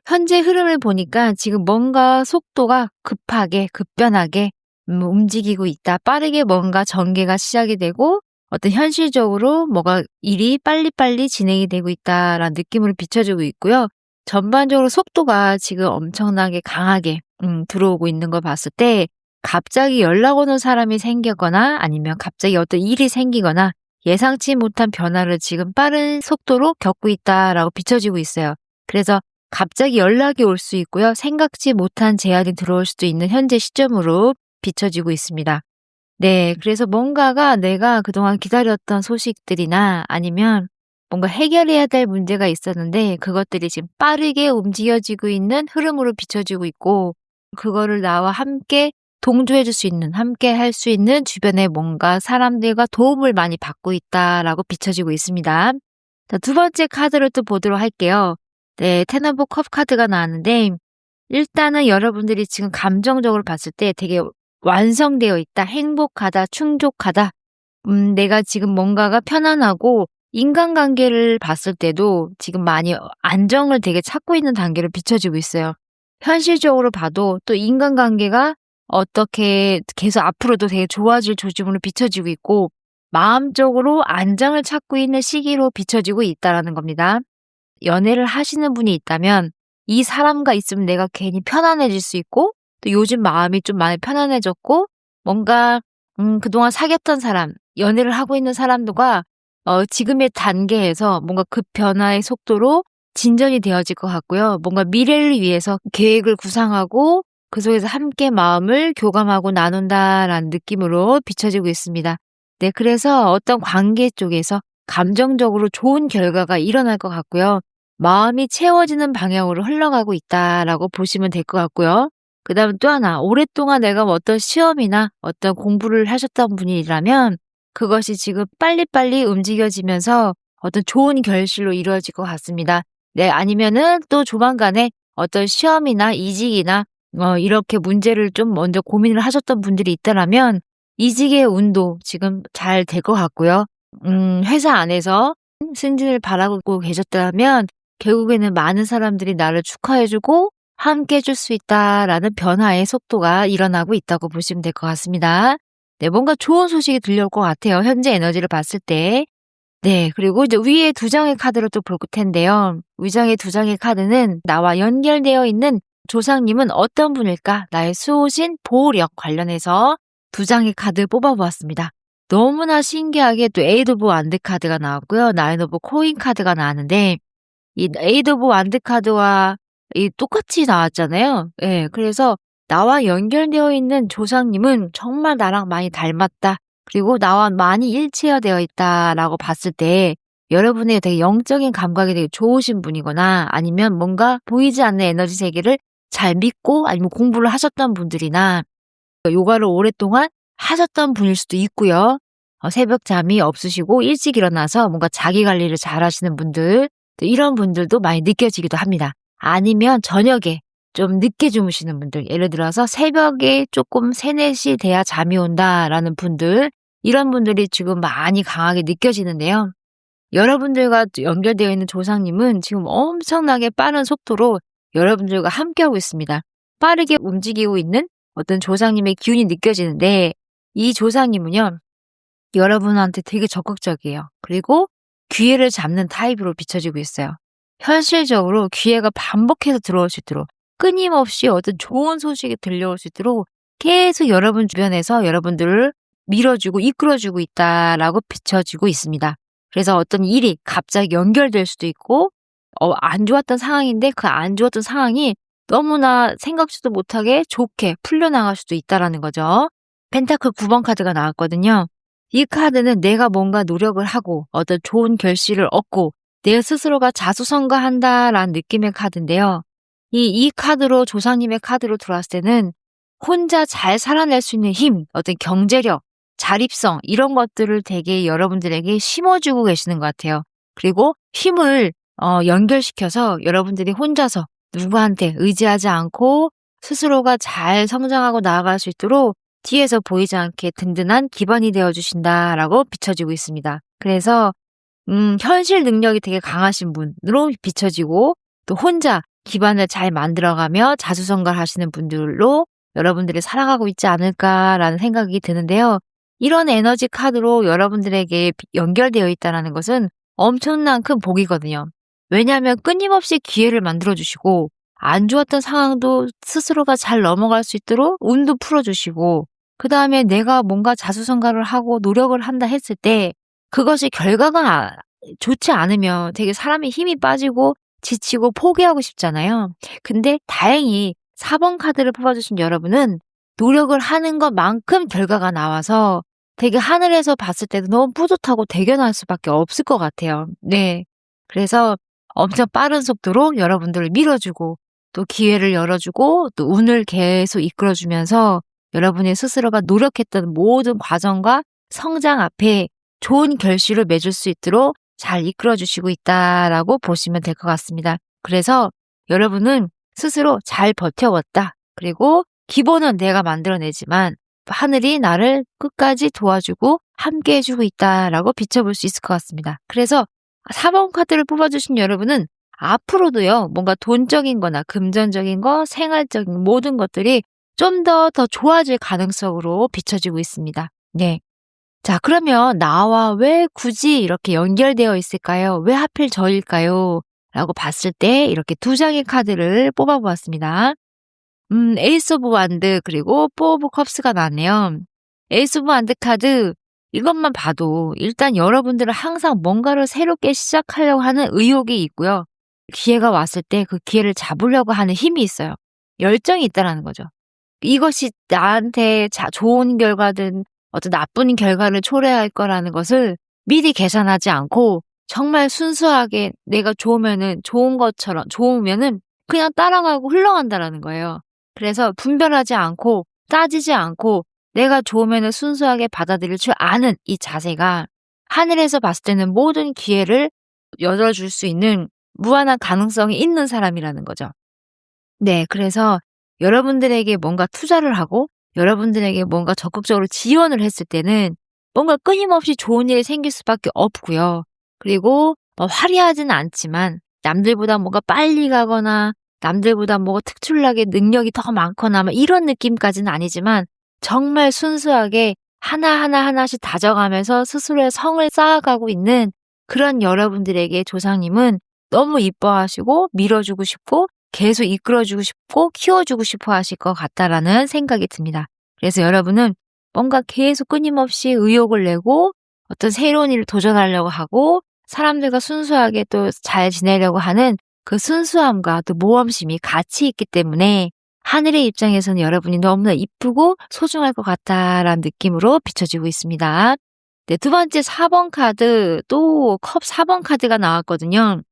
현재 흐름을 보니까 지금 뭔가 속도가 급하게 급변하게 움직이고 있다. 빠르게 뭔가 전개가 시작이 되고 어떤 현실적으로 뭐가 일이 빨리빨리 진행이 되고 있다라는 느낌으로 비춰지고 있고요. 전반적으로 속도가 지금 엄청나게 강하게 들어오고 있는 걸 봤을 때 갑자기 연락 오는 사람이 생겼거나 아니면 갑자기 어떤 일이 생기거나 예상치 못한 변화를 지금 빠른 속도로 겪고 있다라고 비춰지고 있어요. 그래서 갑자기 연락이 올 수 있고요. 생각지 못한 제안이 들어올 수도 있는 현재 시점으로 비춰지고 있습니다. 네, 그래서 뭔가가 내가 그동안 기다렸던 소식들이나 아니면 뭔가 해결해야 될 문제가 있었는데 그것들이 지금 빠르게 움직여지고 있는 흐름으로 비춰지고 있고 그거를 나와 함께 동조해 줄 수 있는 함께 할 수 있는 주변에 뭔가 사람들과 도움을 많이 받고 있다라고 비춰지고 있습니다. 자, 두 번째 카드를 또 보도록 할게요. 네, 텐 오브 컵 카드가 나왔는데 일단은 여러분들이 지금 감정적으로 봤을 때 되게 완성되어 있다, 행복하다, 충족하다. 내가 지금 뭔가가 편안하고 인간관계를 봤을 때도 지금 많이 안정을 되게 찾고 있는 단계로 비춰지고 있어요. 현실적으로 봐도 또 인간관계가 어떻게 계속 앞으로도 되게 좋아질 조짐으로 비춰지고 있고 마음적으로 안정을 찾고 있는 시기로 비춰지고 있다라는 겁니다. 연애를 하시는 분이 있다면 이 사람과 있으면 내가 괜히 편안해질 수 있고 또 요즘 마음이 좀 많이 편안해졌고 뭔가 그동안 사귀었던 사람, 연애를 하고 있는 사람들과 지금의 단계에서 뭔가 급 변화의 속도로 진전이 되어질 것 같고요. 뭔가 미래를 위해서 계획을 구상하고 그 속에서 함께 마음을 교감하고 나눈다라는 느낌으로 비춰지고 있습니다. 네, 그래서 어떤 관계 쪽에서 감정적으로 좋은 결과가 일어날 것 같고요. 마음이 채워지는 방향으로 흘러가고 있다라고 보시면 될 것 같고요. 그다음 또 하나, 오랫동안 내가 어떤 시험이나 어떤 공부를 하셨던 분이라면 그것이 지금 빨리빨리 움직여지면서 어떤 좋은 결실로 이루어질 것 같습니다. 네, 아니면은 또 조만간에 어떤 시험이나 이직이나 이렇게 문제를 좀 먼저 고민을 하셨던 분들이 있다라면 이직의 운도 지금 잘 될 것 같고요. 회사 안에서 승진을 바라고 계셨다면 결국에는 많은 사람들이 나를 축하해주고 함께 해줄 수 있다라는 변화의 속도가 일어나고 있다고 보시면 될 것 같습니다. 네, 뭔가 좋은 소식이 들려올 것 같아요. 현재 에너지를 봤을 때. 네, 그리고 이제 위에 두 장의 카드를 또 볼 텐데요. 위장의 두 장의 카드는 나와 연결되어 있는 조상님은 어떤 분일까? 나의 수호신 보호력 관련해서 두 장의 카드 뽑아보았습니다. 너무나 신기하게 또 에이드 오브 완드 카드가 나왔고요. 나인 오브 코인 카드가 나왔는데 이 에이드 오브 완드 카드와 이 똑같이 나왔잖아요. 예. 그래서 나와 연결되어 있는 조상님은 정말 나랑 많이 닮았다. 그리고 나와 많이 일치되어 있다라고 봤을 때 여러분의 되게 영적인 감각이 되게 좋으신 분이거나 아니면 뭔가 보이지 않는 에너지 세계를 잘 믿고 아니면 공부를 하셨던 분들이나 요가를 오랫동안 하셨던 분일 수도 있고요. 새벽 잠이 없으시고 일찍 일어나서 뭔가 자기 관리를 잘 하시는 분들, 이런 분들도 많이 느껴지기도 합니다. 아니면 저녁에 좀 늦게 주무시는 분들, 예를 들어서 새벽에 조금 3-4시 돼야 잠이 온다라는 분들, 이런 분들이 지금 많이 강하게 느껴지는데요. 여러분들과 연결되어 있는 조상님은 지금 엄청나게 빠른 속도로 여러분들과 함께하고 있습니다. 빠르게 움직이고 있는 어떤 조상님의 기운이 느껴지는데 이 조상님은요. 여러분한테 되게 적극적이에요. 그리고 기회를 잡는 타입으로 비춰지고 있어요. 현실적으로 기회가 반복해서 들어올 수 있도록 끊임없이 어떤 좋은 소식이 들려올 수 있도록 계속 여러분 주변에서 여러분들을 밀어주고 이끌어주고 있다라고 비춰지고 있습니다. 그래서 어떤 일이 갑자기 연결될 수도 있고 안 좋았던 상황인데 그 안 좋았던 상황이 너무나 생각지도 못하게 좋게 풀려나갈 수도 있다라는 거죠. 펜타클 9번 카드가 나왔거든요. 이 카드는 내가 뭔가 노력을 하고 어떤 좋은 결실을 얻고 내 스스로가 자수성가한다라는 느낌의 카드인데요. 이 카드로 조상님의 카드로 들어왔을 때는 혼자 잘 살아낼 수 있는 힘, 어떤 경제력, 자립성 이런 것들을 되게 여러분들에게 심어주고 계시는 것 같아요. 그리고 힘을 연결시켜서 여러분들이 혼자서 누구한테 의지하지 않고 스스로가 잘 성장하고 나아갈 수 있도록 뒤에서 보이지 않게 든든한 기반이 되어주신다라고 비춰지고 있습니다. 그래서 현실 능력이 되게 강하신 분으로 비춰지고 또 혼자 기반을 잘 만들어가며 자수성가하시는 분들로 여러분들이 살아가고 있지 않을까라는 생각이 드는데요. 이런 에너지 카드로 여러분들에게 연결되어 있다는 것은 엄청난 큰 복이거든요. 왜냐하면 끊임없이 기회를 만들어주시고 안 좋았던 상황도 스스로가 잘 넘어갈 수 있도록 운도 풀어주시고 그 다음에 내가 뭔가 자수성가를 하고 노력을 한다 했을 때 그것이 결과가 좋지 않으면 되게 사람의 힘이 빠지고 지치고 포기하고 싶잖아요. 근데 다행히 4번 카드를 뽑아주신 여러분은 노력을 하는 것만큼 결과가 나와서 되게 하늘에서 봤을 때도 너무 뿌듯하고 대견할 수밖에 없을 것 같아요. 네. 그래서 엄청 빠른 속도로 여러분들을 밀어주고 또 기회를 열어주고 또 운을 계속 이끌어주면서 여러분의 스스로가 노력했던 모든 과정과 성장 앞에 좋은 결실을 맺을 수 있도록 잘 이끌어주시고 있다라고 보시면 될 것 같습니다. 그래서 여러분은 스스로 잘 버텨왔다. 그리고 기본은 내가 만들어내지만 하늘이 나를 끝까지 도와주고 함께 해주고 있다라고 비춰볼 수 있을 것 같습니다. 그래서 4번 카드를 뽑아주신 여러분은 앞으로도요, 뭔가 돈적인 거나 금전적인 거, 생활적인 모든 것들이 좀 더 좋아질 가능성으로 비춰지고 있습니다. 네. 자, 그러면 나와 왜 굳이 이렇게 연결되어 있을까요? 왜 하필 저일까요? 라고 봤을 때 이렇게 두 장의 카드를 뽑아보았습니다. 에이스 오브 완드 그리고 4 오브 컵스가 나왔네요. 에이스 오브 완드 카드 이것만 봐도 일단 여러분들은 항상 뭔가를 새롭게 시작하려고 하는 의욕이 있고요. 기회가 왔을 때 그 기회를 잡으려고 하는 힘이 있어요. 열정이 있다라는 거죠. 이것이 나한테 좋은 결과든 어떤 나쁜 결과를 초래할 거라는 것을 미리 계산하지 않고 정말 순수하게 내가 좋으면은 그냥 따라가고 흘러간다라는 거예요. 그래서 분별하지 않고 따지지 않고 내가 좋으면은 순수하게 받아들일 줄 아는 이 자세가 하늘에서 봤을 때는 모든 기회를 열어줄 수 있는 무한한 가능성이 있는 사람이라는 거죠. 네, 그래서 여러분들에게 뭔가 투자를 하고 여러분들에게 뭔가 적극적으로 지원을 했을 때는 뭔가 끊임없이 좋은 일이 생길 수밖에 없고요. 그리고 화려하지는 않지만 남들보다 뭔가 빨리 가거나 남들보다 뭐 특출나게 능력이 더 많거나 막 이런 느낌까지는 아니지만 정말 순수하게 하나하나씩 다져가면서 스스로의 성을 쌓아가고 있는 그런 여러분들에게 조상님은 너무 이뻐하시고 밀어주고 싶고 계속 이끌어주고 싶고 키워주고 싶어 하실 것 같다라는 생각이 듭니다. 그래서 여러분은 뭔가 계속 끊임없이 의욕을 내고 어떤 새로운 일을 도전하려고 하고 사람들과 순수하게 또 잘 지내려고 하는 그 순수함과 또 모험심이 같이 있기 때문에 하늘의 입장에서는 여러분이 너무나 이쁘고 소중할 것 같다라는 느낌으로 비춰지고 있습니다. 네, 두 번째 4번 카드, 또 컵 4번 카드가 나왔거든요.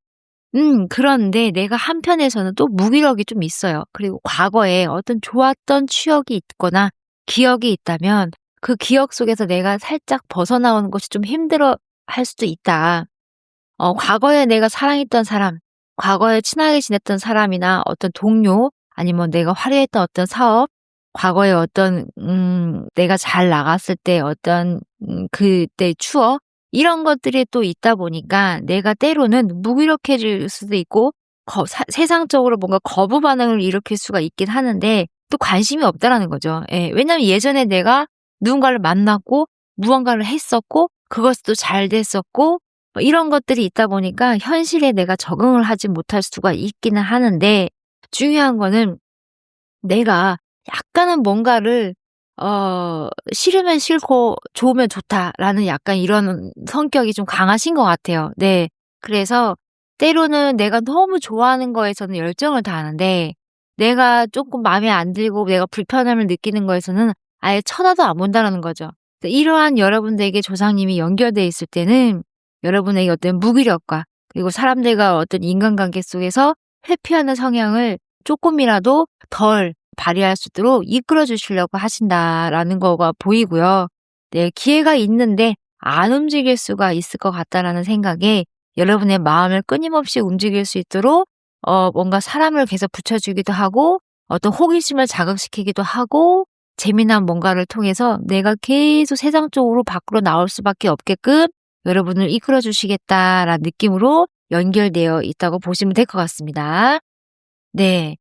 그런데 내가 한편에서는 또 무기력이 좀 있어요. 그리고 과거에 어떤 좋았던 추억이 있거나 기억이 있다면 그 기억 속에서 내가 살짝 벗어나오는 것이 좀 힘들어 할 수도 있다. 과거에 내가 사랑했던 사람, 과거에 친하게 지냈던 사람이나 어떤 동료, 아니면 내가 화려했던 어떤 사업, 과거에 어떤 내가 잘 나갔을 때 어떤 그때 추억 이런 것들이 또 있다 보니까 내가 때로는 무기력해질 수도 있고 세상적으로 뭔가 거부 반응을 일으킬 수가 있긴 하는데 또 관심이 없다라는 거죠. 예. 왜냐하면 예전에 내가 누군가를 만났고 무언가를 했었고 그것이 또 잘 됐었고 뭐 이런 것들이 있다 보니까 현실에 내가 적응을 하지 못할 수가 있기는 하는데 중요한 거는 내가 약간은 뭔가를 싫으면 싫고 좋으면 좋다라는 약간 이런 성격이 좀 강하신 것 같아요. 네. 그래서 때로는 내가 너무 좋아하는 거에서는 열정을 다하는데 내가 조금 마음에 안 들고 내가 불편함을 느끼는 거에서는 아예 쳐다도 안 본다라는 거죠. 이러한 여러분들에게 조상님이 연결돼 있을 때는 여러분에게 어떤 무기력과 그리고 사람들과 어떤 인간관계 속에서 회피하는 성향을 조금이라도 덜 발휘할 수 있도록 이끌어 주시려고 하신다라는 거가 보이고요. 네, 기회가 있는데 안 움직일 수가 있을 것 같다라는 생각에 여러분의 마음을 끊임없이 움직일 수 있도록 뭔가 사람을 계속 붙여주기도 하고 어떤 호기심을 자극시키기도 하고 재미난 뭔가를 통해서 내가 계속 세상 쪽으로 밖으로 나올 수밖에 없게끔 여러분을 이끌어 주시겠다라는 느낌으로 연결되어 있다고 보시면 될 것 같습니다. 네.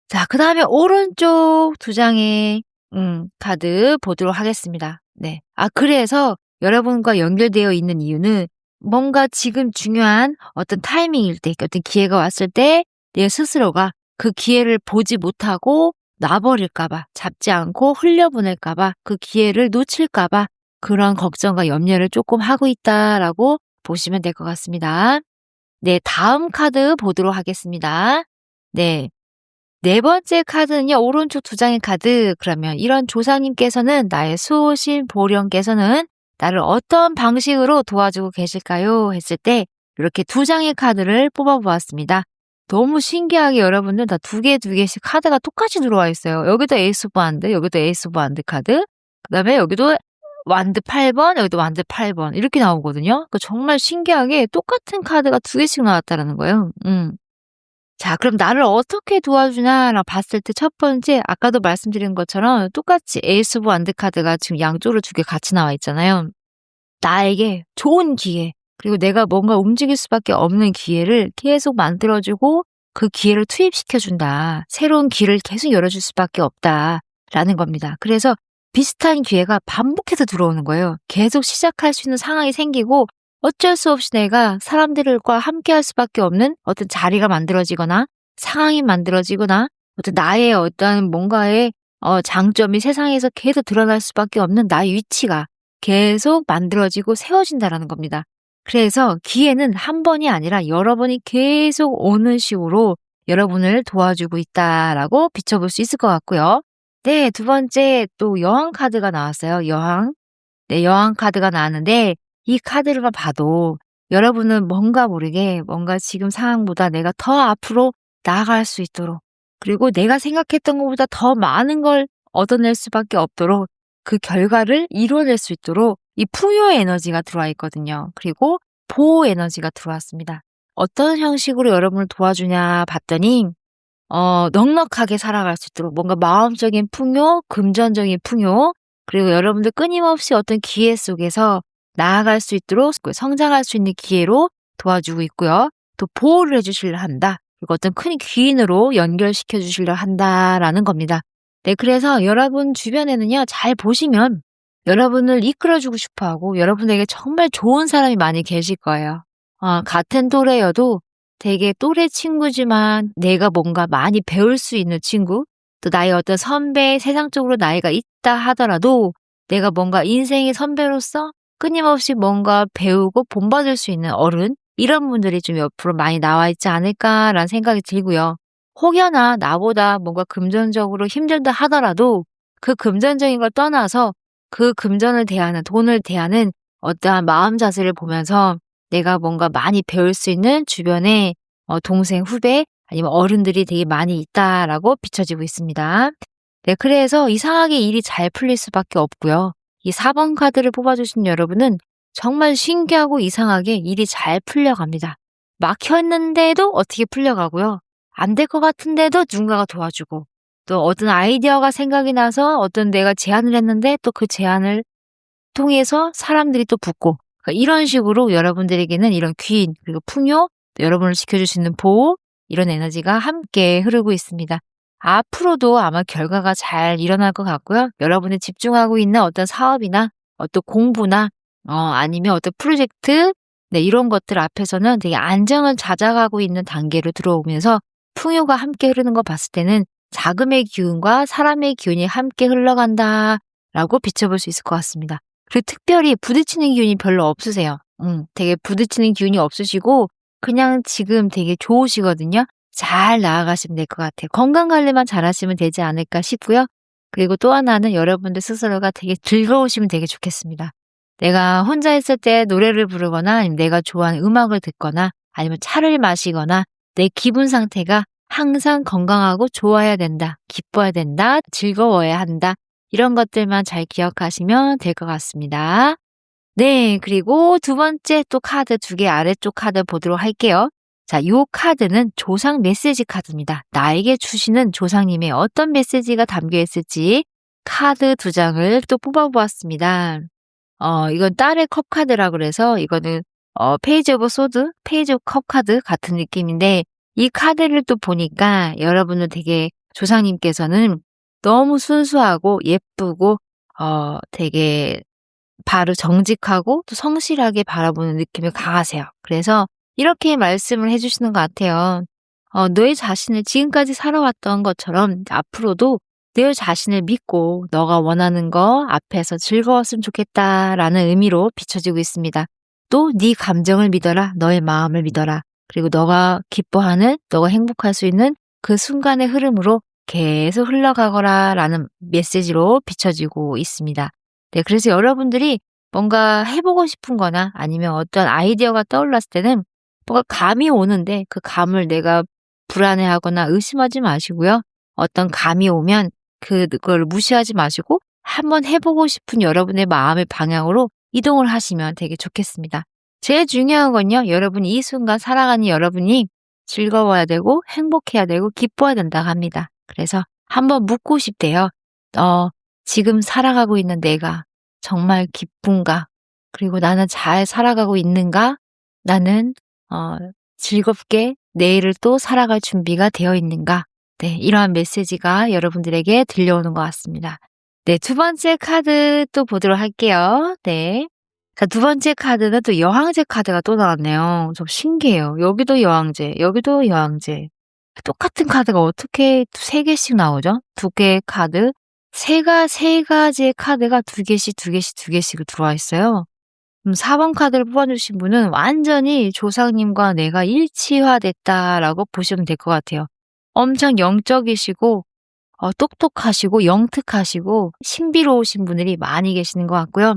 자, 그다음에 오른쪽 두 장의 카드 보도록 하겠습니다. 네. 그래서 여러분과 연결되어 있는 이유는 뭔가 지금 중요한 어떤 타이밍일 때, 어떤 기회가 왔을 때 내 스스로가 그 기회를 보지 못하고 놔버릴까 봐, 잡지 않고 흘려보낼까 봐, 그 기회를 놓칠까 봐 그런 걱정과 염려를 조금 하고 있다라고 보시면 될 것 같습니다. 네, 다음 카드 보도록 하겠습니다. 네. 네 번째 카드는요. 오른쪽 두 장의 카드. 그러면 이런 조상님께서는 나의 수호신 보령께서는 나를 어떤 방식으로 도와주고 계실까요? 했을 때 이렇게 두 장의 카드를 뽑아보았습니다. 너무 신기하게 여러분들 다 두 개씩 카드가 똑같이 들어와 있어요. 여기도 에이스 오브 완드, 여기도 에이스 오브 완드 카드. 그다음에 여기도 완드 8번, 여기도 완드 8번 이렇게 나오거든요. 정말 신기하게 똑같은 카드가 두 개씩 나왔다는 거예요. 자, 그럼 나를 어떻게 도와주나라고 봤을 때 첫 번째 아까도 말씀드린 것처럼 똑같이 에이스 오브 완드 카드가 지금 양쪽으로 두 개 같이 나와 있잖아요. 나에게 좋은 기회 그리고 내가 뭔가 움직일 수밖에 없는 기회를 계속 만들어주고 그 기회를 투입시켜준다. 새로운 길을 계속 열어줄 수밖에 없다라는 겁니다. 그래서 비슷한 기회가 반복해서 들어오는 거예요. 계속 시작할 수 있는 상황이 생기고 어쩔 수 없이 내가 사람들과 함께 할 수밖에 없는 어떤 자리가 만들어지거나 상황이 만들어지거나 어떤 나의 어떤 뭔가의 장점이 세상에서 계속 드러날 수밖에 없는 나의 위치가 계속 만들어지고 세워진다라는 겁니다. 그래서 기회는 한 번이 아니라 여러 번이 계속 오는 식으로 여러분을 도와주고 있다라고 비춰볼 수 있을 것 같고요. 네, 두 번째 또 여왕 카드가 나왔어요. 여왕. 네, 여왕 카드가 나왔는데 이 카드를만 봐도 여러분은 뭔가 모르게 뭔가 지금 상황보다 내가 더 앞으로 나아갈 수 있도록 그리고 내가 생각했던 것보다 더 많은 걸 얻어낼 수밖에 없도록 그 결과를 이뤄낼 수 있도록 이 풍요의 에너지가 들어와 있거든요. 그리고 보호 에너지가 들어왔습니다. 어떤 형식으로 여러분을 도와주냐 봤더니 넉넉하게 살아갈 수 있도록 뭔가 마음적인 풍요, 금전적인 풍요 그리고 여러분들 끊임없이 어떤 기회 속에서 나아갈 수 있도록 성장할 수 있는 기회로 도와주고 있고요. 또 보호를 해주시려 한다. 그리고 어떤 큰 귀인으로 연결시켜 주시려 한다라는 겁니다. 네, 그래서 여러분 주변에는요, 잘 보시면 여러분을 이끌어 주고 싶어 하고 여러분에게 정말 좋은 사람이 많이 계실 거예요. 같은 또래여도 되게 또래 친구지만 내가 뭔가 많이 배울 수 있는 친구, 또 나의 어떤 선배, 세상적으로 나이가 있다 하더라도 내가 뭔가 인생의 선배로서 끊임없이 뭔가 배우고 본받을 수 있는 어른, 이런 분들이 좀 옆으로 많이 나와 있지 않을까라는 생각이 들고요. 혹여나 나보다 뭔가 금전적으로 힘들다 하더라도 그 금전적인 걸 떠나서 그 금전을 대하는, 돈을 대하는 어떠한 마음 자세를 보면서 내가 뭔가 많이 배울 수 있는 주변에 동생, 후배 아니면 어른들이 되게 많이 있다라고 비춰지고 있습니다. 네, 그래서 이상하게 일이 잘 풀릴 수밖에 없고요. 이 4번 카드를 뽑아주신 여러분은 정말 신기하고 이상하게 일이 잘 풀려갑니다. 막혔는데도 어떻게 풀려가고요. 안 될 것 같은데도 누군가가 도와주고, 또 어떤 아이디어가 생각이 나서 어떤 내가 제안을 했는데 또 그 제안을 통해서 사람들이 또 붙고, 그러니까 이런 식으로 여러분들에게는 이런 귀인, 그리고 풍요, 또 여러분을 지켜줄 수 있는 보호, 이런 에너지가 함께 흐르고 있습니다. 앞으로도 아마 결과가 잘 일어날 것 같고요. 여러분이 집중하고 있는 어떤 사업이나 어떤 공부나 아니면 어떤 프로젝트, 네, 이런 것들 앞에서는 되게 안정을 찾아가고 있는 단계로 들어오면서 풍요가 함께 흐르는 거 봤을 때는 자금의 기운과 사람의 기운이 함께 흘러간다라고 비춰볼 수 있을 것 같습니다. 그리고 특별히 부딪히는 기운이 별로 없으세요. 되게 부딪히는 기운이 없으시고 그냥 지금 되게 좋으시거든요. 잘 나아가시면 될 것 같아요. 건강 관리만 잘하시면 되지 않을까 싶고요. 그리고 또 하나는 여러분들 스스로가 되게 즐거우시면 되게 좋겠습니다. 내가 혼자 있을 때 노래를 부르거나 아니면 내가 좋아하는 음악을 듣거나 아니면 차를 마시거나 내 기분 상태가 항상 건강하고 좋아야 된다, 기뻐야 된다, 즐거워야 한다, 이런 것들만 잘 기억하시면 될 것 같습니다. 네, 그리고 두 번째 또 카드 2개 아래쪽 카드 보도록 할게요. 자, 요 카드는 조상 메시지 카드입니다. 나에게 주시는 조상님의 어떤 메시지가 담겨 있을지 카드 2장을 또 뽑아보았습니다. 이건 딸의 컵 카드라고 그래서 이거는 페이지 오브 소드, 페이지 오브 컵 카드 같은 느낌인데, 이 카드를 또 보니까 여러분은 되게 조상님께서는 너무 순수하고 예쁘고 되게 바로 정직하고 또 성실하게 바라보는 느낌이 강하세요. 그래서 이렇게 말씀을 해주시는 것 같아요. 너의 자신을 지금까지 살아왔던 것처럼 앞으로도 내 자신을 믿고 너가 원하는 거 앞에서 즐거웠으면 좋겠다라는 의미로 비춰지고 있습니다. 또 네 감정을 믿어라, 너의 마음을 믿어라. 그리고 너가 기뻐하는, 너가 행복할 수 있는 그 순간의 흐름으로 계속 흘러가거라라는 메시지로 비춰지고 있습니다. 네, 그래서 여러분들이 뭔가 해보고 싶은 거나 아니면 어떤 아이디어가 떠올랐을 때는 뭔가 감이 오는데 그 감을 내가 불안해하거나 의심하지 마시고요. 어떤 감이 오면 그걸 무시하지 마시고 한번 해보고 싶은 여러분의 마음의 방향으로 이동을 하시면 되게 좋겠습니다. 제일 중요한 건요, 여러분이 이 순간 살아가는 여러분이 즐거워야 되고 행복해야 되고 기뻐야 된다고 합니다. 그래서 한번 묻고 싶대요. 지금 살아가고 있는 내가 정말 기쁜가? 그리고 나는 잘 살아가고 있는가? 나는 즐겁게 내일을 또 살아갈 준비가 되어 있는가? 네, 이러한 메시지가 여러분들에게 들려오는 것 같습니다. 네, 두 번째 카드 또 보도록 할게요. 네. 자, 두 번째 카드는 또 여왕제 카드가 또 나왔네요. 좀 신기해요. 여기도 여왕제, 여기도 여왕제. 똑같은 카드가 어떻게 3개씩 나오죠? 2개의 카드, 세 가지의 카드가 2개씩, 2개씩, 2개씩 들어와 있어요. 4번 카드를 뽑아주신 분은 완전히 조상님과 내가 일치화됐다라고 보시면 될 것 같아요. 엄청 영적이시고 똑똑하시고 영특하시고 신비로우신 분들이 많이 계시는 것 같고요.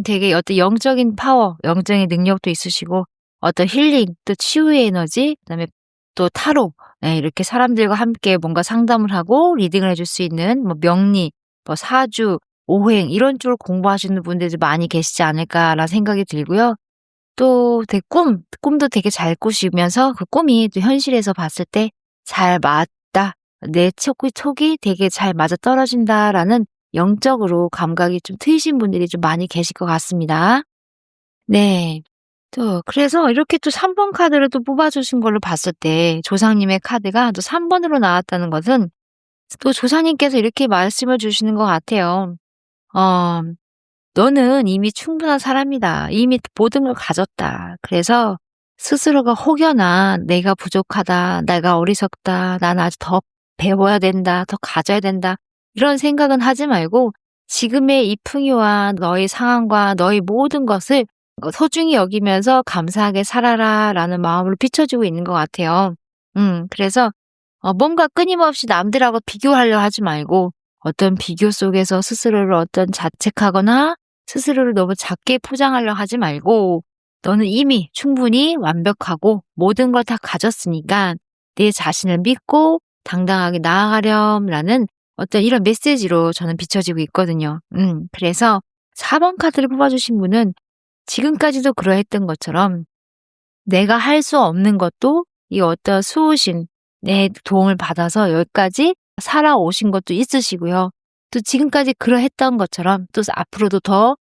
되게 어떤 영적인 파워, 영적인 능력도 있으시고 어떤 힐링, 또 치유의 에너지, 그다음에 또 타로, 네, 이렇게 사람들과 함께 뭔가 상담을 하고 리딩을 해줄 수 있는 뭐 명리, 뭐 사주, 오행 이런 쪽으로 공부하시는 분들이 많이 계시지 않을까라는 생각이 들고요. 또 되게 꿈도 되게 잘 꾸시면서 그 꿈이 또 현실에서 봤을 때 잘 맞다, 내 촉이 되게 잘 맞아떨어진다라는 영적으로 감각이 좀 트이신 분들이 좀 많이 계실 것 같습니다. 네. 또 그래서 이렇게 또 3번 카드를 또 뽑아 주신 걸로 봤을 때 조상님의 카드가 또 3 번으로 나왔다는 것은 또 조상님께서 이렇게 말씀을 주시는 것 같아요. 어 "너는 이미 충분한 사람이다. 이미 모든 걸 가졌다. 그래서 스스로가 혹여나 '내가 부족하다. 내가 어리석다. 난 아직 더 배워야 된다. 더 가져야 된다.' 이런 생각은 하지 말고 지금의 이 풍요와 너의 상황과 너의 모든 것을 소중히 여기면서 '감사하게 살아라.'라는 마음으로 비춰주고 있는 것 같아요. 그래서 뭔가 끊임없이 남들하고 비교하려 하지 말고 어떤 비교 속에서 스스로를 어떤 자책하거나 스스로를 너무 작게 포장하려 하지 말고 너는 이미 충분히 완벽하고 모든 걸 다 가졌으니까 내 자신을 믿고 당당하게 나아가렴라는 어떤 이런 메시지로 저는 비춰지고 있거든요. 그래서 4번 카드를 뽑아 주신 분은 지금까지도 그러했던 것처럼 내가 할 수 없는 것도 이 어떤 수호신 의 도움을 받아서 여기까지 살아오신 것도 있으시고요. 또 지금까지 그러했던 것처럼 또 앞으로도 더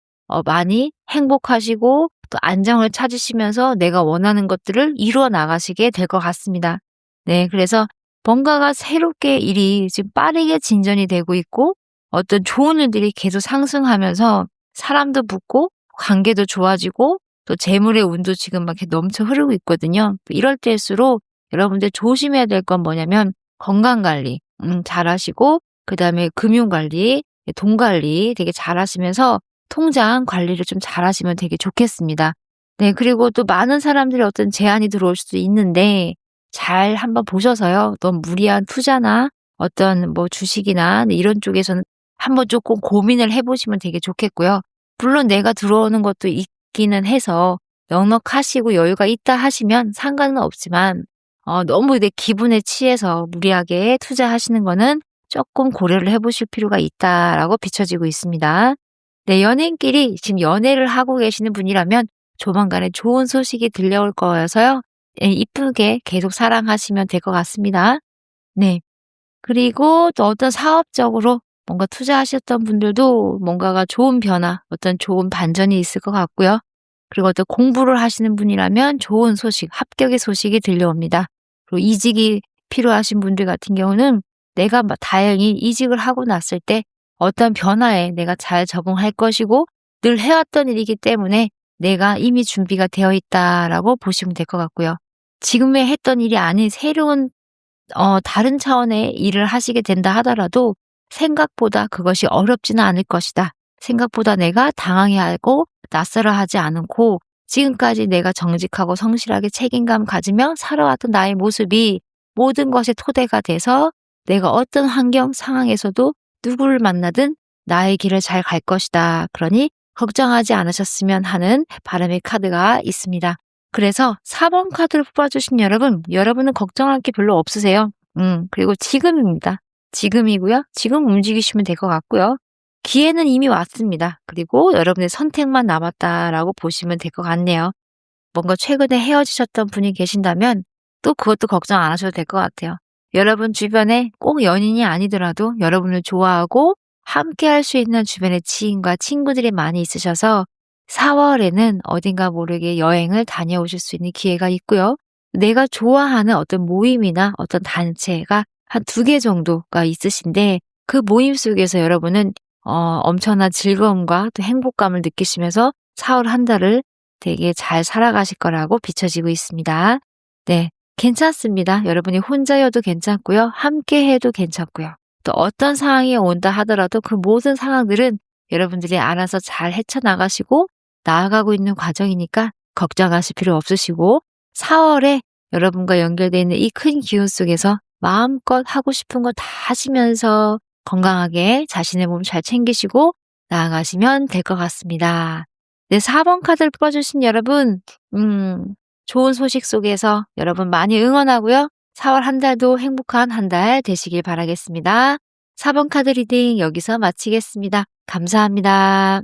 많이 행복하시고 또 안정을 찾으시면서 내가 원하는 것들을 이루어 나가시게 될 것 같습니다. 네, 그래서 뭔가가 새롭게 일이 지금 빠르게 진전이 되고 있고 어떤 좋은 일들이 계속 상승하면서 사람도 붙고 관계도 좋아지고 또 재물의 운도 지금 막 이렇게 넘쳐 흐르고 있거든요. 이럴 때일수록 여러분들 조심해야 될 건 뭐냐면 건강 관리 잘하시고 그다음에 금융 관리, 돈 관리 되게 잘하시면서 통장 관리를 좀 잘하시면 되게 좋겠습니다. 네, 그리고 또 많은 사람들이 어떤 제안이 들어올 수도 있는데 잘 한번 보셔서요. 너무 무리한 투자나 어떤 뭐 주식이나 네, 이런 쪽에서는 한번 조금 고민을 해 보시면 되게 좋겠고요. 물론 내가 들어오는 것도 있기는 해서 넉넉하시고 여유가 있다 하시면 상관은 없지만 너무 내 기분에 취해서 무리하게 투자하시는 거는 조금 고려를 해 보실 필요가 있다라고 비춰지고 있습니다. 네, 연인끼리 지금 연애를 하고 계시는 분이라면 조만간에 좋은 소식이 들려올 거여서요. 예, 이쁘게 계속 사랑하시면 될 것 같습니다. 네. 그리고 또 어떤 사업적으로 뭔가 투자하셨던 분들도 뭔가가 좋은 변화, 어떤 좋은 반전이 있을 것 같고요. 그리고 또 공부를 하시는 분이라면 좋은 소식, 합격의 소식이 들려옵니다. 그리고 이직이 필요하신 분들 같은 경우는 내가 다행히 이직을 하고 났을 때 어떤 변화에 내가 잘 적응할 것이고 늘 해왔던 일이기 때문에 내가 이미 준비가 되어 있다라고 보시면 될 것 같고요. 지금의 했던 일이 아닌 새로운 다른 차원의 일을 하시게 된다 하더라도 생각보다 그것이 어렵지는 않을 것이다. 생각보다 내가 당황해하고 낯설어 하지 않고 지금까지 내가 정직하고 성실하게 책임감 가지며 살아왔던 나의 모습이 모든 것의 토대가 돼서 내가 어떤 환경 상황에서도 누구를 만나든 나의 길을 잘 갈 것이다. 그러니 걱정하지 않으셨으면 하는 바람의 카드가 있습니다. 그래서 4번 카드를 뽑아주신 여러분, 여러분은 걱정할 게 별로 없으세요. 그리고 지금입니다. 지금이고요. 지금 움직이시면 될 것 같고요. 기회는 이미 왔습니다. 그리고 여러분의 선택만 남았다라고 보시면 될 것 같네요. 뭔가 최근에 헤어지셨던 분이 계신다면 또 그것도 걱정 안 하셔도 될 것 같아요. 여러분 주변에 꼭 연인이 아니더라도 여러분을 좋아하고 함께 할 수 있는 주변의 지인과 친구들이 많이 있으셔서 4 월에는 어딘가 모르게 여행을 다녀오실 수 있는 기회가 있고요. 내가 좋아하는 어떤 모임이나 어떤 단체가 한 2개 정도가 있으신데 그 모임 속에서 여러분은 엄청난 즐거움과 또 행복감을 느끼시면서 4월 한 달을 되게 잘 살아가실 거라고 비춰지고 있습니다. 네. 괜찮습니다. 여러분이 혼자여도 괜찮고요. 함께 해도 괜찮고요. 또 어떤 상황이 온다 하더라도 그 모든 상황들은 여러분들이 알아서 잘 헤쳐나가시고 나아가고 있는 과정이니까 걱정하실 필요 없으시고 4 월에 여러분과 연결되어 있는 이 큰 기운 속에서 마음껏 하고 싶은 거 다 하시면서 건강하게 자신의 몸 잘 챙기시고 나아가시면 될 것 같습니다. 네, 4번 카드를 뽑아 주신 여러분 좋은 소식 속에서 여러분 많이 응원하고요. 4월 한 달도 행복한 한 달 되시길 바라겠습니다. 4번 카드 리딩 여기서 마치겠습니다. 감사합니다.